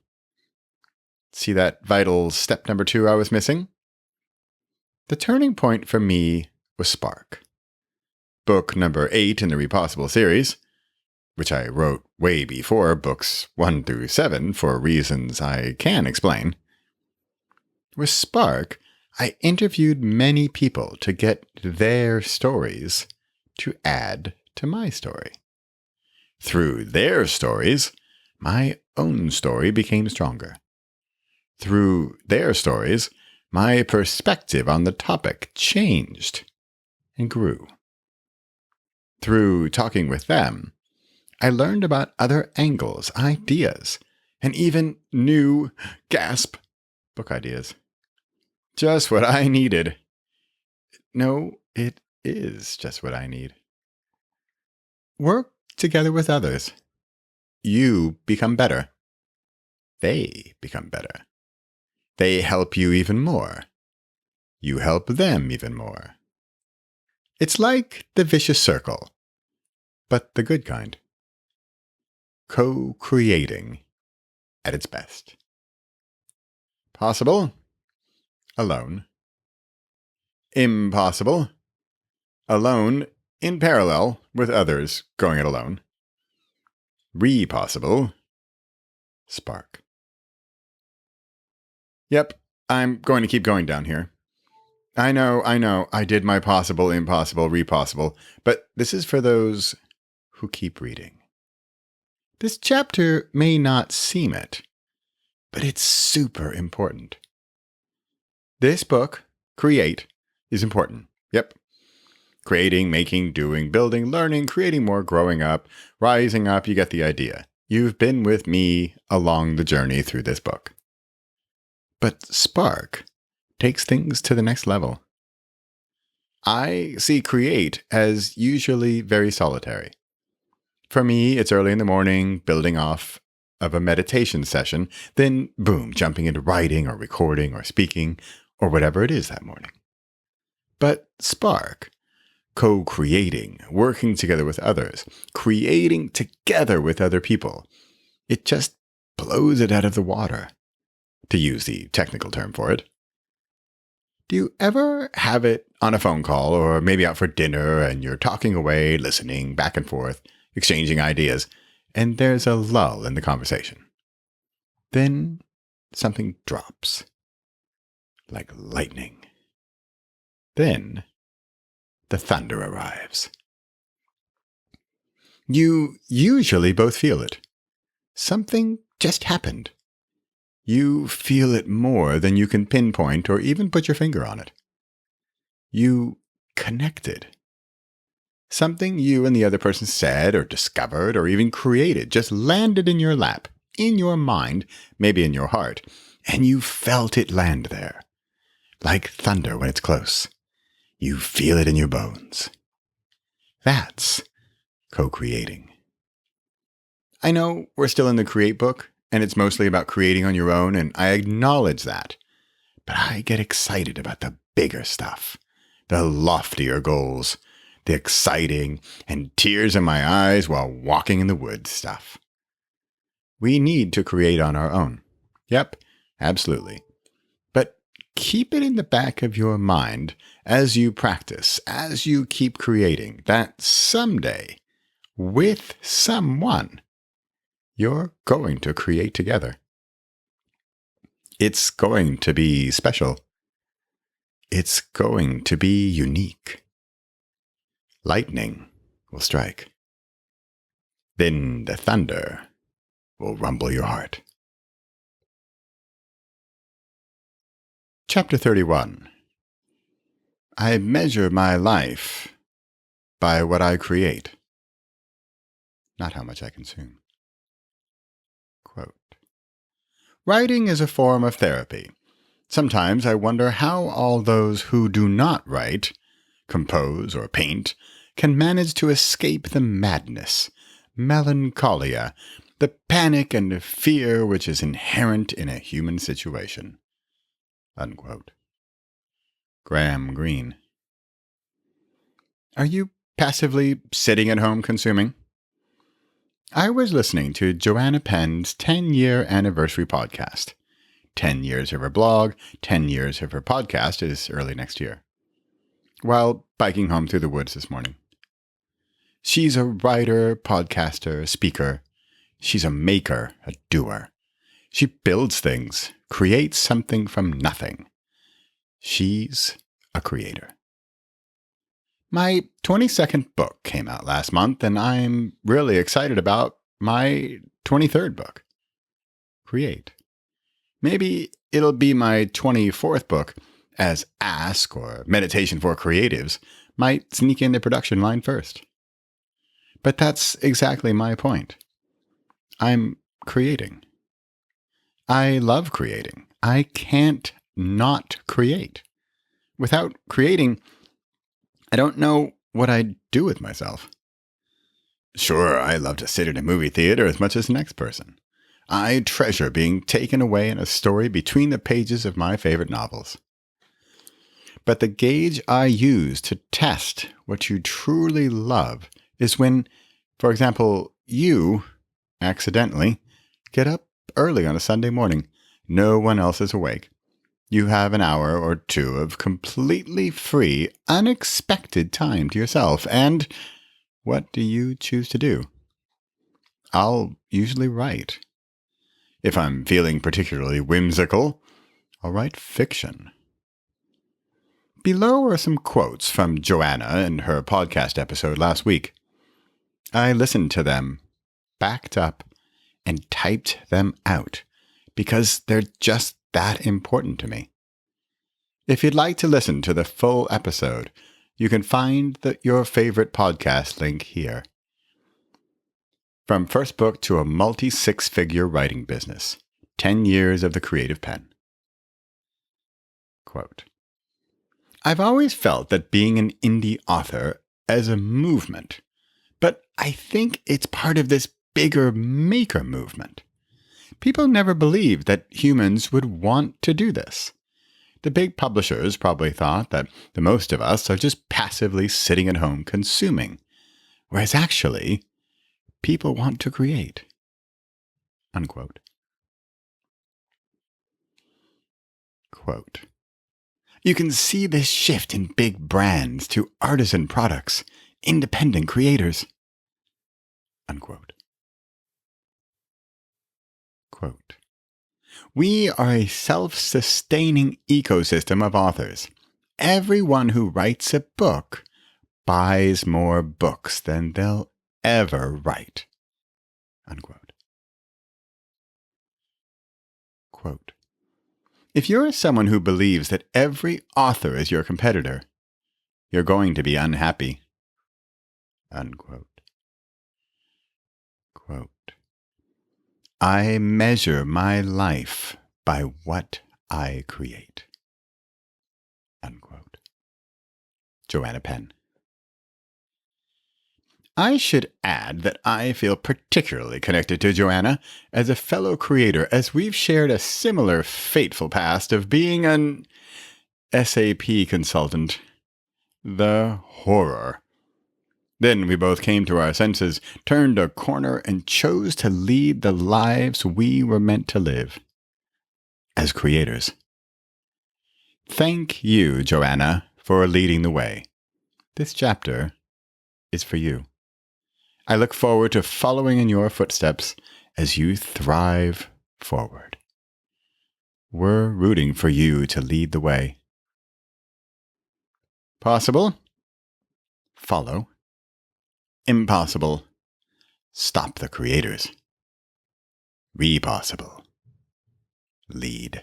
See that vital step number 2 I was missing? The turning point for me was Spark. Book number 8 in the Repossible series, which I wrote way before books 1 through 7 for reasons I can explain. With Spark, I interviewed many people to get their stories to add to my story. Through their stories, my own story became stronger. Through their stories, my perspective on the topic changed and grew. Through talking with them, I learned about other angles, ideas, and even new, gasp, book ideas. Just what I needed. No, it is just what I need. Work together with others. You become better. They become better. They help you even more. You help them even more. It's like the vicious circle, but the good kind. Co-creating at its best. Possible, alone. Impossible, alone in parallel with others going it alone. Repossible, spark. Yep, I'm going to keep going down here. I know, I did my possible, impossible, repossible, but this is for those who keep reading. This chapter may not seem it, but it's super important. This book, Create, is important. Yep. Creating, making, doing, building, learning, creating more, growing up, rising up, you get the idea. You've been with me along the journey through this book. But Spark takes things to the next level. I see Create as usually very solitary. For me, it's early in the morning, building off of a meditation session, then boom, jumping into writing or recording or speaking or whatever it is that morning. But Spark, co-creating, working together with others, creating together with other people, it just blows it out of the water, to use the technical term for it. Do you ever have it on a phone call or maybe out for dinner and you're talking away, listening, back and forth, exchanging ideas, and there's a lull in the conversation? Then something drops, like lightning. Then the thunder arrives. You usually both feel it. Something just happened. You feel it more than you can pinpoint or even put your finger on it. You connected. Something you and the other person said or discovered or even created just landed in your lap, in your mind, maybe in your heart, and you felt it land there. Like thunder when it's close. You feel it in your bones. That's co-creating. I know we're still in the Create book, and it's mostly about creating on your own, and I acknowledge that. But I get excited about the bigger stuff, the loftier goals, the exciting and tears in my eyes while walking in the woods stuff. We need to create on our own. Yep, absolutely. But keep it in the back of your mind as you practice, as you keep creating, that someday, with someone, you're going to create together. It's going to be special. It's going to be unique. Lightning will strike. Then the thunder will rumble your heart. Chapter 31. I measure my life by what I create, not how much I consume. Quote, writing is a form of therapy. Sometimes I wonder how all those who do not write, compose, or paint can manage to escape the madness, melancholia, the panic and fear which is inherent in a human situation. Unquote. Graham Greene. Are you passively sitting at home consuming? I was listening to Joanna Penn's 10-year anniversary podcast. 10 years of her blog, 10 years of her podcast is early next year. While biking home through the woods this morning. She's a writer, podcaster, speaker. She's a maker, a doer. She builds things, creates something from nothing. She's a creator. My 22nd book came out last month, and I'm really excited about my 23rd book, Create. Maybe it'll be my 24th book, as Ask or Meditation for Creatives might sneak in the production line first. But that's exactly my point. I'm creating. I love creating. I can't not create. Without creating, I don't know what I'd do with myself. Sure, I love to sit in a movie theater as much as the next person. I treasure being taken away in a story between the pages of my favorite novels. But the gauge I use to test what you truly love is when, for example, you, accidentally, get up early on a Sunday morning. No one else is awake. You have an hour or two of completely free, unexpected time to yourself. And what do you choose to do? I'll usually write. If I'm feeling particularly whimsical, I'll write fiction. Below are some quotes from Joanna in her podcast episode last week. I listened to them, backed up, and typed them out because they're just that important to me. If you'd like to listen to the full episode, you can find your favorite podcast link here. From first book to a multi-six-figure writing business, 10 years of the creative pen. Quote, I've always felt that being an indie author is a movement, but I think it's part of this bigger maker movement. People never believed that humans would want to do this. The big publishers probably thought that the most of us are just passively sitting at home consuming, whereas actually, people want to create. Unquote. Quote, you can see this shift in big brands to artisan products, independent creators. Unquote. Quote, we are a self-sustaining ecosystem of authors. Everyone who writes a book buys more books than they'll ever write. Unquote. Quote, if you're someone who believes that every author is your competitor, you're going to be unhappy. Unquote. Quote, I measure my life by what I create. Unquote. Joanna Penn. I should add that I feel particularly connected to Joanna as a fellow creator, as we've shared a similar fateful past of being an SAP consultant. The horror. Then we both came to our senses, turned a corner, and chose to lead the lives we were meant to live as creators. Thank you, Joanna, for leading the way. This chapter is for you. I look forward to following in your footsteps as you thrive forward. We're rooting for you to lead the way. Possible? Follow. Impossible? Stop the creators. Repossible? Lead.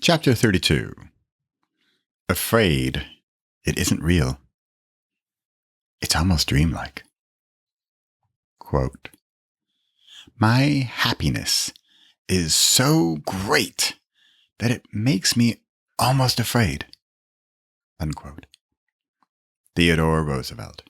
Chapter 32. Afraid it isn't real. It's almost dreamlike. Quote, "My happiness is so great that it makes me almost afraid." Unquote. Theodore Roosevelt.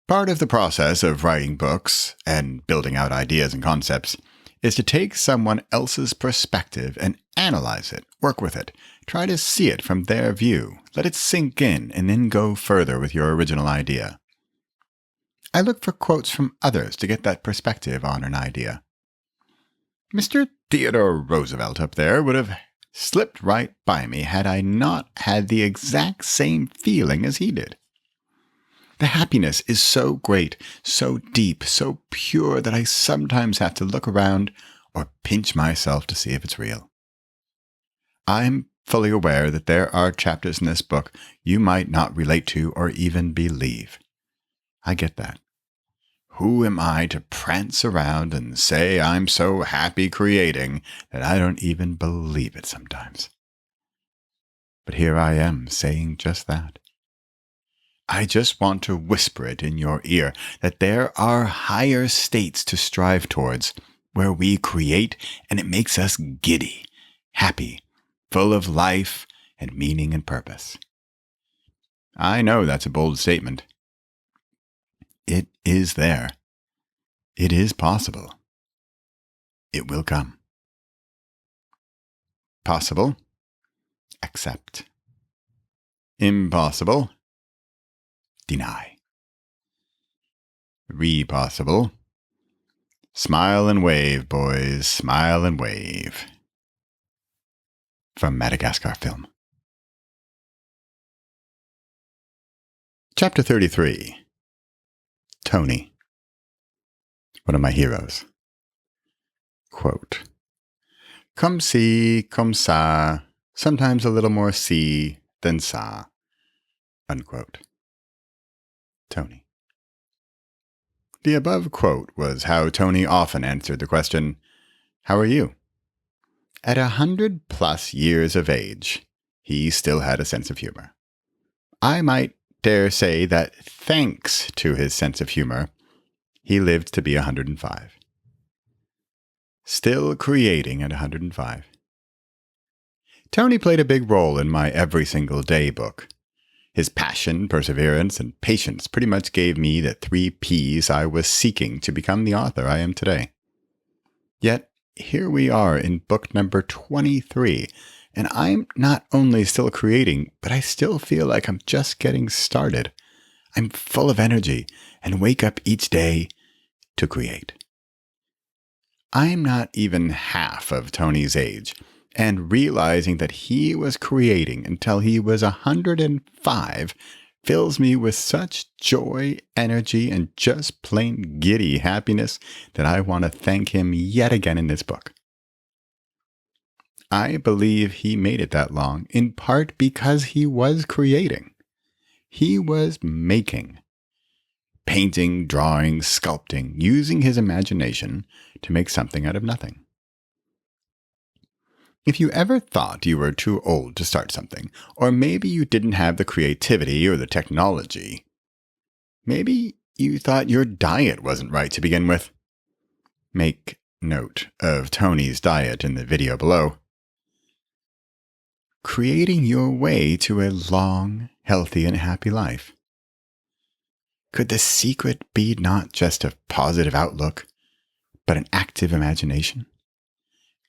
Part of the process of writing books and building out ideas and concepts is to take someone else's perspective and analyze it, work with it, try to see it from their view, let it sink in, and then go further with your original idea. I look for quotes from others to get that perspective on an idea. Mr. Theodore Roosevelt up there would have slipped right by me had I not had the exact same feeling as he did. The happiness is so great, so deep, so pure that I sometimes have to look around or pinch myself to see if it's real. I'm fully aware that there are chapters in this book you might not relate to or even believe. I get that. Who am I to prance around and say I'm so happy creating that I don't even believe it sometimes? But here I am saying just that. I just want to whisper it in your ear that there are higher states to strive towards where we create and it makes us giddy, happy, full of life and meaning and purpose. I know that's a bold statement. It is there. It is possible. It will come. Possible? Accept. Impossible? Deny. Repossible? Smile and wave, boys, smile and wave. From Madagascar Film. Chapter 33. Tony. One of my heroes. Quote, "Comme ci, comme ça, sometimes a little more ci than ça." Unquote. Tony. The above quote was how Tony often answered the question, "How are you?" At 100+ years of age, he still had a sense of humor. I might dare say that thanks to his sense of humor, he lived to be 105. Still creating at 105. Tony played a big role in my Every Single Day book. His passion, perseverance, and patience pretty much gave me the 3 Ps I was seeking to become the author I am today. Yet, here we are in book number 23, and I'm not only still creating, but I still feel like I'm just getting started. I'm full of energy and wake up each day to create. I'm not even half of Tony's age, and realizing that he was creating until he was 105 fills me with such joy, energy, and just plain giddy happiness that I want to thank him yet again in this book. I believe he made it that long, in part because he was creating. He was making. Painting, drawing, sculpting, using his imagination to make something out of nothing. If you ever thought you were too old to start something, or maybe you didn't have the creativity or the technology, maybe you thought your diet wasn't right to begin with. Make note of Tony's diet in the video below. creating your way to a long, healthy, and happy life? Could the secret be not just a positive outlook, but an active imagination?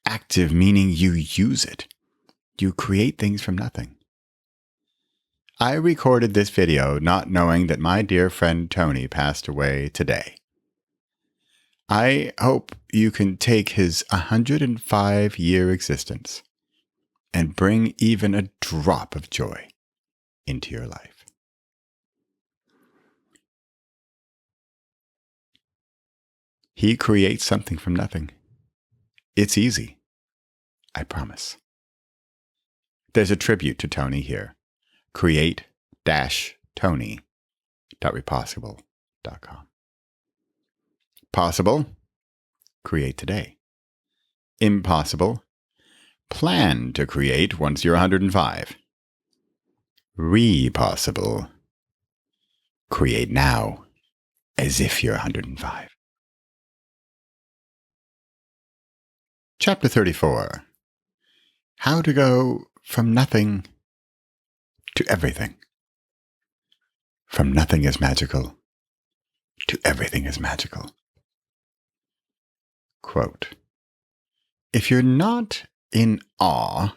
Active meaning you use it. You create things from nothing. I recorded this video not knowing that my dear friend Tony passed away today. I hope you can take his 105-year existence and bring even a drop of joy into your life. He creates something from nothing. It's easy. I promise. There's a tribute to Tony here. create-tony.repossible.com. Possible? Create today. Impossible? Plan to create once you're 105. Repossible? Create now, as if you're 105. Chapter 34. How to go from nothing to everything. From nothing is magical to everything is magical. Quote, if you're not in awe,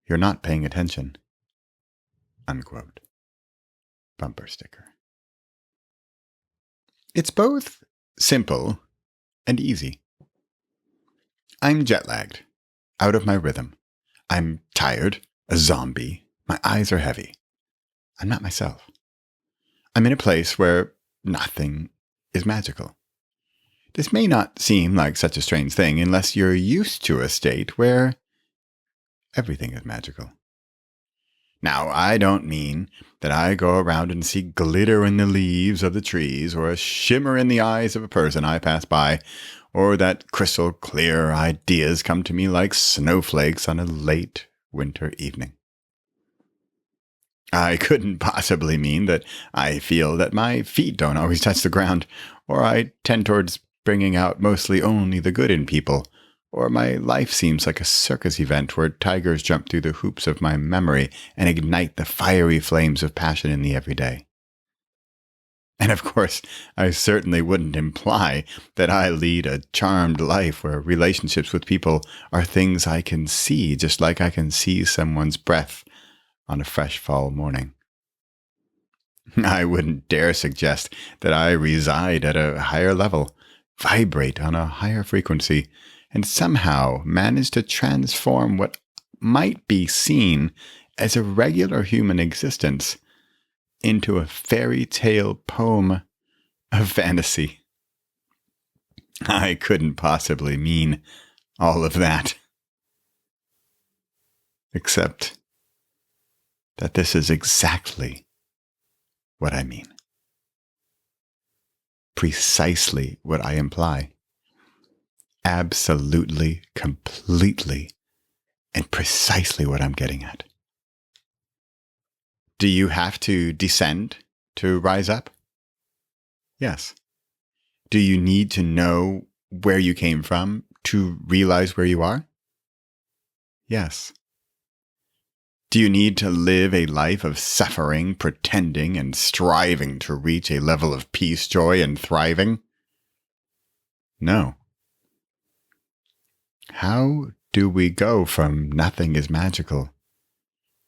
you're not paying attention. Unquote. Bumper sticker. It's both simple and easy. I'm jet-lagged, out of my rhythm. I'm tired, a zombie. My eyes are heavy. I'm not myself. I'm in a place where nothing is magical. This may not seem like such a strange thing unless you're used to a state where everything is magical. Now, I don't mean that I go around and see glitter in the leaves of the trees or a shimmer in the eyes of a person I pass by, or that crystal clear ideas come to me like snowflakes on a late winter evening. I couldn't possibly mean that I feel that my feet don't always touch the ground, or I tend towards bringing out mostly only the good in people, or my life seems like a circus event where tigers jump through the hoops of my memory and ignite the fiery flames of passion in the everyday. And of course, I certainly wouldn't imply that I lead a charmed life where relationships with people are things I can see, just like I can see someone's breath on a fresh fall morning. I wouldn't dare suggest that I reside at a higher level, vibrate on a higher frequency, and somehow manage to transform what might be seen as a regular human existence into a fairy tale poem of fantasy. I couldn't possibly mean all of that. Except that this is exactly what I mean. Precisely what I imply. Absolutely, completely, and precisely what I'm getting at. Do you have to descend to rise up? Yes. Do you need to know where you came from to realize where you are? Yes. Do you need to live a life of suffering, pretending, and striving to reach a level of peace, joy, and thriving? No. How do we go from nothing is magical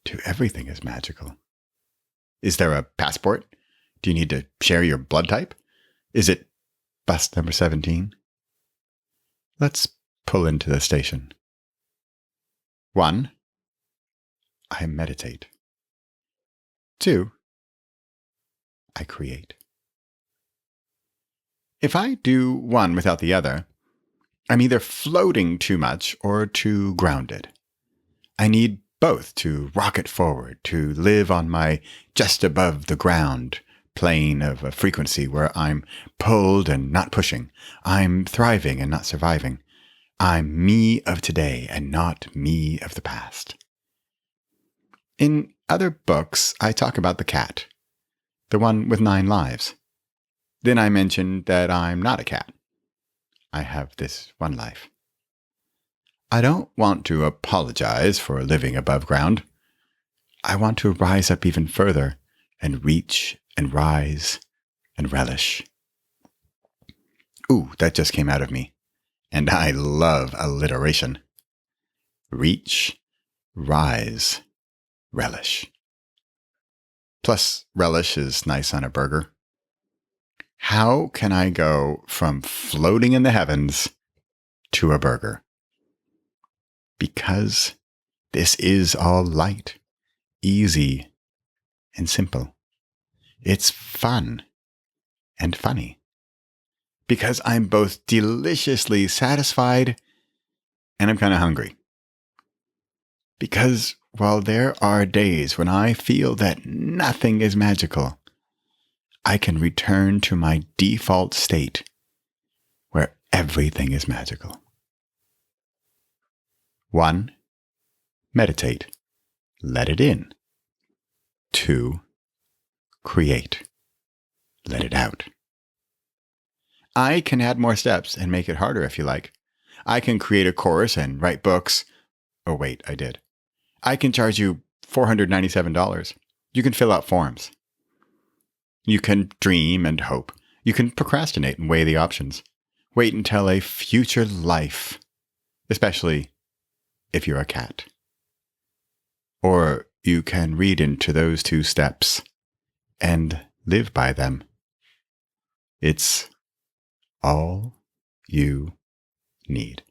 to everything is magical? Is there a passport? Do you need to share your blood type? Is it bus number 17? Let's pull into the station. 1. I meditate. 2. I create. If I do one without the other, I'm either floating too much or too grounded. I need both to rocket forward, to live on my just above the ground plane of a frequency where I'm pulled and not pushing. I'm thriving and not surviving. I'm me of today and not me of the past. In other books, I talk about the cat, the one with 9 lives. Then I mention that I'm not a cat. I have this one life. I don't want to apologize for living above ground. I want to rise up even further and reach and rise and relish. Ooh, that just came out of me. And I love alliteration. Reach, rise, relish. Plus, relish is nice on a burger. How can I go from floating in the heavens to a burger? Because this is all light, easy, and simple. It's fun and funny. Because I'm both deliciously satisfied and I'm kind of hungry. Because while there are days when I feel that nothing is magical, I can return to my default state where everything is magical. 1. Meditate. Let it in. 2. Create. Let it out. I can add more steps and make it harder if you like. I can create a course and write books. Oh, wait, I did. I can charge you $497. You can fill out forms. You can dream and hope. You can procrastinate and weigh the options. Wait until a future life, especially if you're a cat. Or you can read into those 2 steps and live by them. It's all you need.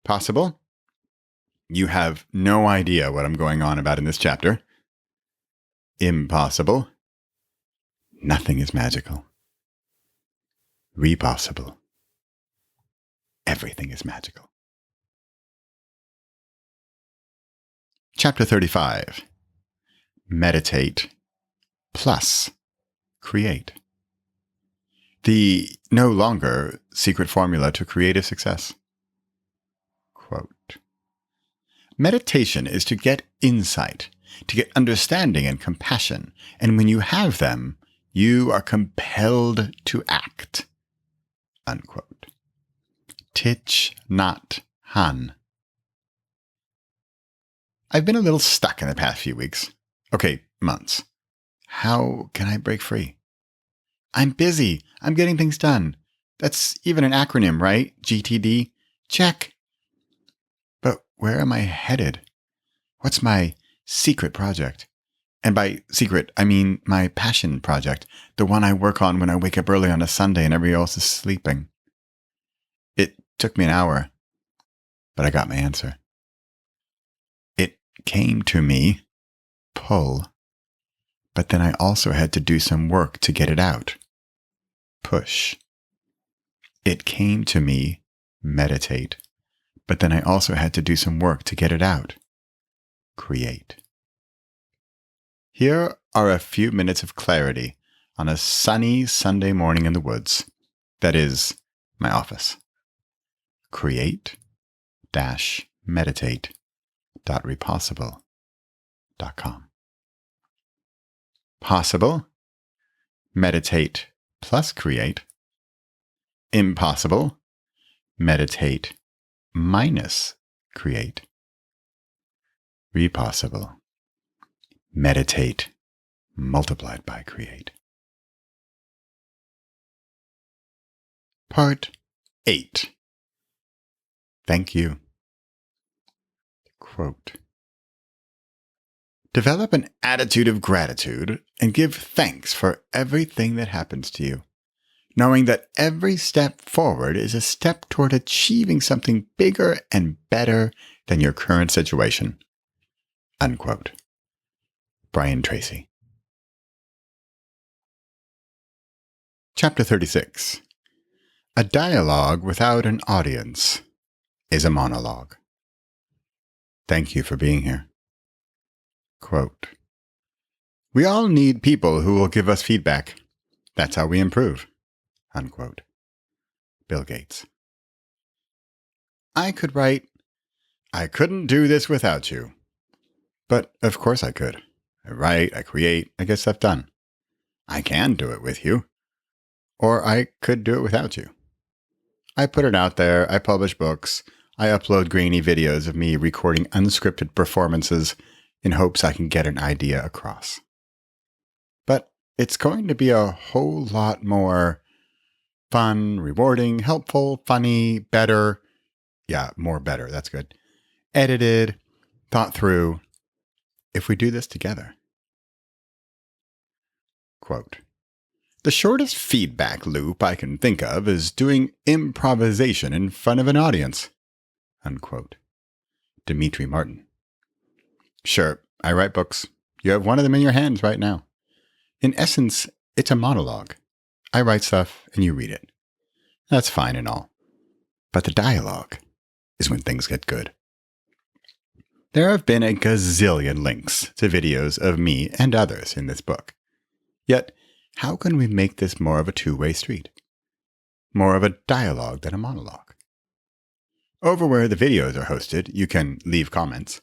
Possible? You have no idea what I'm going on about in this chapter. Impossible. Nothing is magical. Repossible. Everything is magical. Chapter 35. Meditate plus create. The no longer secret formula to creative success. Quote, meditation is to get insight, to get understanding and compassion, and when you have them, you are compelled to act. Unquote. Thich Nhat Hanh. I've been a little stuck in the past few weeks. Okay, months. How can I break free? I'm busy. I'm getting things done. That's even an acronym, right? GTD. Check. But where am I headed? What's my secret project? And by secret, I mean my passion project, the one I work on when I wake up early on a Sunday and everybody else is sleeping. It took me an hour, but I got my answer. It came to me, pull, but then I also had to do some work to get it out. Push. It came to me, meditate, but then I also had to do some work to get it out. Create. Here are a few minutes of clarity on a sunny Sunday morning in the woods. That is, my office. create-meditate.repossible.com. Possible, meditate plus create. Impossible, meditate minus create. Repossible, meditate multiplied by create. Part 8. Thank you. Quote, develop an attitude of gratitude and give thanks for everything that happens to you, knowing that every step forward is a step toward achieving something bigger and better than your current situation. Unquote. Brian Tracy. Chapter 36. A dialogue without an audience is a monologue. Thank you for being here. Quote, we all need people who will give us feedback. That's how we improve. Unquote. Bill Gates. I could write, I couldn't do this without you. But of course I could. I write, I create, I get stuff done. I can do it with you. Or I could do it without you. I put it out there. I publish books. I upload grainy videos of me recording unscripted performances in hopes I can get an idea across. But it's going to be a whole lot more fun, rewarding, helpful, funny, better. Yeah, more better. That's good. Edited, thought through, if we do this together. Quote, "The shortest feedback loop I can think of is doing improvisation in front of an audience." Unquote. Dimitri Martin. Sure, I write books. You have one of them in your hands right now. In essence, it's a monologue. I write stuff and you read it. That's fine and all. But the dialogue is when things get good. There have been a gazillion links to videos of me and others in this book. Yet, how can we make this more of a two-way street? More of a dialogue than a monologue? Over where the videos are hosted, you can leave comments.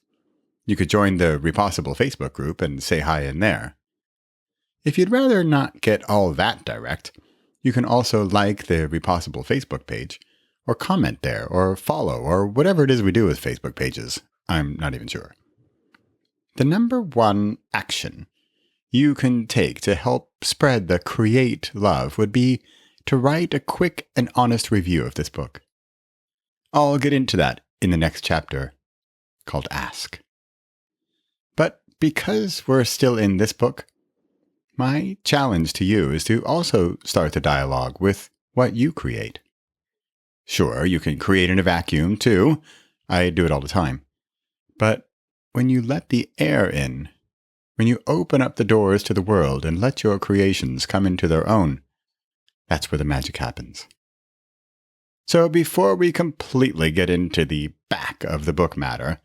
You could join the Repossible Facebook group and say hi in there. If you'd rather not get all that direct, you can also like the Repossible Facebook page, or comment there, or follow, or whatever it is we do with Facebook pages. I'm not even sure. The number one action you can take to help spread the create love would be to write a quick and honest review of this book. I'll get into that in the next chapter, called Ask. But because we're still in this book, my challenge to you is to also start the dialogue with what you create. Sure, you can create in a vacuum too. I do it all the time. But when you let the air in, when you open up the doors to the world and let your creations come into their own, that's where the magic happens. So before we completely get into the back of the book matter,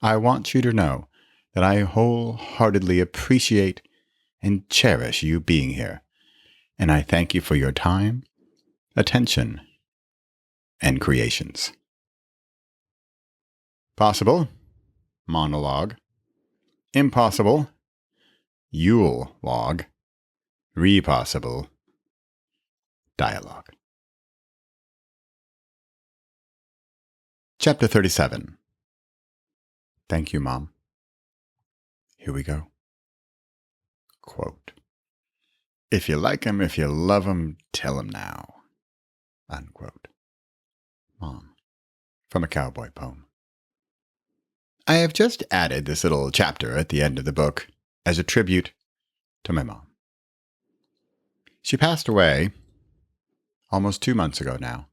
I want you to know that I wholeheartedly appreciate and cherish you being here, and I thank you for your time, attention, and creations. Possible, monologue. Impossible, Yule log. Repossible, dialogue. Chapter 37. Thank you, Mom. Here we go. Quote, "If you like 'em, if you love 'em, tell 'em now." Unquote. Mom. From a cowboy poem. I have just added this little chapter at the end of the book as a tribute to my mom. She passed away almost 2 months ago now.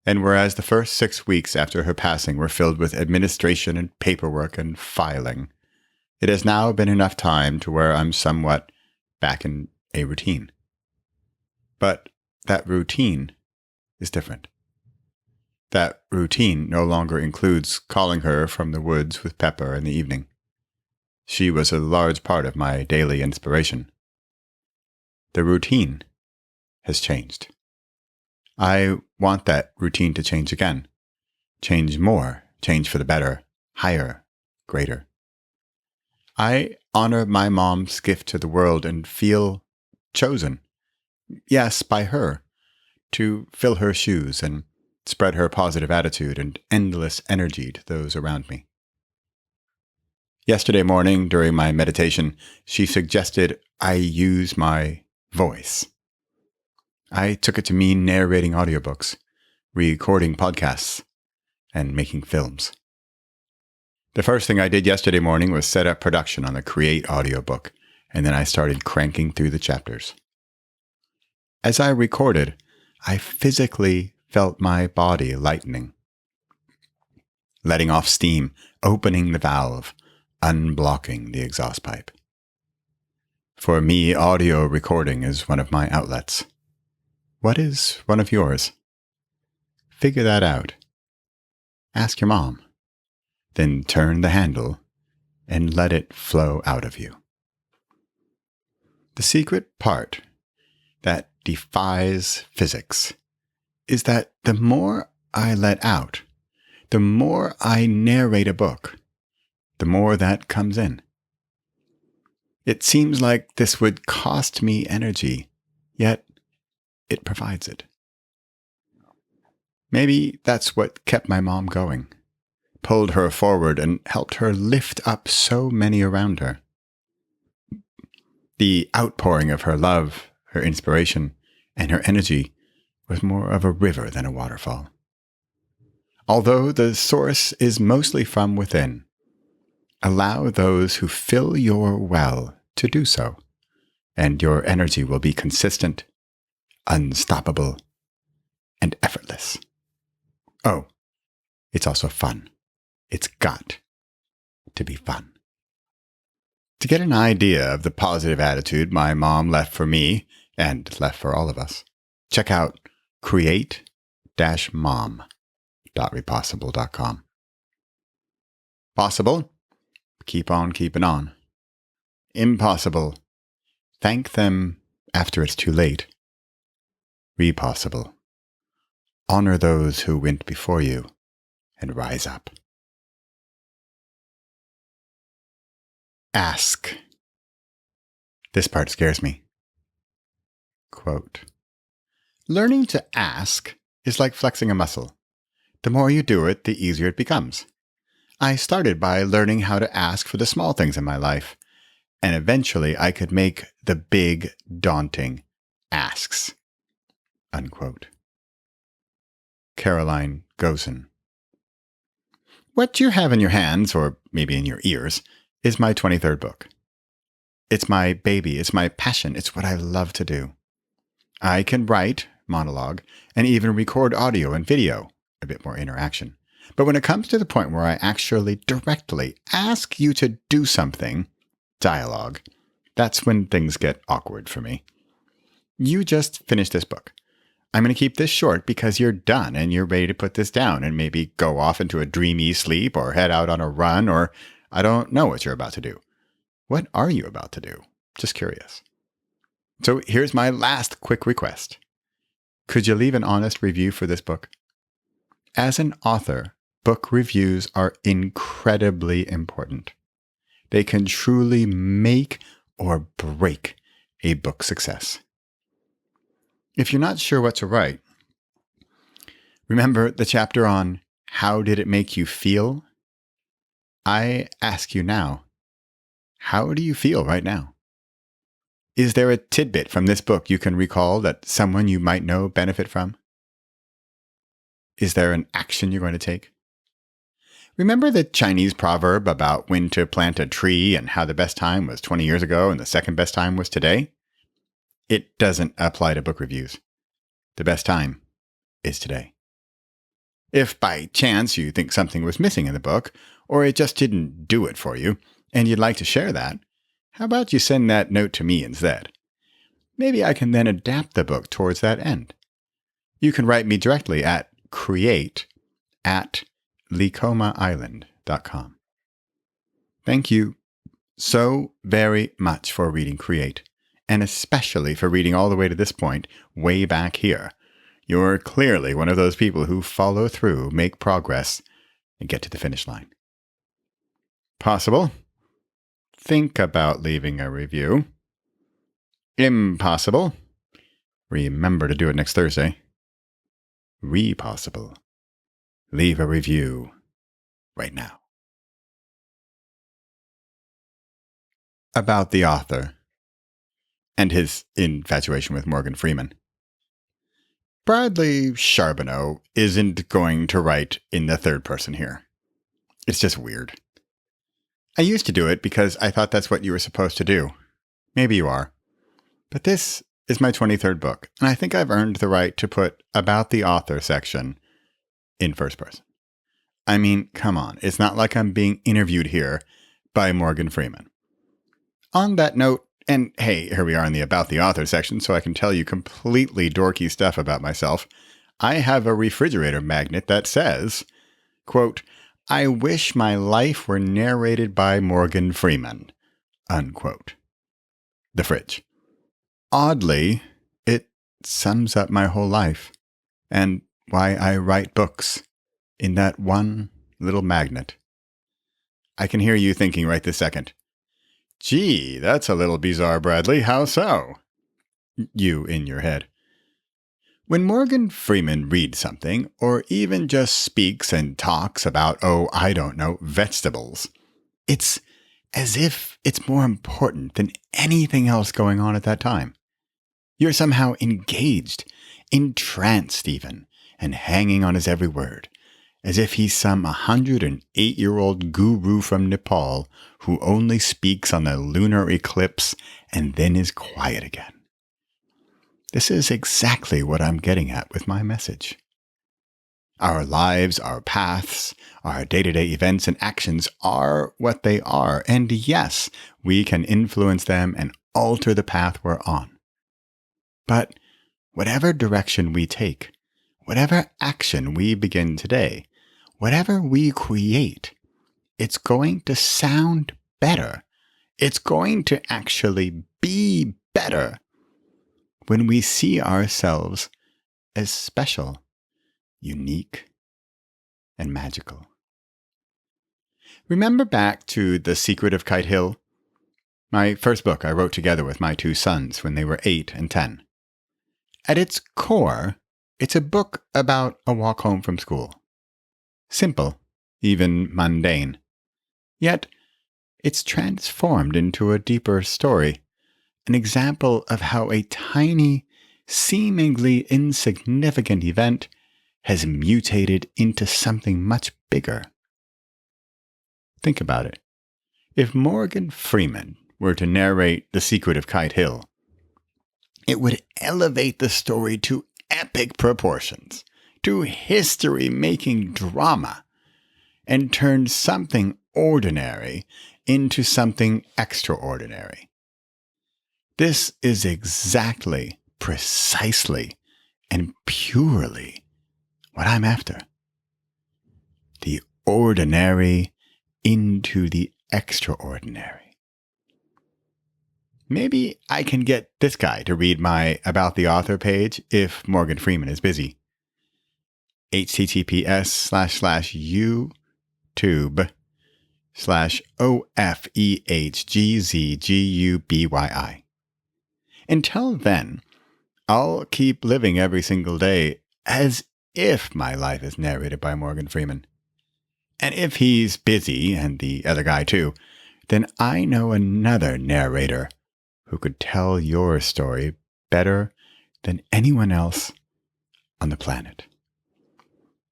And whereas the first 6 weeks after her passing were filled with administration and paperwork and filing, it has now been enough time to where I'm somewhat back in a routine. But that routine is different. That routine no longer includes calling her from the woods with Pepper in the evening. She was a large part of my daily inspiration. The routine has changed. I want that routine to change again. Change more, change for the better, higher, greater. I honor my mom's gift to the world and feel chosen, yes, by her, to fill her shoes and spread her positive attitude and endless energy to those around me. Yesterday morning, during my meditation, she suggested I use my voice. I took it to mean narrating audiobooks, recording podcasts, and making films. The first thing I did yesterday morning was set up production on the Create audiobook, and then I started cranking through the chapters. As I recorded, I physically felt my body lightening, letting off steam, opening the valve, unblocking the exhaust pipe. For me, audio recording is one of my outlets. What is one of yours? Figure that out. Ask your mom. Then turn the handle and let it flow out of you. The secret part that defies physics is that the more I let out, the more I narrate a book, the more that comes in. It seems like this would cost me energy, yet it provides it. Maybe that's what kept my mom going, pulled her forward, and helped her lift up so many around her. The outpouring of her love, her inspiration, and her energy was more of a river than a waterfall. Although the source is mostly from within, allow those who fill your well to do so, and your energy will be consistent, unstoppable, and effortless. Oh, it's also fun. It's got to be fun. To get an idea of the positive attitude my mom left for me and left for all of us, check out create-mom.repossible.com. Possible? Keep on keeping on. Impossible? Thank them after it's too late. Repossible? Honor those who went before you and rise up. Ask. This part scares me. Quote, learning to ask is like flexing a muscle. The more you do it, the easier it becomes. I started by learning how to ask for the small things in my life, and eventually I could make the big, daunting asks. Unquote. Caroline Gosen. What you have in your hands, or maybe in your ears, is my 23rd book. It's my baby, it's my passion, it's what I love to do. I can write, monologue, and even record audio and video, a bit more interaction. But when it comes to the point where I actually directly ask you to do something, dialogue, that's when things get awkward for me. You just finished this book. I'm going to keep this short because you're done and you're ready to put this down and maybe go off into a dreamy sleep or head out on a run, or I don't know what you're about to do. What are you about to do? Just curious. So here's my last quick request. Could you leave an honest review for this book? As an author, book reviews are incredibly important. They can truly make or break a book success. If you're not sure what to write, remember the chapter on how did it make you feel? I ask you now, how do you feel right now? Is there a tidbit from this book you can recall that someone you might know benefit from? Is there an action you're going to take? Remember the Chinese proverb about when to plant a tree and how the best time was 20 years ago and the second best time was today? It doesn't apply to book reviews. The best time is today. If by chance you think something was missing in the book, or it just didn't do it for you, and you'd like to share that, how about you send that note to me instead? Maybe I can then adapt the book towards that end. You can write me directly at create@lecomaisland.com. Thank you so very much for reading Create, and especially for reading all the way to this point, way back here. You're clearly one of those people who follow through, make progress, and get to the finish line. Possible? Think about leaving a review. Impossible? Remember to do it next Thursday. Repossible? Leave a review right now. About the author and his infatuation with Morgan Freeman. Bradley Charbonneau isn't going to write in the third person here. It's just weird. I used to do it because I thought that's what you were supposed to do. Maybe you are. But this is my 23rd book, and I think I've earned the right to put about the author section in first person. I mean, come on. It's not like I'm being interviewed here by Morgan Freeman. On that note, and hey, here we are in the About the Author section, so I can tell you completely dorky stuff about myself. I have a refrigerator magnet that says, quote, I wish my life were narrated by Morgan Freeman, unquote. The fridge. Oddly, it sums up my whole life and why I write books in that one little magnet. I can hear you thinking right this second, gee, that's a little bizarre, Bradley. How so? You in your head. When Morgan Freeman reads something, or even just speaks and talks about, vegetables, it's as if it's more important than anything else going on at that time. You're somehow engaged, entranced even, and hanging on his every word, as if he's some 108-year-old guru from Nepal who only speaks on the lunar eclipse and then is quiet again. This is exactly what I'm getting at with my message. Our lives, our paths, our day-to-day events and actions are what they are, and yes, we can influence them and alter the path we're on. But whatever direction we take, whatever action we begin today, whatever we create, it's going to sound better. It's going to actually be better when we see ourselves as special, unique, and magical. Remember back to The Secret of Kite Hill? My first book I wrote together with my two sons when they were 8 and 10. At its core, it's a book about a walk home from school. Simple, even mundane. Yet, it's transformed into a deeper story, an example of how a tiny, seemingly insignificant event has mutated into something much bigger. Think about it. If Morgan Freeman were to narrate The Secret of Kite Hill, it would elevate the story to epic proportions, to history-making drama, and turn something ordinary into something extraordinary. This is exactly, precisely, and purely what I'm after. The ordinary into the extraordinary. Maybe I can get this guy to read my About the Author page if Morgan Freeman is busy. https://youtube/OFEHGZGUBYI. Until then, I'll keep living every single day as if my life is narrated by Morgan Freeman. And if he's busy, and the other guy too, then I know another narrator who could tell your story better than anyone else on the planet.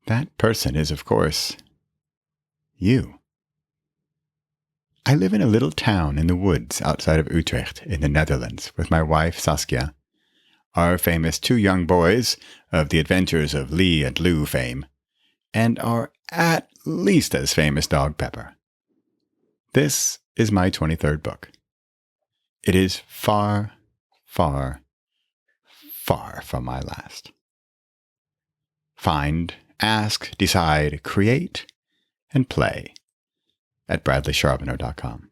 That person is, of course, you. I live in a little town in the woods outside of Utrecht in the Netherlands with my wife Saskia, our famous 2 young boys of the Adventures of Lee and Lou fame, and our at least as famous dog Pepper. This is my 23rd book. It is far, far, far from my last. Find, ask, decide, create, and play at bradleycharbonneau.com.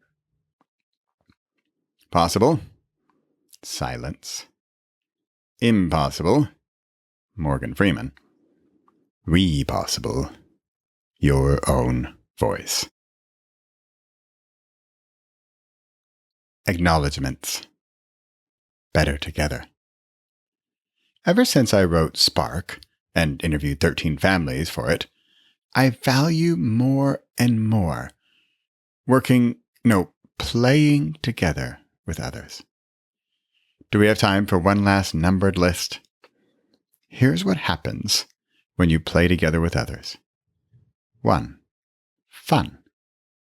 Possible? Silence. Impossible? Morgan Freeman. Repossible? Your own voice. Acknowledgements. Better together. Ever since I wrote Spark and interviewed 13 families for it, I value more and more playing together with others. Do we have time for one last numbered list? Here's what happens when you play together with others. 1. Fun.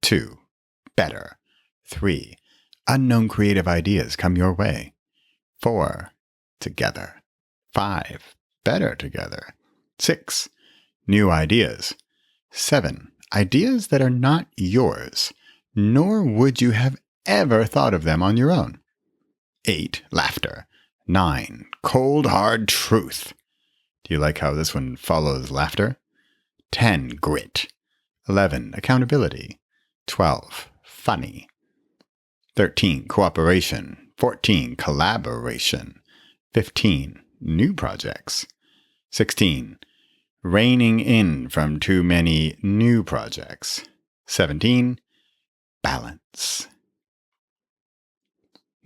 2. Better. 3. Unknown creative ideas come your way. 4. Together. 5. Better together. 6. New ideas. 7. Ideas that are not yours, nor would you have ever thought of them on your own. 8. Laughter. 9. Cold, hard truth. Do you like how this one follows laughter? 10. Grit. 11. Accountability. 12. Funny. 13. Cooperation. 14. Collaboration. 15. New projects. 16. Reining in from too many new projects. 17. Balance.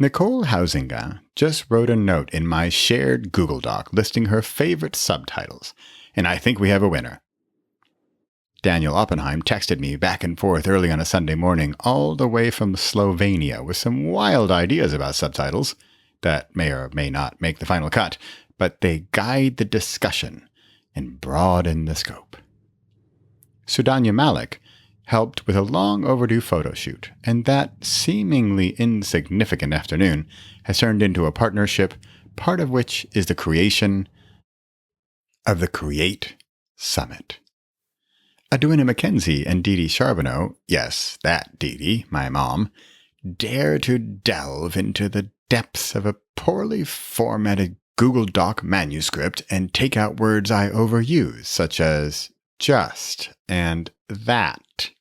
Nicole Hausinga just wrote a note in my shared Google Doc listing her favorite subtitles, and I think we have a winner. Daniel Oppenheim texted me back and forth early on a Sunday morning all the way from Slovenia with some wild ideas about subtitles that may or may not make the final cut, but they guide the discussion and broaden the scope. Sudanya Malik helped with a long overdue photo shoot, and that seemingly insignificant afternoon has turned into a partnership, part of which is the creation of the Create Summit. Edwina McKenzie and Dee Dee Charbonneau, yes, that Dee Dee, my mom, dare to delve into the depths of a poorly formatted Google Doc manuscript and take out words I overuse, such as just and that.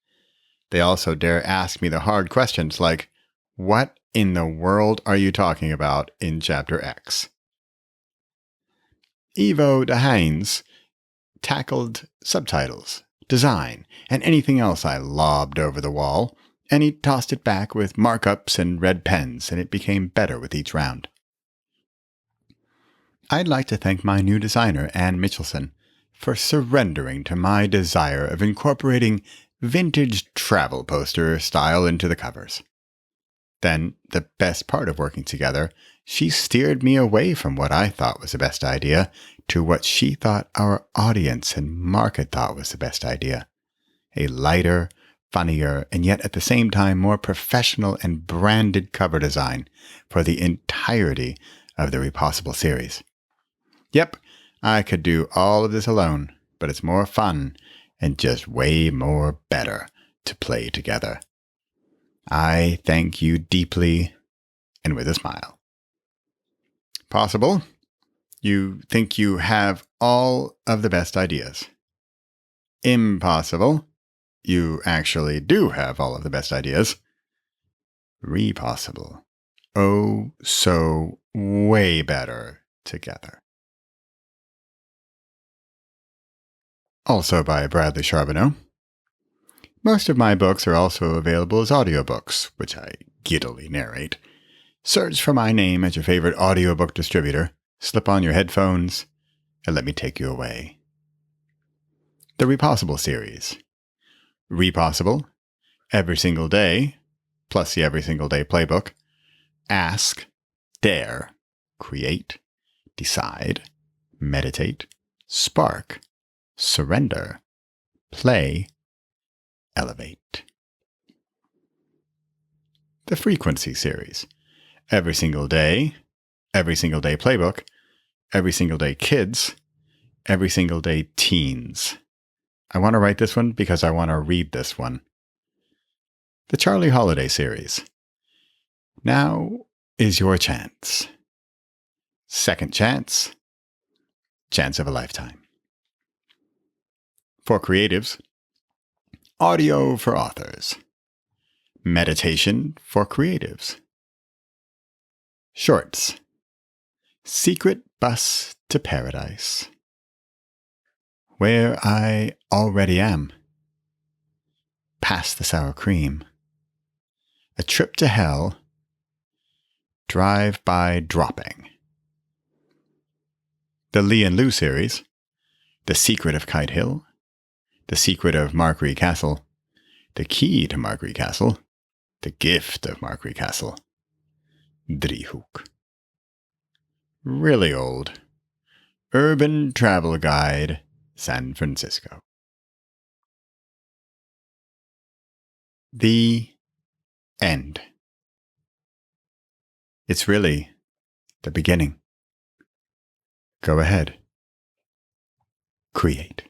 They also dare ask me the hard questions like, what in the world are you talking about in Chapter X? Ivo de Heinz tackled subtitles, design, and anything else I lobbed over the wall, and he tossed it back with markups and red pens, and it became better with each round. I'd like to thank my new designer, Ann Mitchelson, for surrendering to my desire of incorporating vintage travel poster style into the covers. Then, the best part of working together, she steered me away from what I thought was the best idea to what she thought our audience and market thought was the best idea. A lighter, funnier, and yet at the same time more professional and branded cover design for the entirety of the Repossible series. Yep, I could do all of this alone, but it's more fun and just way more better to play together. I thank you deeply and with a smile. Possible? You think you have all of the best ideas. Impossible? You actually do have all of the best ideas. Repossible. Oh, so way better together. Also by Bradley Charbonneau. Most of my books are also available as audiobooks, which I giddily narrate. Search for my name at your favorite audiobook distributor, slip on your headphones, and let me take you away. The Repossible series. Repossible, Every Single Day, plus the Every Single Day playbook. Ask, Dare, Create, Decide, Meditate, Spark, Surrender, Play, Elevate. The Frequency series. Every Single Day, Every Single Day Playbook, Every Single Day Kids, Every Single Day Teens. I want to write this one because I want to read this one. The Charlie Holiday series. Now is your chance. Second chance. Chance of a lifetime. For creatives. Audio for authors. Meditation for creatives. Shorts. Secret Bus to Paradise. Where I Already Am. Past the Sour Cream. A Trip to Hell. Drive-by Dropping. The Lee and Lou series. The Secret of Kite Hill. The Secret of Markree Castle. The Key to Markree Castle. The Gift of Markree Castle. Driehoek. Really old. Urban Travel Guide, San Francisco. The end. It's really the beginning. Go ahead. Create.